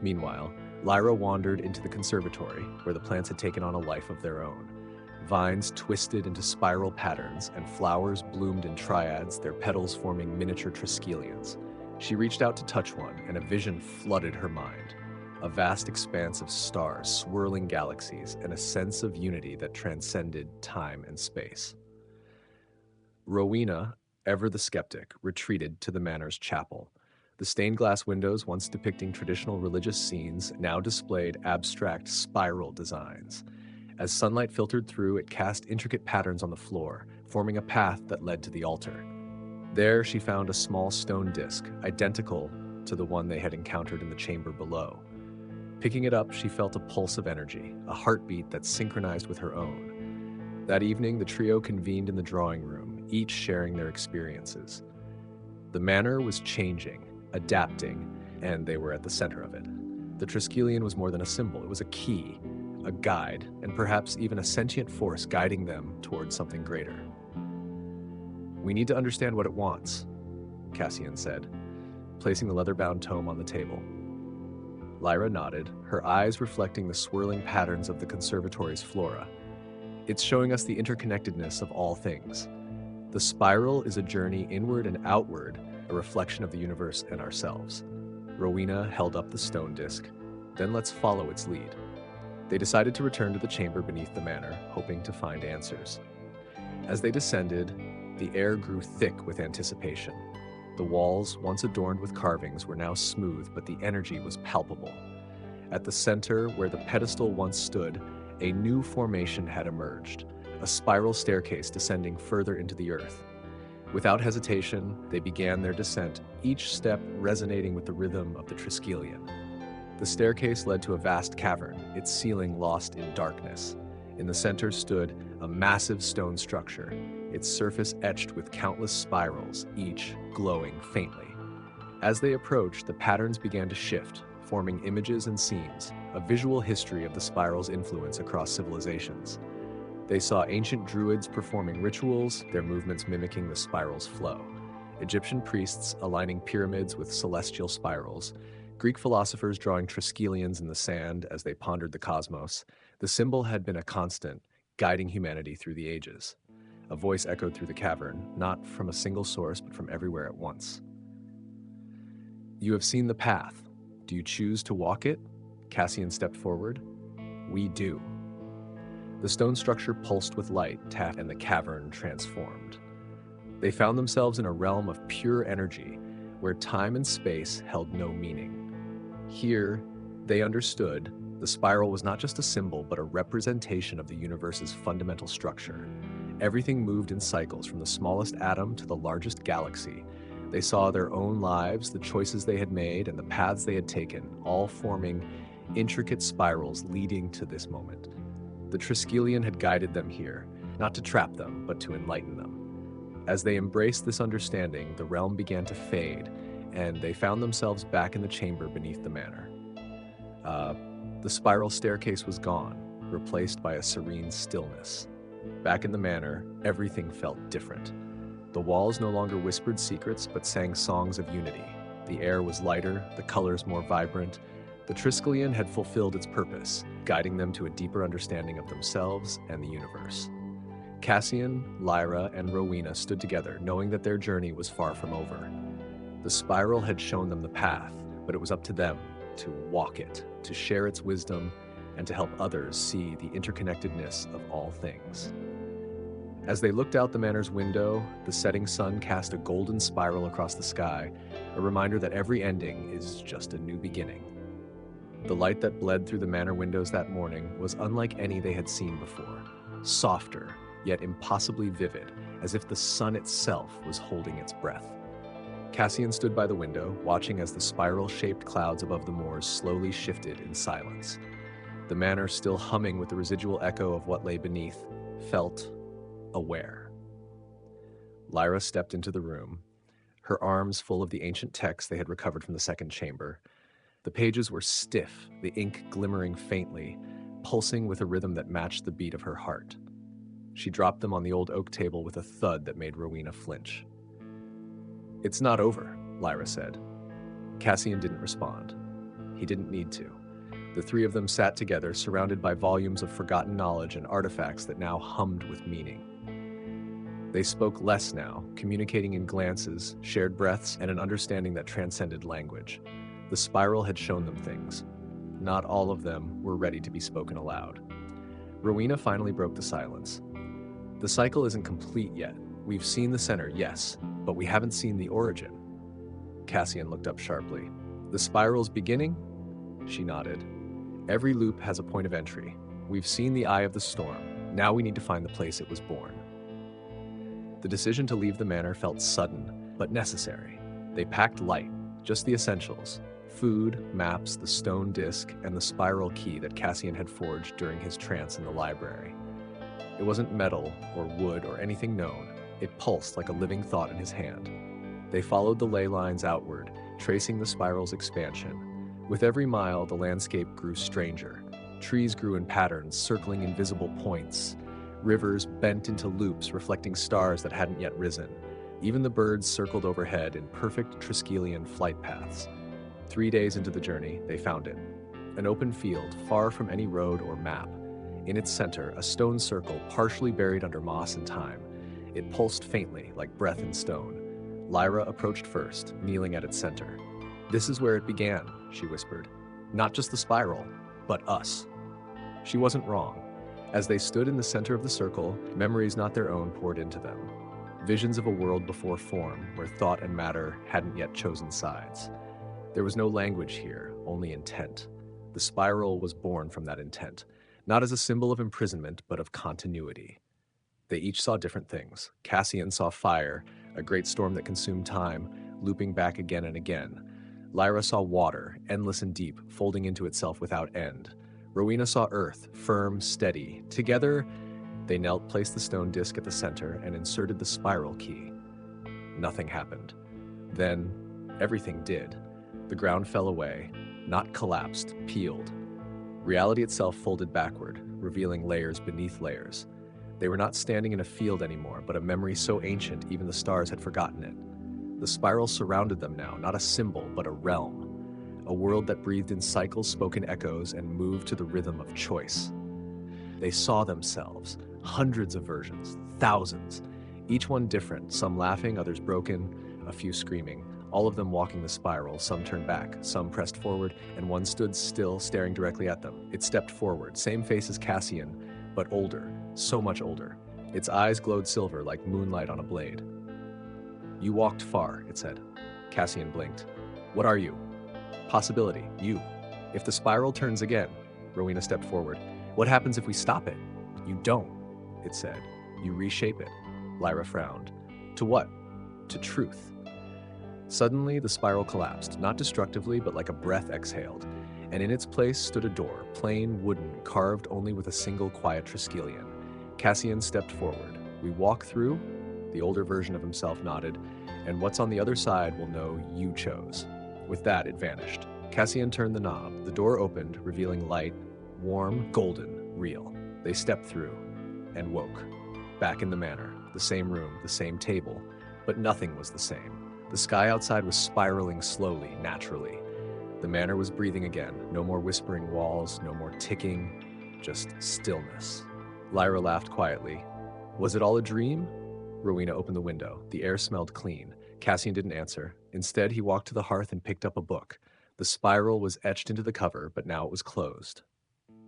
Meanwhile, Lyra wandered into the conservatory, where the plants had taken on a life of their own. Vines twisted into spiral patterns, and flowers bloomed in triads, their petals forming miniature Triskelions. She reached out to touch one, and a vision flooded her mind. A vast expanse of stars, swirling galaxies, and a sense of unity that transcended time and space. Rowena, ever the skeptic, retreated to the manor's chapel. The stained glass windows, once depicting traditional religious scenes, now displayed abstract spiral designs. As sunlight filtered through, it cast intricate patterns on the floor, forming a path that led to the altar. There she found a small stone disc, identical to the one they had encountered in the chamber below. Picking it up, she felt a pulse of energy, a heartbeat that synchronized with her own. That evening, the trio convened in the drawing room, each sharing their experiences. The manor was changing, adapting, and they were at the center of it. The Triskelion was more than a symbol, it was a key, a guide, and perhaps even a sentient force guiding them towards something greater. "We need to understand what it wants," Cassian said, placing the leather-bound tome on the table. Lyra nodded, her eyes reflecting the swirling patterns of the conservatory's flora. "It's showing us the interconnectedness of all things. The spiral is a journey inward and outward, a reflection of the universe and ourselves." Rowena held up the stone disc. "Then let's follow its lead." They decided to return to the chamber beneath the manor, hoping to find answers. As they descended, the air grew thick with anticipation. The walls, once adorned with carvings, were now smooth, but the energy was palpable. At the center, where the pedestal once stood, a new formation had emerged, a spiral staircase descending further into the earth. Without hesitation, they began their descent, each step resonating with the rhythm of the Triskelion. The staircase led to a vast cavern, its ceiling lost in darkness. In the center stood a massive stone structure, its surface etched with countless spirals, each glowing faintly. As they approached, the patterns began to shift, forming images and scenes, a visual history of the spiral's influence across civilizations. They saw ancient druids performing rituals, their movements mimicking the spiral's flow. Egyptian priests aligning pyramids with celestial spirals, Greek philosophers drawing Triskelions in the sand as they pondered the cosmos. The symbol had been a constant, guiding humanity through the ages. A voice echoed through the cavern, not from a single source, but from everywhere at once. "You have seen the path. Do you choose to walk it?" Cassian stepped forward. "We do." The stone structure pulsed with light, and the cavern transformed. They found themselves in a realm of pure energy, where time and space held no meaning. Here, they understood the spiral was not just a symbol, but a representation of the universe's fundamental structure. Everything moved in cycles, from the smallest atom to the largest galaxy. They saw their own lives, the choices they had made, and the paths they had taken, all forming intricate spirals leading to this moment. The Triskelion had guided them here, not to trap them, but to enlighten them. As they embraced this understanding, the realm began to fade, and they found themselves back in the chamber beneath the manor. The spiral staircase was gone, replaced by a serene stillness. Back in the manor, everything felt different. The walls no longer whispered secrets, but sang songs of unity. The air was lighter, the colors more vibrant. The Triskelion had fulfilled its purpose, guiding them to a deeper understanding of themselves and the universe. Cassian, Lyra, and Rowena stood together, knowing that their journey was far from over. The spiral had shown them the path, but it was up to them to walk it, to share its wisdom, and to help others see the interconnectedness of all things. As they looked out the manor's window, the setting sun cast a golden spiral across the sky, a reminder that every ending is just a new beginning. The light that bled through the manor windows that morning was unlike any they had seen before, softer, yet impossibly vivid, as if the sun itself was holding its breath. Cassian stood by the window, watching as the spiral-shaped clouds above the moors slowly shifted in silence. The manor, still humming with the residual echo of what lay beneath, felt aware. Lyra stepped into the room, her arms full of the ancient text they had recovered from the second chamber. The pages were stiff, the ink glimmering faintly, pulsing with a rhythm that matched the beat of her heart. She dropped them on the old oak table with a thud that made Rowena flinch. "It's not over," Lyra said. Cassian didn't respond. He didn't need to. The three of them sat together, surrounded by volumes of forgotten knowledge and artifacts that now hummed with meaning. They spoke less now, communicating in glances, shared breaths, and an understanding that transcended language. The spiral had shown them things. Not all of them were ready to be spoken aloud. Rowena finally broke the silence. "The cycle isn't complete yet. We've seen the center, yes, but we haven't seen the origin." Cassian looked up sharply. "The spiral's beginning?" She nodded. "Every loop has a point of entry. We've seen the eye of the storm. Now we need to find the place it was born." The decision to leave the manor felt sudden, but necessary. They packed light, just the essentials: food, maps, the stone disc, and the spiral key that Cassian had forged during his trance in the library. It wasn't metal or wood or anything known. It pulsed like a living thought in his hand. They followed the ley lines outward, tracing the spiral's expansion. With every mile, the landscape grew stranger. Trees grew in patterns, circling invisible points. Rivers bent into loops, reflecting stars that hadn't yet risen. Even the birds circled overhead in perfect Triskelion flight paths. 3 days into the journey, they found it. An open field, far from any road or map. In its center, a stone circle partially buried under moss and time. It pulsed faintly, like breath in stone. Lyra approached first, kneeling at its center. "This is where it began," she whispered. "Not just the spiral, but us." She wasn't wrong. As they stood in the center of the circle, memories not their own poured into them. Visions of a world before form, where thought and matter hadn't yet chosen sides. There was no language here, only intent. The spiral was born from that intent, not as a symbol of imprisonment, but of continuity. They each saw different things. Cassian saw fire, a great storm that consumed time, looping back again and again. Lyra saw water, endless and deep, folding into itself without end. Rowena saw earth, firm, steady. Together, they knelt, placed the stone disc at the center, and inserted the spiral key. Nothing happened. Then, everything did. The ground fell away, not collapsed, peeled. Reality itself folded backward, revealing layers beneath layers. They were not standing in a field anymore, but a memory so ancient even the stars had forgotten it. The spiral surrounded them now, not a symbol, but a realm. A world that breathed in cycles, spoken echoes, and moved to the rhythm of choice. They saw themselves, hundreds of versions, thousands, each one different, some laughing, others broken, a few screaming, all of them walking the spiral. Some turned back, some pressed forward, and one stood still, staring directly at them. It stepped forward, same face as Cassian, but older, so much older. Its eyes glowed silver like moonlight on a blade. You walked far, it said. Cassian blinked. What are you? Possibility. You. If the spiral turns again, Rowena stepped forward. What happens if we stop it? You don't, it said. You reshape it. Lyra frowned. To what? To truth. Suddenly, the spiral collapsed, not destructively, but like a breath exhaled, and in its place stood a door, plain wooden, carved only with a single quiet Triskelion. Cassian stepped forward. We walk through? The older version of himself nodded, and what's on the other side will know you chose. With that, it vanished. Cassian turned the knob. The door opened, revealing light, warm, golden, real. They stepped through and woke. Back in the manor, the same room, the same table, but nothing was the same. The sky outside was spiraling slowly, naturally. The manor was breathing again. No more whispering walls, no more ticking, just stillness. Lyra laughed quietly. Was it all a dream? Rowena opened the window. The air smelled clean. Cassian didn't answer. Instead, he walked to the hearth and picked up a book. The spiral was etched into the cover, but now it was closed.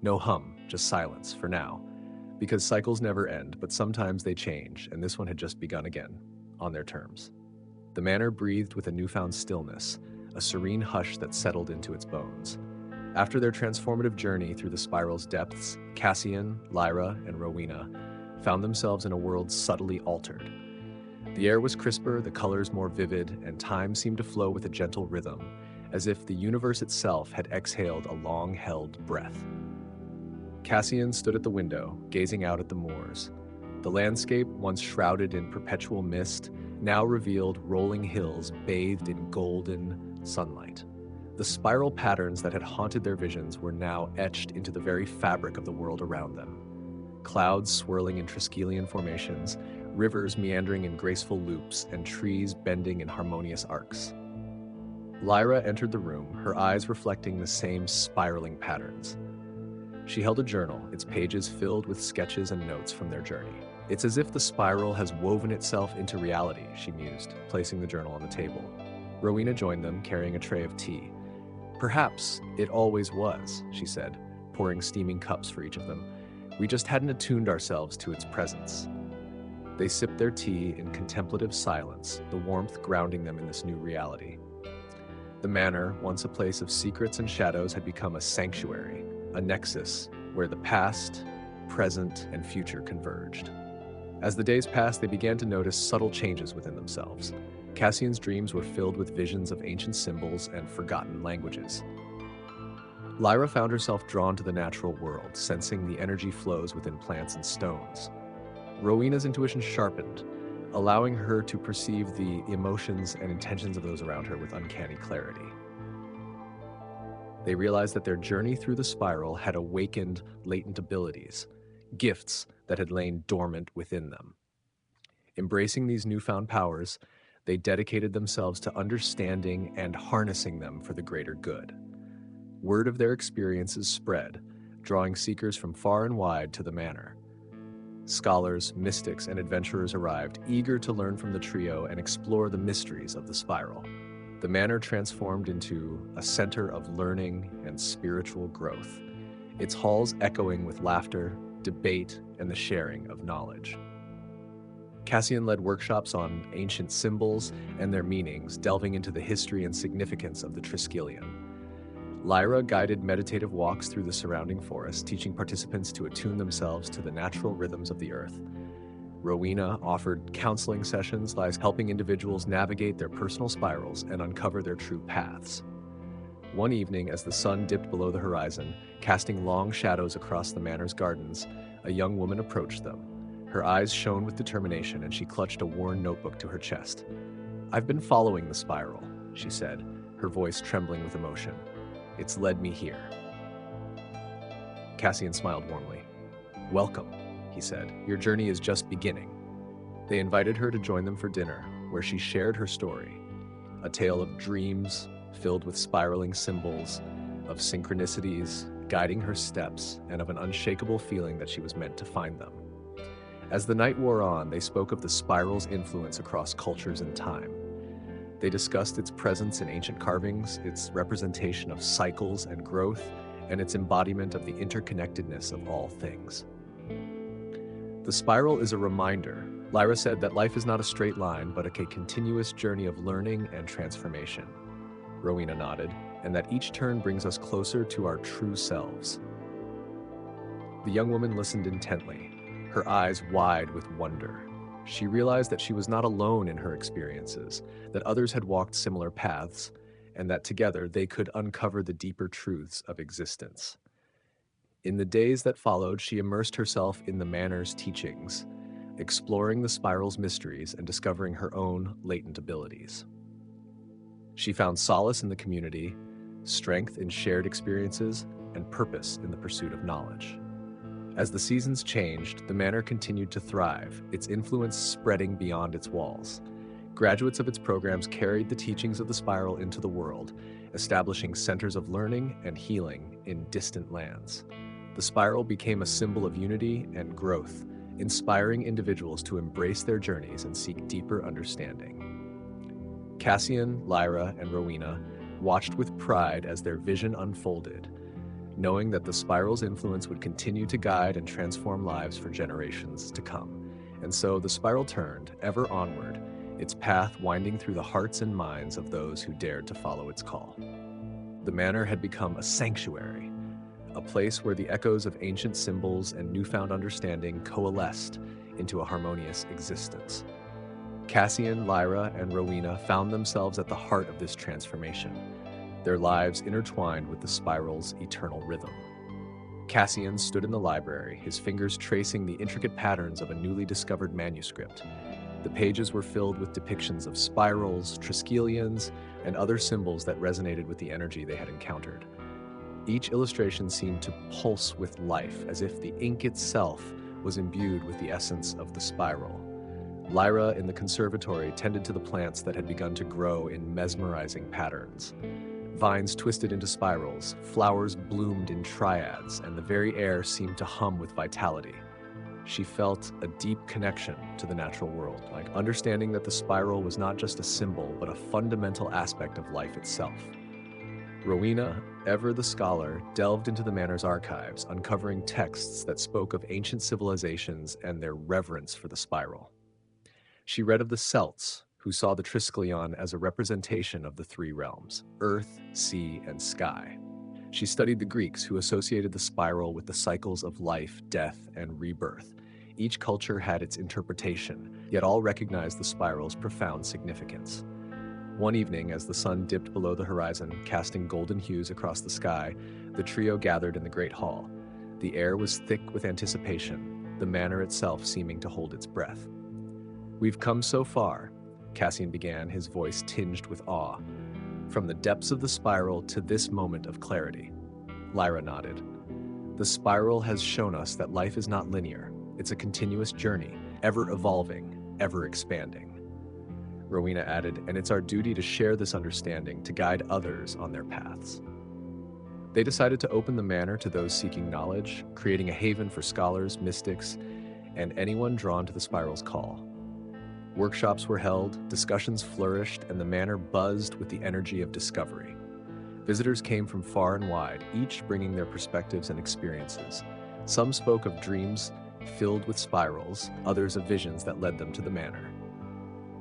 No hum, just silence, for now. Because cycles never end, but sometimes they change, and this one had just begun again, on their terms. The manor breathed with a newfound stillness, a serene hush that settled into its bones. After their transformative journey through the spiral's depths, Cassian, Lyra, and Rowena found themselves in a world subtly altered. The air was crisper, the colors more vivid, and time seemed to flow with a gentle rhythm, as if the universe itself had exhaled a long-held breath. Cassian stood at the window, gazing out at the moors. The landscape, once shrouded in perpetual mist, now revealed rolling hills bathed in golden sunlight. The spiral patterns that had haunted their visions were now etched into the very fabric of the world around them. Clouds swirling in Triskelion formations, rivers meandering in graceful loops, and trees bending in harmonious arcs. Lyra entered the room, her eyes reflecting the same spiraling patterns. She held a journal, its pages filled with sketches and notes from their journey. It's as if the spiral has woven itself into reality, she mused, placing the journal on the table. Rowena joined them, carrying a tray of tea. Perhaps it always was, she said, pouring steaming cups for each of them. We just hadn't attuned ourselves to its presence. They sipped their tea in contemplative silence, the warmth grounding them in this new reality. The manor, once a place of secrets and shadows, had become a sanctuary, a nexus where the past, present, and future converged. As the days passed, they began to notice subtle changes within themselves. Cassian's dreams were filled with visions of ancient symbols and forgotten languages. Lyra found herself drawn to the natural world, sensing the energy flows within plants and stones. Rowena's intuition sharpened, allowing her to perceive the emotions and intentions of those around her with uncanny clarity. They realized that their journey through the spiral had awakened latent abilities, gifts that had lain dormant within them. Embracing these newfound powers, they dedicated themselves to understanding and harnessing them for the greater good. Word of their experiences spread, drawing seekers from far and wide to the manor. Scholars, mystics, and adventurers arrived, eager to learn from the trio and explore the mysteries of the spiral. The manor transformed into a center of learning and spiritual growth, its halls echoing with laughter, debate, and the sharing of knowledge. Cassian led workshops on ancient symbols and their meanings, delving into the history and significance of the Triskelion. Lyra guided meditative walks through the surrounding forest, teaching participants to attune themselves to the natural rhythms of the earth. Rowena offered counseling sessions, helping individuals navigate their personal spirals and uncover their true paths. One evening, as the sun dipped below the horizon, casting long shadows across the manor's gardens, a young woman approached them. Her eyes shone with determination, and she clutched a worn notebook to her chest. "I've been following the spiral," she said, her voice trembling with emotion. "It's led me here." Cassian smiled warmly. "Welcome," he said. "Your journey is just beginning." They invited her to join them for dinner, where she shared her story, a tale of dreams filled with spiraling symbols, of synchronicities guiding her steps, and of an unshakable feeling that she was meant to find them. As the night wore on, they spoke of the spiral's influence across cultures and time. They discussed its presence in ancient carvings, its representation of cycles and growth, and its embodiment of the interconnectedness of all things. The spiral is a reminder Lyra said that life is not a straight line, but a continuous journey of learning and transformation. Rowena nodded, and that each turn brings us closer to our true selves. The young woman listened intently, her eyes wide with wonder. She realized that she was not alone in her experiences, that others had walked similar paths, and that together they could uncover the deeper truths of existence. In the days that followed, she immersed herself in the Manor's teachings, exploring the spiral's mysteries and discovering her own latent abilities. She found solace in the community, strength in shared experiences, and purpose in the pursuit of knowledge. As the seasons changed, the Manor continued to thrive, its influence spreading beyond its walls. Graduates of its programs carried the teachings of the spiral into the world, establishing centers of learning and healing in distant lands. The spiral became a symbol of unity and growth, inspiring individuals to embrace their journeys and seek deeper understanding. Cassian, Lyra, and Rowena watched with pride as their vision unfolded, knowing that the spiral's influence would continue to guide and transform lives for generations to come. And so the spiral turned, ever onward, its path winding through the hearts and minds of those who dared to follow its call. The Manor had become a sanctuary, a place where the echoes of ancient symbols and newfound understanding coalesced into a harmonious existence. Cassian, Lyra, and Rowena found themselves at the heart of this transformation, their lives intertwined with the spiral's eternal rhythm. Cassian stood in the library, his fingers tracing the intricate patterns of a newly discovered manuscript. The pages were filled with depictions of spirals, triskelions, and other symbols that resonated with the energy they had encountered. Each illustration seemed to pulse with life, as if the ink itself was imbued with the essence of the spiral. Lyra in the conservatory tended to the plants that had begun to grow in mesmerizing patterns. Vines twisted into spirals, flowers bloomed in triads, and the very air seemed to hum with vitality. She felt a deep connection to the natural world, like understanding that the spiral was not just a symbol, but a fundamental aspect of life itself. Rowena, ever the scholar, delved into the Manor's archives, uncovering texts that spoke of ancient civilizations and their reverence for the spiral. She read of the Celts, who saw the triskelion as a representation of the three realms, earth, sea, and sky. She studied the Greeks, who associated the spiral with the cycles of life, death, and rebirth. Each culture had its interpretation, yet all recognized the spiral's profound significance. One evening, as the sun dipped below the horizon, casting golden hues across the sky, the trio gathered in the great hall. The air was thick with anticipation, the Manor itself seeming to hold its breath. "We've come so far," Cassian began, his voice tinged with awe. "From the depths of the spiral to this moment of clarity." Lyra nodded. "The spiral has shown us that life is not linear. It's a continuous journey, ever evolving, ever expanding." Rowena added, "And it's our duty to share this understanding, to guide others on their paths." They decided to open the Manor to those seeking knowledge, creating a haven for scholars, mystics, and anyone drawn to the spiral's call. Workshops were held, discussions flourished, and the Manor buzzed with the energy of discovery. Visitors came from far and wide, each bringing their perspectives and experiences. Some spoke of dreams filled with spirals, others of visions that led them to the Manor.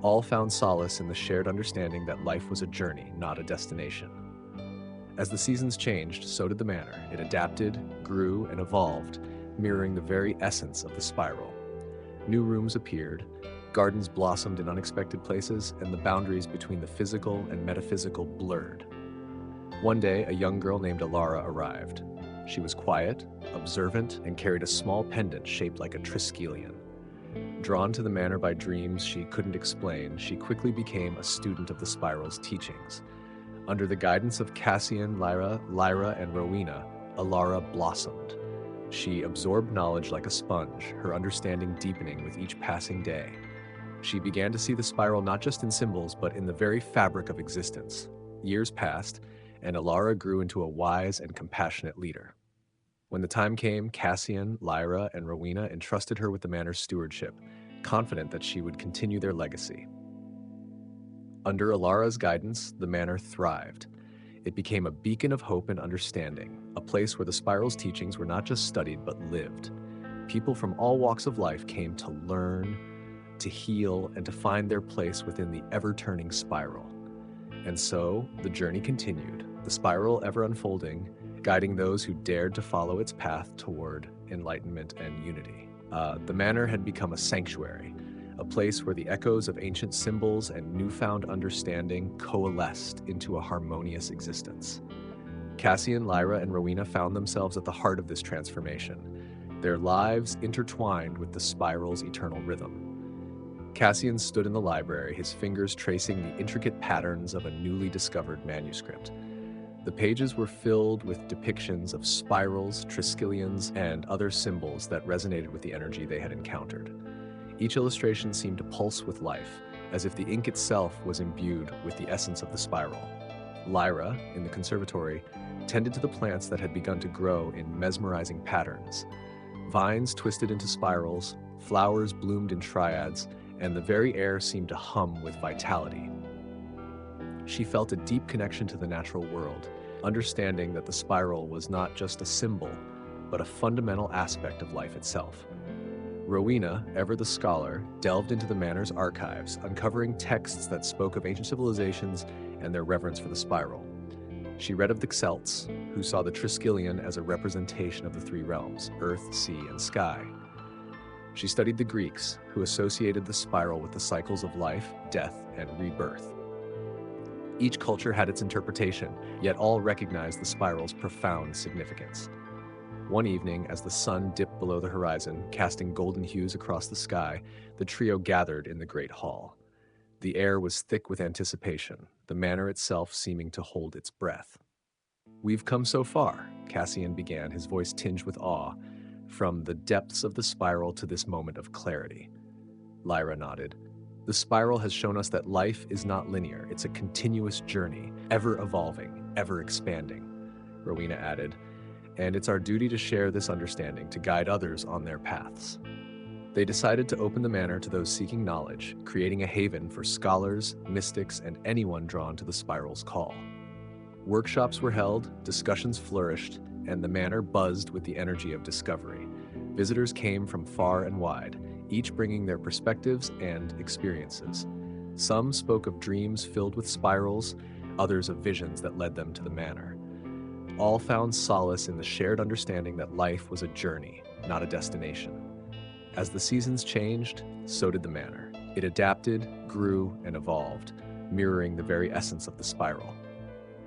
All found solace in the shared understanding that life was a journey, not a destination. As the seasons changed, so did the Manor. It adapted, grew, and evolved, mirroring the very essence of the spiral. New rooms appeared, gardens blossomed in unexpected places, and the boundaries between the physical and metaphysical blurred. One day, a young girl named Alara arrived. She was quiet, observant, and carried a small pendant shaped like a triskelion. Drawn to the Manor by dreams she couldn't explain, she quickly became a student of the spiral's teachings. Under the guidance of Cassian, Lyra, and Rowena, Alara blossomed. She absorbed knowledge like a sponge, her understanding deepening with each passing day. She began to see the spiral not just in symbols, but in the very fabric of existence. Years passed, and Alara grew into a wise and compassionate leader. When the time came, Cassian, Lyra, and Rowena entrusted her with the Manor's stewardship, confident that she would continue their legacy. Under Alara's guidance, the Manor thrived. It became a beacon of hope and understanding, a place where the spiral's teachings were not just studied but lived. People from all walks of life came to learn, to heal, and to find their place within the ever-turning spiral. And so, the journey continued, the spiral ever unfolding, guiding those who dared to follow its path toward enlightenment and unity. The manor had become a sanctuary, a place where the echoes of ancient symbols and newfound understanding coalesced into a harmonious existence. Cassian, Lyra, and Rowena found themselves at the heart of this transformation, their lives intertwined with the spiral's eternal rhythm. Cassian stood in the library, his fingers tracing the intricate patterns of a newly discovered manuscript. The pages were filled with depictions of spirals, triskelions, and other symbols that resonated with the energy they had encountered. Each illustration seemed to pulse with life, as if the ink itself was imbued with the essence of the spiral. Lyra, in the conservatory, tended to the plants that had begun to grow in mesmerizing patterns. Vines twisted into spirals, flowers bloomed in triads, and the very air seemed to hum with vitality. She felt a deep connection to the natural world, understanding that the spiral was not just a symbol, but a fundamental aspect of life itself. Rowena, ever the scholar, delved into the manor's archives, uncovering texts that spoke of ancient civilizations and their reverence for the spiral. She read of the Celts, who saw the triskelion as a representation of the three realms, earth, sea, and sky. She studied the Greeks, who associated the spiral with the cycles of life, death, and rebirth. Each culture had its interpretation, yet all recognized the spiral's profound significance. One evening, as the sun dipped below the horizon, casting golden hues across the sky, the trio gathered in the great hall. The air was thick with anticipation, the manor itself seeming to hold its breath. "We've come so far," Cassian began, his voice tinged with awe, "from the depths of the spiral to this moment of clarity." Lyra nodded. "The spiral has shown us that life is not linear. It's a continuous journey, ever evolving, ever expanding," Rowena added. "And it's our duty to share this understanding, to guide others on their paths." They decided to open the manor to those seeking knowledge, creating a haven for scholars, mystics, and anyone drawn to the spiral's call. Workshops were held, discussions flourished, and the manor buzzed with the energy of discovery. Visitors came from far and wide, each bringing their perspectives and experiences. Some spoke of dreams filled with spirals, others of visions that led them to the manor. All found solace in the shared understanding that life was a journey, not a destination. As the seasons changed, so did the manor. It adapted, grew, and evolved, mirroring the very essence of the spiral.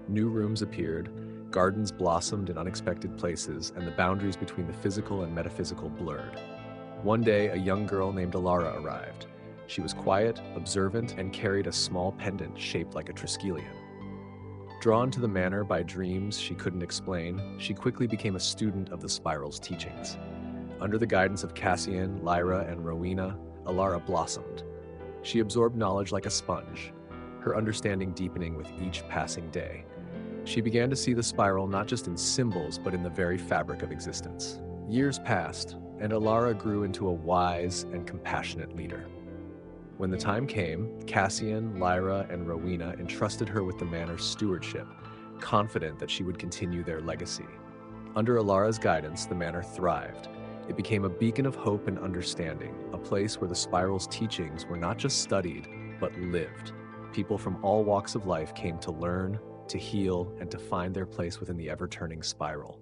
New rooms appeared, gardens blossomed in unexpected places, and the boundaries between the physical and metaphysical blurred. One day, a young girl named Alara arrived. She was quiet, observant, and carried a small pendant shaped like a triskelion. Drawn to the manor by dreams she couldn't explain, she quickly became a student of the spiral's teachings. Under the guidance of Cassian, Lyra, and Rowena, Alara blossomed. She absorbed knowledge like a sponge, her understanding deepening with each passing day. She began to see the spiral not just in symbols, but in the very fabric of existence. Years passed, and Alara grew into a wise and compassionate leader. When the time came, Cassian, Lyra, and Rowena entrusted her with the manor's stewardship, confident that she would continue their legacy. Under Alara's guidance, the manor thrived. It became a beacon of hope and understanding, a place where the spiral's teachings were not just studied, but lived. People from all walks of life came to learn, to heal, and to find their place within the ever-turning spiral.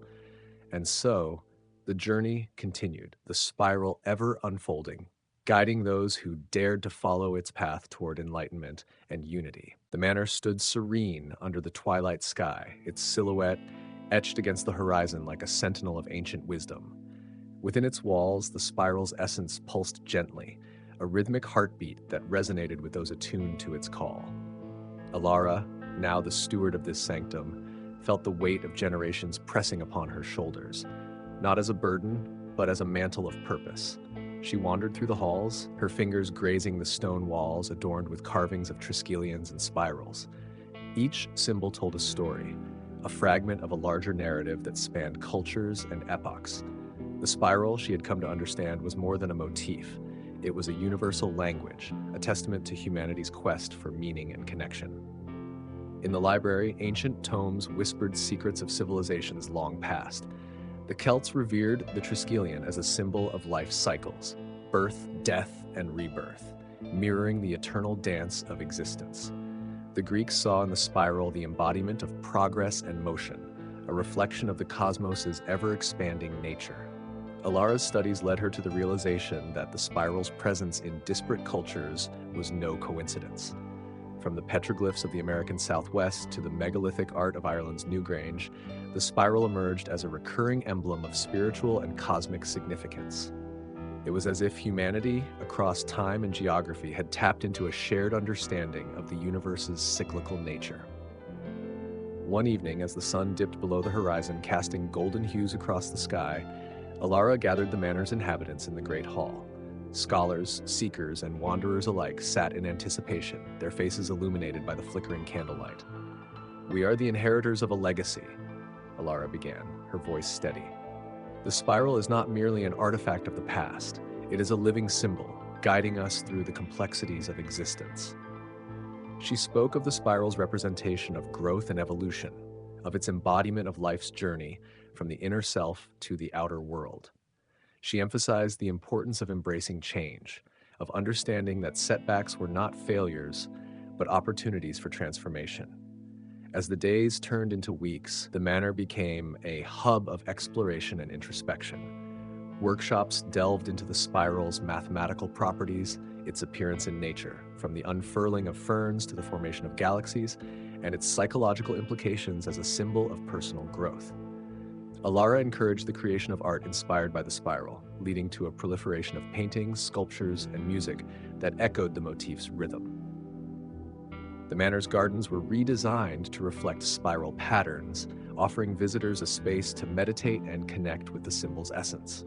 And so, the journey continued, the spiral ever unfolding, guiding those who dared to follow its path toward enlightenment and unity. The manor stood serene under the twilight sky, its silhouette etched against the horizon like a sentinel of ancient wisdom. Within its walls, the spiral's essence pulsed gently, a rhythmic heartbeat that resonated with those attuned to its call. Alara, now the steward of this sanctum, felt the weight of generations pressing upon her shoulders, not as a burden, but as a mantle of purpose. She wandered through the halls, her fingers grazing the stone walls adorned with carvings of triskelions and spirals. Each symbol told a story, a fragment of a larger narrative that spanned cultures and epochs. The spiral, she had come to understand, was more than a motif. It was a universal language, a testament to humanity's quest for meaning and connection. In the library, ancient tomes whispered secrets of civilizations long past. The Celts revered the triskelion as a symbol of life's cycles, birth, death, and rebirth. mirroring the eternal dance of existence. The Greeks saw in the spiral the embodiment of progress and motion, a reflection of the cosmos's ever-expanding nature. Alara's studies led her to the realization that the spiral's presence in disparate cultures was no coincidence. From the petroglyphs of the American Southwest to the megalithic art of Ireland's Newgrange, the spiral emerged as a recurring emblem of spiritual and cosmic significance. It was as if humanity, across time and geography, had tapped into a shared understanding of the universe's cyclical nature. One evening, as the sun dipped below the horizon, casting golden hues across the sky, Alara gathered the manor's inhabitants in the great hall. Scholars, seekers, and wanderers alike sat in anticipation, their faces illuminated by the flickering candlelight. "We are the inheritors of a legacy," Alara began, her voice steady. "The spiral is not merely an artifact of the past. It is a living symbol, guiding us through the complexities of existence." She spoke of the spiral's representation of growth and evolution, of its embodiment of life's journey from the inner self to the outer world. She emphasized the importance of embracing change, of understanding that setbacks were not failures, but opportunities for transformation. As the days turned into weeks, the manor became a hub of exploration and introspection. Workshops delved into the spiral's mathematical properties, its appearance in nature, from the unfurling of ferns to the formation of galaxies, and its psychological implications as a symbol of personal growth. Alara encouraged the creation of art inspired by the spiral, leading to a proliferation of paintings, sculptures, and music that echoed the motif's rhythm. The manor's gardens were redesigned to reflect spiral patterns, offering visitors a space to meditate and connect with the symbol's essence.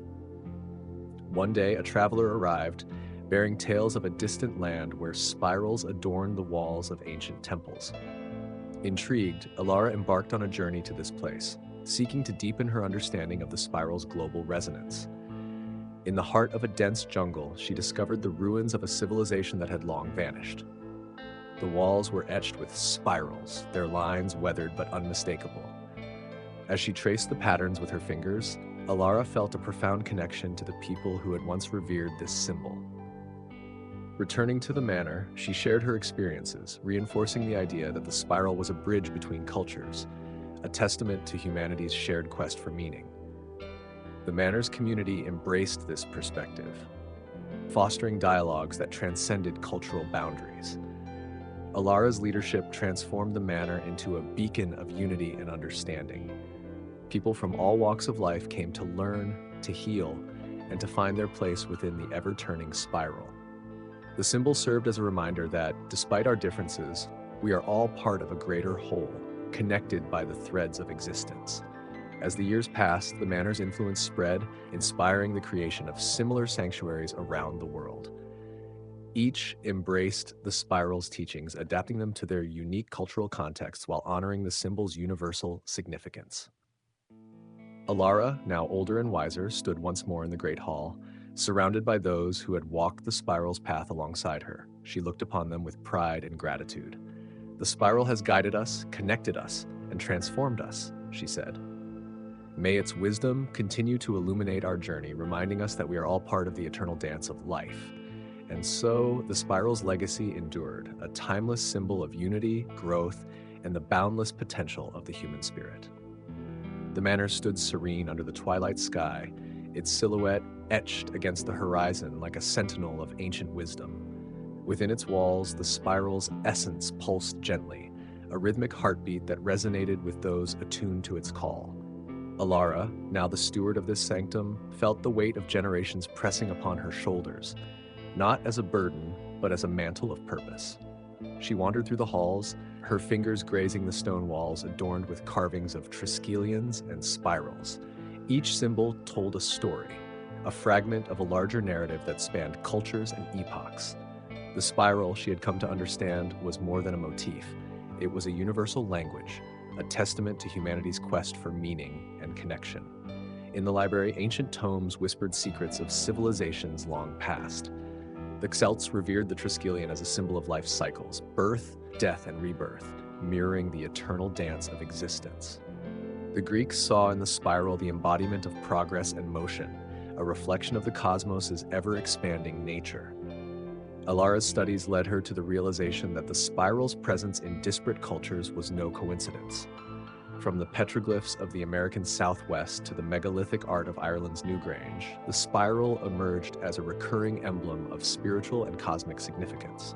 One day, a traveler arrived, bearing tales of a distant land where spirals adorned the walls of ancient temples. Intrigued, Alara embarked on a journey to this place, seeking to deepen her understanding of the spiral's global resonance. In the heart of a dense jungle, she discovered the ruins of a civilization that had long vanished. The walls were etched with spirals, their lines weathered but unmistakable. As she traced the patterns with her fingers, Alara felt a profound connection to the people who had once revered this symbol. Returning to the manor, she shared her experiences, reinforcing the idea that the spiral was a bridge between cultures, a testament to humanity's shared quest for meaning. The manor's community embraced this perspective, fostering dialogues that transcended cultural boundaries. Alara's leadership transformed the manor into a beacon of unity and understanding. People from all walks of life came to learn, to heal, and to find their place within the ever-turning spiral. The symbol served as a reminder that, despite our differences, we are all part of a greater whole, connected by the threads of existence. As the years passed, the manor's influence spread, inspiring the creation of similar sanctuaries around the world. Each embraced the spiral's teachings, adapting them to their unique cultural contexts while honoring the symbol's universal significance. Alara, now older and wiser, stood once more in the great hall, surrounded by those who had walked the spiral's path alongside her. She looked upon them with pride and gratitude. "The spiral has guided us, connected us, and transformed us," she said. "May its wisdom continue to illuminate our journey, reminding us that we are all part of the eternal dance of life." And so, the spiral's legacy endured, a timeless symbol of unity, growth, and the boundless potential of the human spirit. The manor stood serene under the twilight sky, its silhouette etched against the horizon like a sentinel of ancient wisdom. Within its walls, the spiral's essence pulsed gently, a rhythmic heartbeat that resonated with those attuned to its call. Alara, now the steward of this sanctum, felt the weight of generations pressing upon her shoulders, not as a burden, but as a mantle of purpose. She wandered through the halls, her fingers grazing the stone walls adorned with carvings of triskelions and spirals. Each symbol told a story, a fragment of a larger narrative that spanned cultures and epochs. The spiral, she had come to understand, was more than a motif. It was a universal language, a testament to humanity's quest for meaning and connection. In the library, ancient tomes whispered secrets of civilizations long past. The Celts revered the triskelion as a symbol of life's cycles, birth, death, and rebirth, mirroring the eternal dance of existence. The Greeks saw in the spiral the embodiment of progress and motion, a reflection of the cosmos's ever-expanding nature. Alara's studies led her to the realization that the spiral's presence in disparate cultures was no coincidence. From the petroglyphs of the American Southwest to the megalithic art of Ireland's Newgrange, the spiral emerged as a recurring emblem of spiritual and cosmic significance.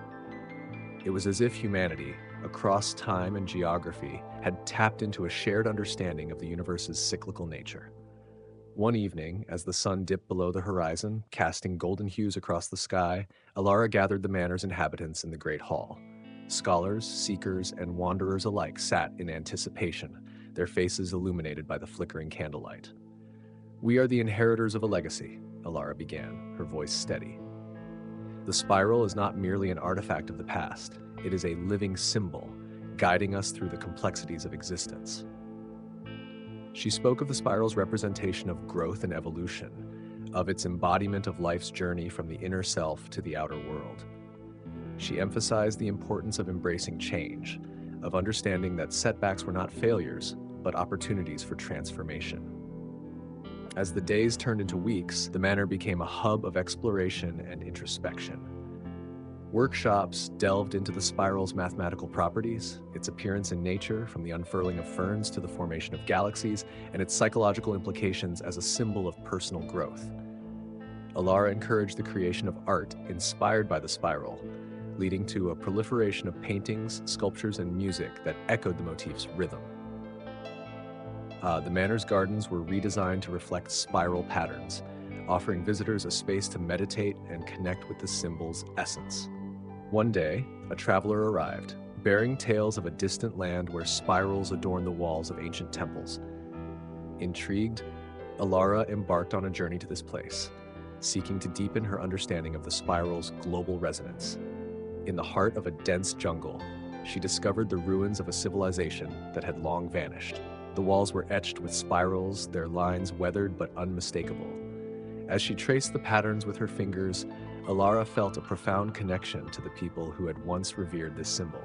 It was as if humanity, across time and geography, had tapped into a shared understanding of the universe's cyclical nature. One evening, as the sun dipped below the horizon, casting golden hues across the sky, Alara gathered the manor's inhabitants in the great hall. Scholars, seekers, and wanderers alike sat in anticipation, their faces illuminated by the flickering candlelight. "We are the inheritors of a legacy," Alara began, her voice steady. "The spiral is not merely an artifact of the past, it is a living symbol, guiding us through the complexities of existence." She spoke of the spiral's representation of growth and evolution, of its embodiment of life's journey from the inner self to the outer world. She emphasized the importance of embracing change, of understanding that setbacks were not failures, but opportunities for transformation. As the days turned into weeks, the manor became a hub of exploration and introspection. Workshops delved into the spiral's mathematical properties, its appearance in nature, from the unfurling of ferns to the formation of galaxies, and its psychological implications as a symbol of personal growth. Alara encouraged the creation of art inspired by the spiral, leading to a proliferation of paintings, sculptures, and music that echoed the motif's rhythm. The manor's gardens were redesigned to reflect spiral patterns, offering visitors a space to meditate and connect with the symbol's essence. One day, a traveler arrived, bearing tales of a distant land where spirals adorned the walls of ancient temples. Intrigued, Alara embarked on a journey to this place, seeking to deepen her understanding of the spiral's global resonance. In the heart of a dense jungle, she discovered the ruins of a civilization that had long vanished. The walls were etched with spirals, their lines weathered but unmistakable. As she traced the patterns with her fingers, Alara felt a profound connection to the people who had once revered this symbol.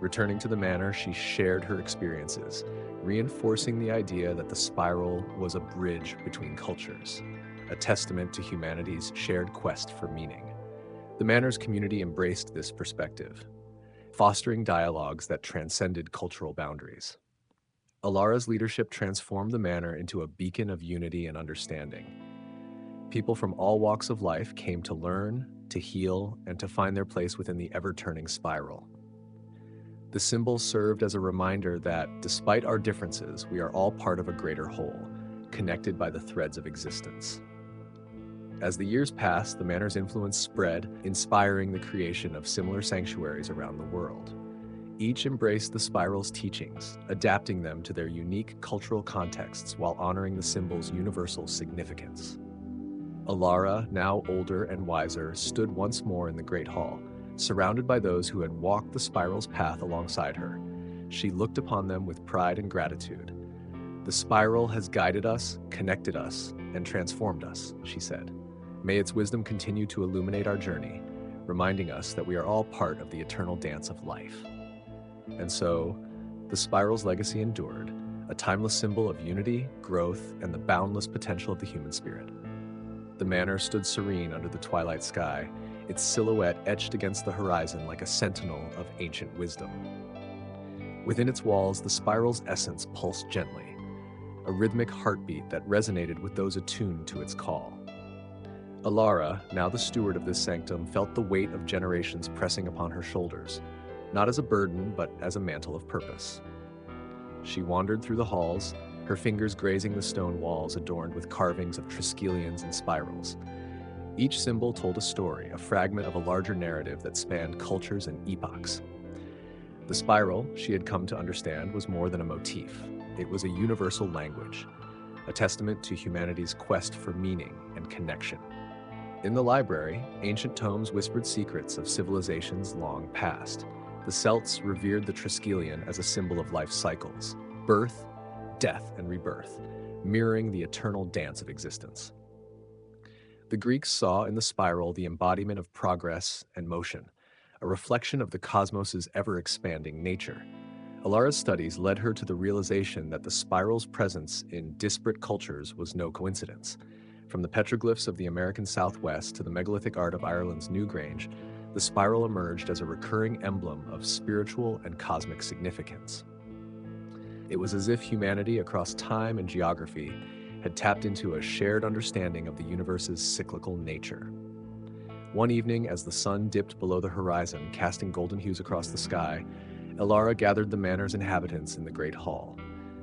Returning to the manor, she shared her experiences, reinforcing the idea that the spiral was a bridge between cultures, a testament to humanity's shared quest for meaning. The manor's community embraced this perspective, fostering dialogues that transcended cultural boundaries. Alara's leadership transformed the manor into a beacon of unity and understanding. People from all walks of life came to learn, to heal, and to find their place within the ever-turning spiral. The symbol served as a reminder that, despite our differences, we are all part of a greater whole, connected by the threads of existence. As the years passed, the manor's influence spread, inspiring the creation of similar sanctuaries around the world. Each embraced the spiral's teachings, adapting them to their unique cultural contexts while honoring the symbol's universal significance. Alara, now older and wiser, stood once more in the Great Hall, surrounded by those who had walked the spiral's path alongside her. She looked upon them with pride and gratitude. "The spiral has guided us, connected us, and transformed us," she said. "May its wisdom continue to illuminate our journey, reminding us that we are all part of the eternal dance of life." And so, the spiral's legacy endured, a timeless symbol of unity, growth, and the boundless potential of the human spirit. The manor stood serene under the twilight sky, its silhouette etched against the horizon like a sentinel of ancient wisdom. Within its walls, the spiral's essence pulsed gently, a rhythmic heartbeat that resonated with those attuned to its call. Alara, now the steward of this sanctum, felt the weight of generations pressing upon her shoulders, not as a burden, but as a mantle of purpose. She wandered through the halls, her fingers grazing the stone walls adorned with carvings of triskelions and spirals. Each symbol told a story, a fragment of a larger narrative that spanned cultures and epochs. The spiral, she had come to understand, was more than a motif. It was a universal language, a testament to humanity's quest for meaning and connection. In the library, ancient tomes whispered secrets of civilizations long past. The Celts revered the triskelion as a symbol of life's cycles, birth, death, and rebirth, mirroring the eternal dance of existence. The Greeks saw in the spiral the embodiment of progress and motion, a reflection of the cosmos's ever-expanding nature. Alara's studies led her to the realization that the spiral's presence in disparate cultures was no coincidence. From the petroglyphs of the American Southwest to the megalithic art of Ireland's Newgrange, the spiral emerged as a recurring emblem of spiritual and cosmic significance. It was as if humanity across time and geography had tapped into a shared understanding of the universe's cyclical nature. One evening, as the sun dipped below the horizon, casting golden hues across the sky, Elara gathered the manor's inhabitants in the great hall.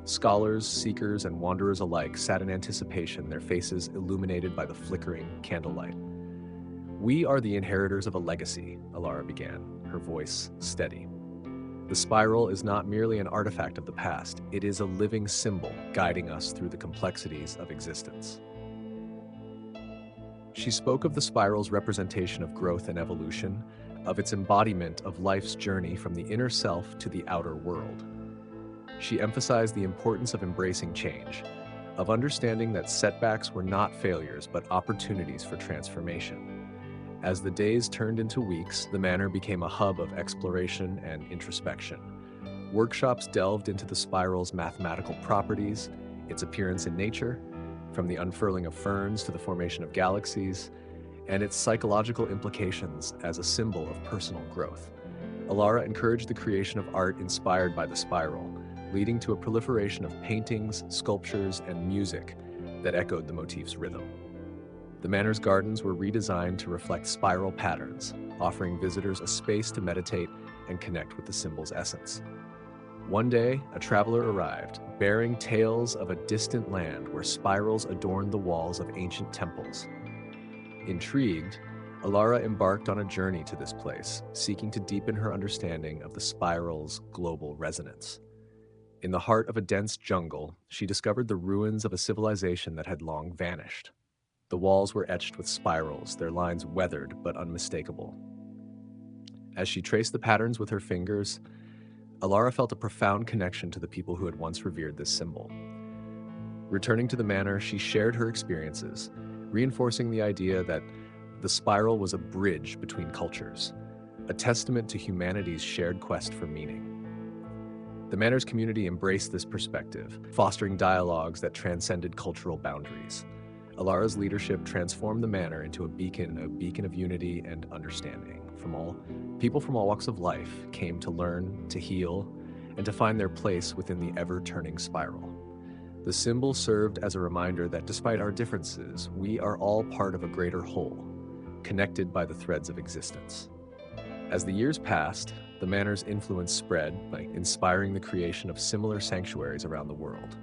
Scholars, seekers, and wanderers alike sat in anticipation, their faces illuminated by the flickering candlelight. "We are the inheritors of a legacy," Elara began, her voice steady. "The spiral is not merely an artifact of the past, it is a living symbol guiding us through the complexities of existence." She spoke of the spiral's representation of growth and evolution, of its embodiment of life's journey from the inner self to the outer world. She emphasized the importance of embracing change, of understanding that setbacks were not failures but opportunities for transformation. As the days turned into weeks, the manor became a hub of exploration and introspection. Workshops delved into the spiral's mathematical properties, its appearance in nature, from the unfurling of ferns to the formation of galaxies, and its psychological implications as a symbol of personal growth. Elara encouraged the creation of art inspired by the spiral, leading to a proliferation of paintings, sculptures, and music that echoed the motif's rhythm. The manor's gardens were redesigned to reflect spiral patterns, offering visitors a space to meditate and connect with the symbol's essence. One day, a traveler arrived, bearing tales of a distant land where spirals adorned the walls of ancient temples. Intrigued, Elara embarked on a journey to this place, seeking to deepen her understanding of the spiral's global resonance. In the heart of a dense jungle, she discovered the ruins of a civilization that had long vanished. The walls were etched with spirals, their lines weathered but unmistakable. As she traced the patterns with her fingers, Elara felt a profound connection to the people who had once revered this symbol. Returning to the manor, she shared her experiences, reinforcing the idea that the spiral was a bridge between cultures, a testament to humanity's shared quest for meaning. The manor's community embraced this perspective, fostering dialogues that transcended cultural boundaries. Elara's leadership transformed the manor into a beacon of unity and understanding. People from all walks of life came to learn, to heal, and to find their place within the ever-turning spiral. The symbol served as a reminder that despite our differences, we are all part of a greater whole, connected by the threads of existence. As the years passed, the manor's influence spread by inspiring the creation of similar sanctuaries around the world.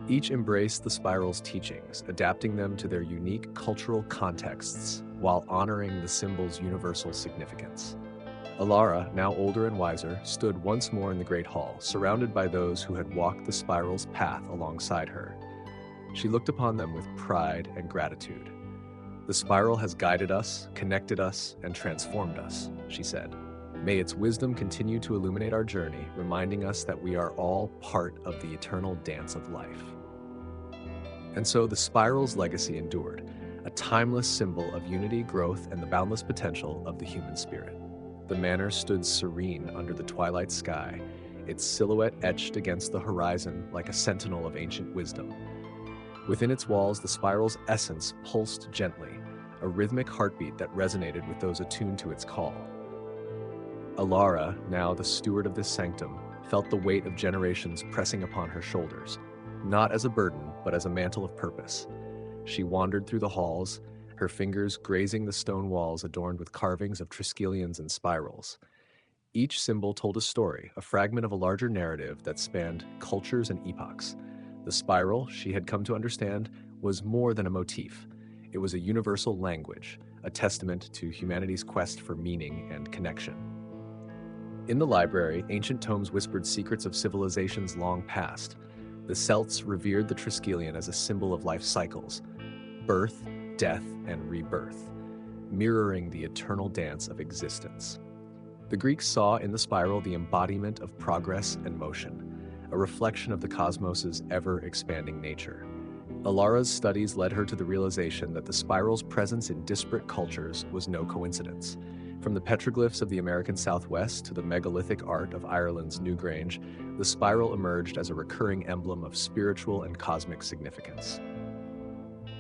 Each embraced the spiral's teachings, adapting them to their unique cultural contexts while honoring the symbol's universal significance. Elara, now older and wiser, stood once more in the Great Hall, surrounded by those who had walked the spiral's path alongside her. She looked upon them with pride and gratitude. "The spiral has guided us, connected us, and transformed us," she said. "May its wisdom continue to illuminate our journey, reminding us that we are all part of the eternal dance of life." And so the spiral's legacy endured, a timeless symbol of unity, growth, and the boundless potential of the human spirit. The manor stood serene under the twilight sky, its silhouette etched against the horizon like a sentinel of ancient wisdom. Within its walls, the spiral's essence pulsed gently, a rhythmic heartbeat that resonated with those attuned to its call. Elara, now the steward of this sanctum, felt the weight of generations pressing upon her shoulders, not as a burden, but as a mantle of purpose. She wandered through the halls, her fingers grazing the stone walls adorned with carvings of triskelions and spirals. Each symbol told a story, a fragment of a larger narrative that spanned cultures and epochs. The spiral, she had come to understand, was more than a motif. It was a universal language, a testament to humanity's quest for meaning and connection. In the library, ancient tomes whispered secrets of civilizations long past. The Celts revered the triskelion as a symbol of life cycles, birth, death, and rebirth, mirroring the eternal dance of existence. The Greeks saw in the spiral the embodiment of progress and motion, a reflection of the cosmos's ever-expanding nature. Elara's studies led her to the realization that the spiral's presence in disparate cultures was no coincidence. From the petroglyphs of the American Southwest to the megalithic art of Ireland's Newgrange, the spiral emerged as a recurring emblem of spiritual and cosmic significance.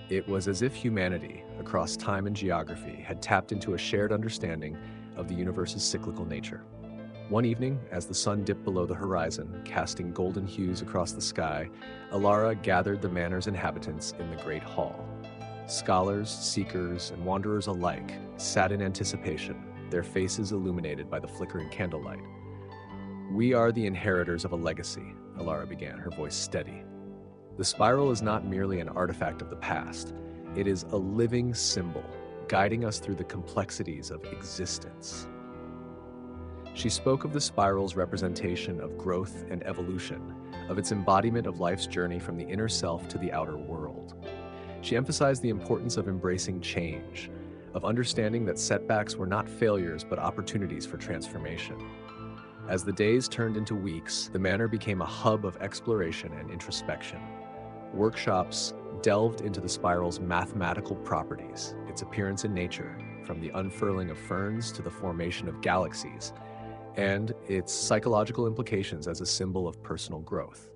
It was as if humanity, across time and geography, had tapped into a shared understanding of the universe's cyclical nature. One evening, as the sun dipped below the horizon, casting golden hues across the sky, Alara gathered the manor's inhabitants in the Great Hall. Scholars, seekers, and wanderers alike sat in anticipation, their faces illuminated by the flickering candlelight. "We are the inheritors of a legacy," Alara began, her voice steady. "The spiral is not merely an artifact of the past. It is a living symbol, guiding us through the complexities of existence." She spoke of the spiral's representation of growth and evolution, of its embodiment of life's journey from the inner self to the outer world. She emphasized the importance of embracing change, of understanding that setbacks were not failures but opportunities for transformation. As the days turned into weeks, the manor became a hub of exploration and introspection. Workshops delved into the spiral's mathematical properties, its appearance in nature, from the unfurling of ferns to the formation of galaxies, and its psychological implications as a symbol of personal growth.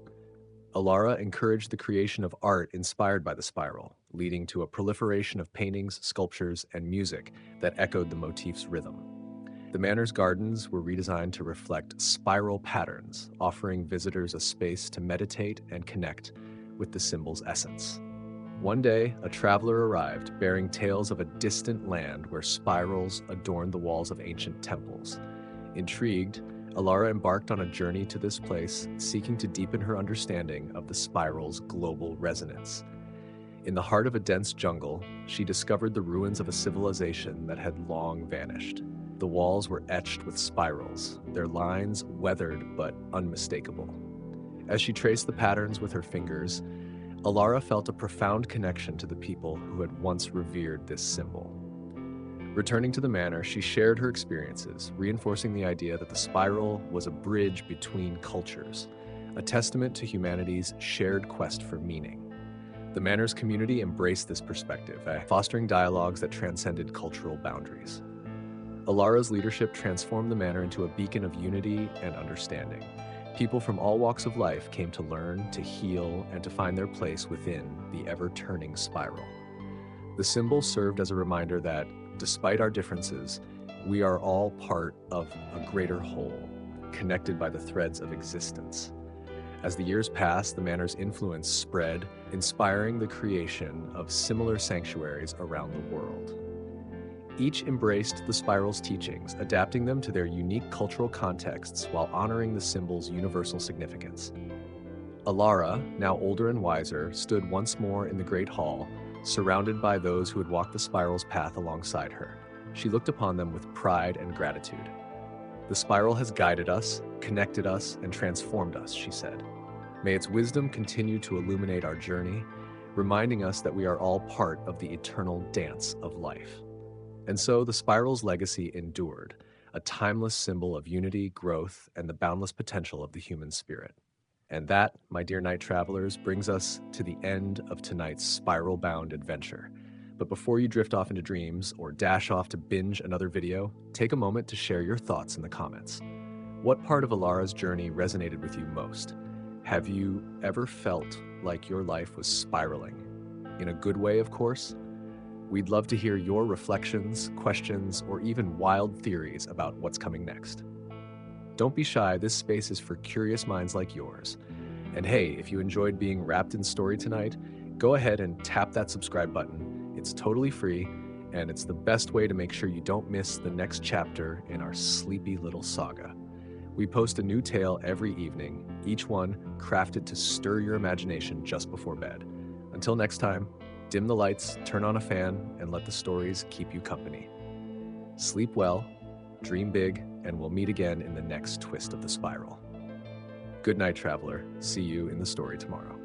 Alara encouraged the creation of art inspired by the spiral, leading to a proliferation of paintings, sculptures, and music that echoed the motif's rhythm. The manor's gardens were redesigned to reflect spiral patterns, offering visitors a space to meditate and connect with the symbol's essence. One day, a traveler arrived bearing tales of a distant land where spirals adorned the walls of ancient temples. Intrigued, Alara embarked on a journey to this place, seeking to deepen her understanding of the spiral's global resonance. In the heart of a dense jungle, she discovered the ruins of a civilization that had long vanished. The walls were etched with spirals, their lines weathered but unmistakable. As she traced the patterns with her fingers, Alara felt a profound connection to the people who had once revered this symbol. Returning to the manor, she shared her experiences, reinforcing the idea that the spiral was a bridge between cultures, a testament to humanity's shared quest for meaning. The manor's community embraced this perspective, fostering dialogues that transcended cultural boundaries. Alara's leadership transformed the manor into a beacon of unity and understanding. People from all walks of life came to learn, to heal, and to find their place within the ever-turning spiral. The symbol served as a reminder that, despite our differences, we are all part of a greater whole, connected by the threads of existence. As the years passed, the manor's influence spread, inspiring the creation of similar sanctuaries around the world. Each embraced the spiral's teachings, adapting them to their unique cultural contexts while honoring the symbol's universal significance. Alara, now older and wiser, stood once more in the Great Hall, surrounded by those who had walked the spiral's path alongside her. She looked upon them with pride and gratitude. "The spiral has guided us, connected us, and transformed us," she said. "May its wisdom continue to illuminate our journey, reminding us that we are all part of the eternal dance of life." And so the spiral's legacy endured, a timeless symbol of unity, growth, and the boundless potential of the human spirit. And that, my dear night travelers, brings us to the end of tonight's spiral-bound adventure. But before you drift off into dreams or dash off to binge another video, take a moment to share your thoughts in the comments. What part of Alara's journey resonated with you most? Have you ever felt like your life was spiraling? In a good way, of course. We'd love to hear your reflections, questions, or even wild theories about what's coming next. Don't be shy, this space is for curious minds like yours. And hey, if you enjoyed being wrapped in story tonight, go ahead and tap that subscribe button. It's totally free, and it's the best way to make sure you don't miss the next chapter in our sleepy little saga. We post a new tale every evening, each one crafted to stir your imagination just before bed. Until next time, dim the lights, turn on a fan, and let the stories keep you company. Sleep well, dream big, and we'll meet again in the next twist of the spiral. Good night, traveler. See you in the story tomorrow.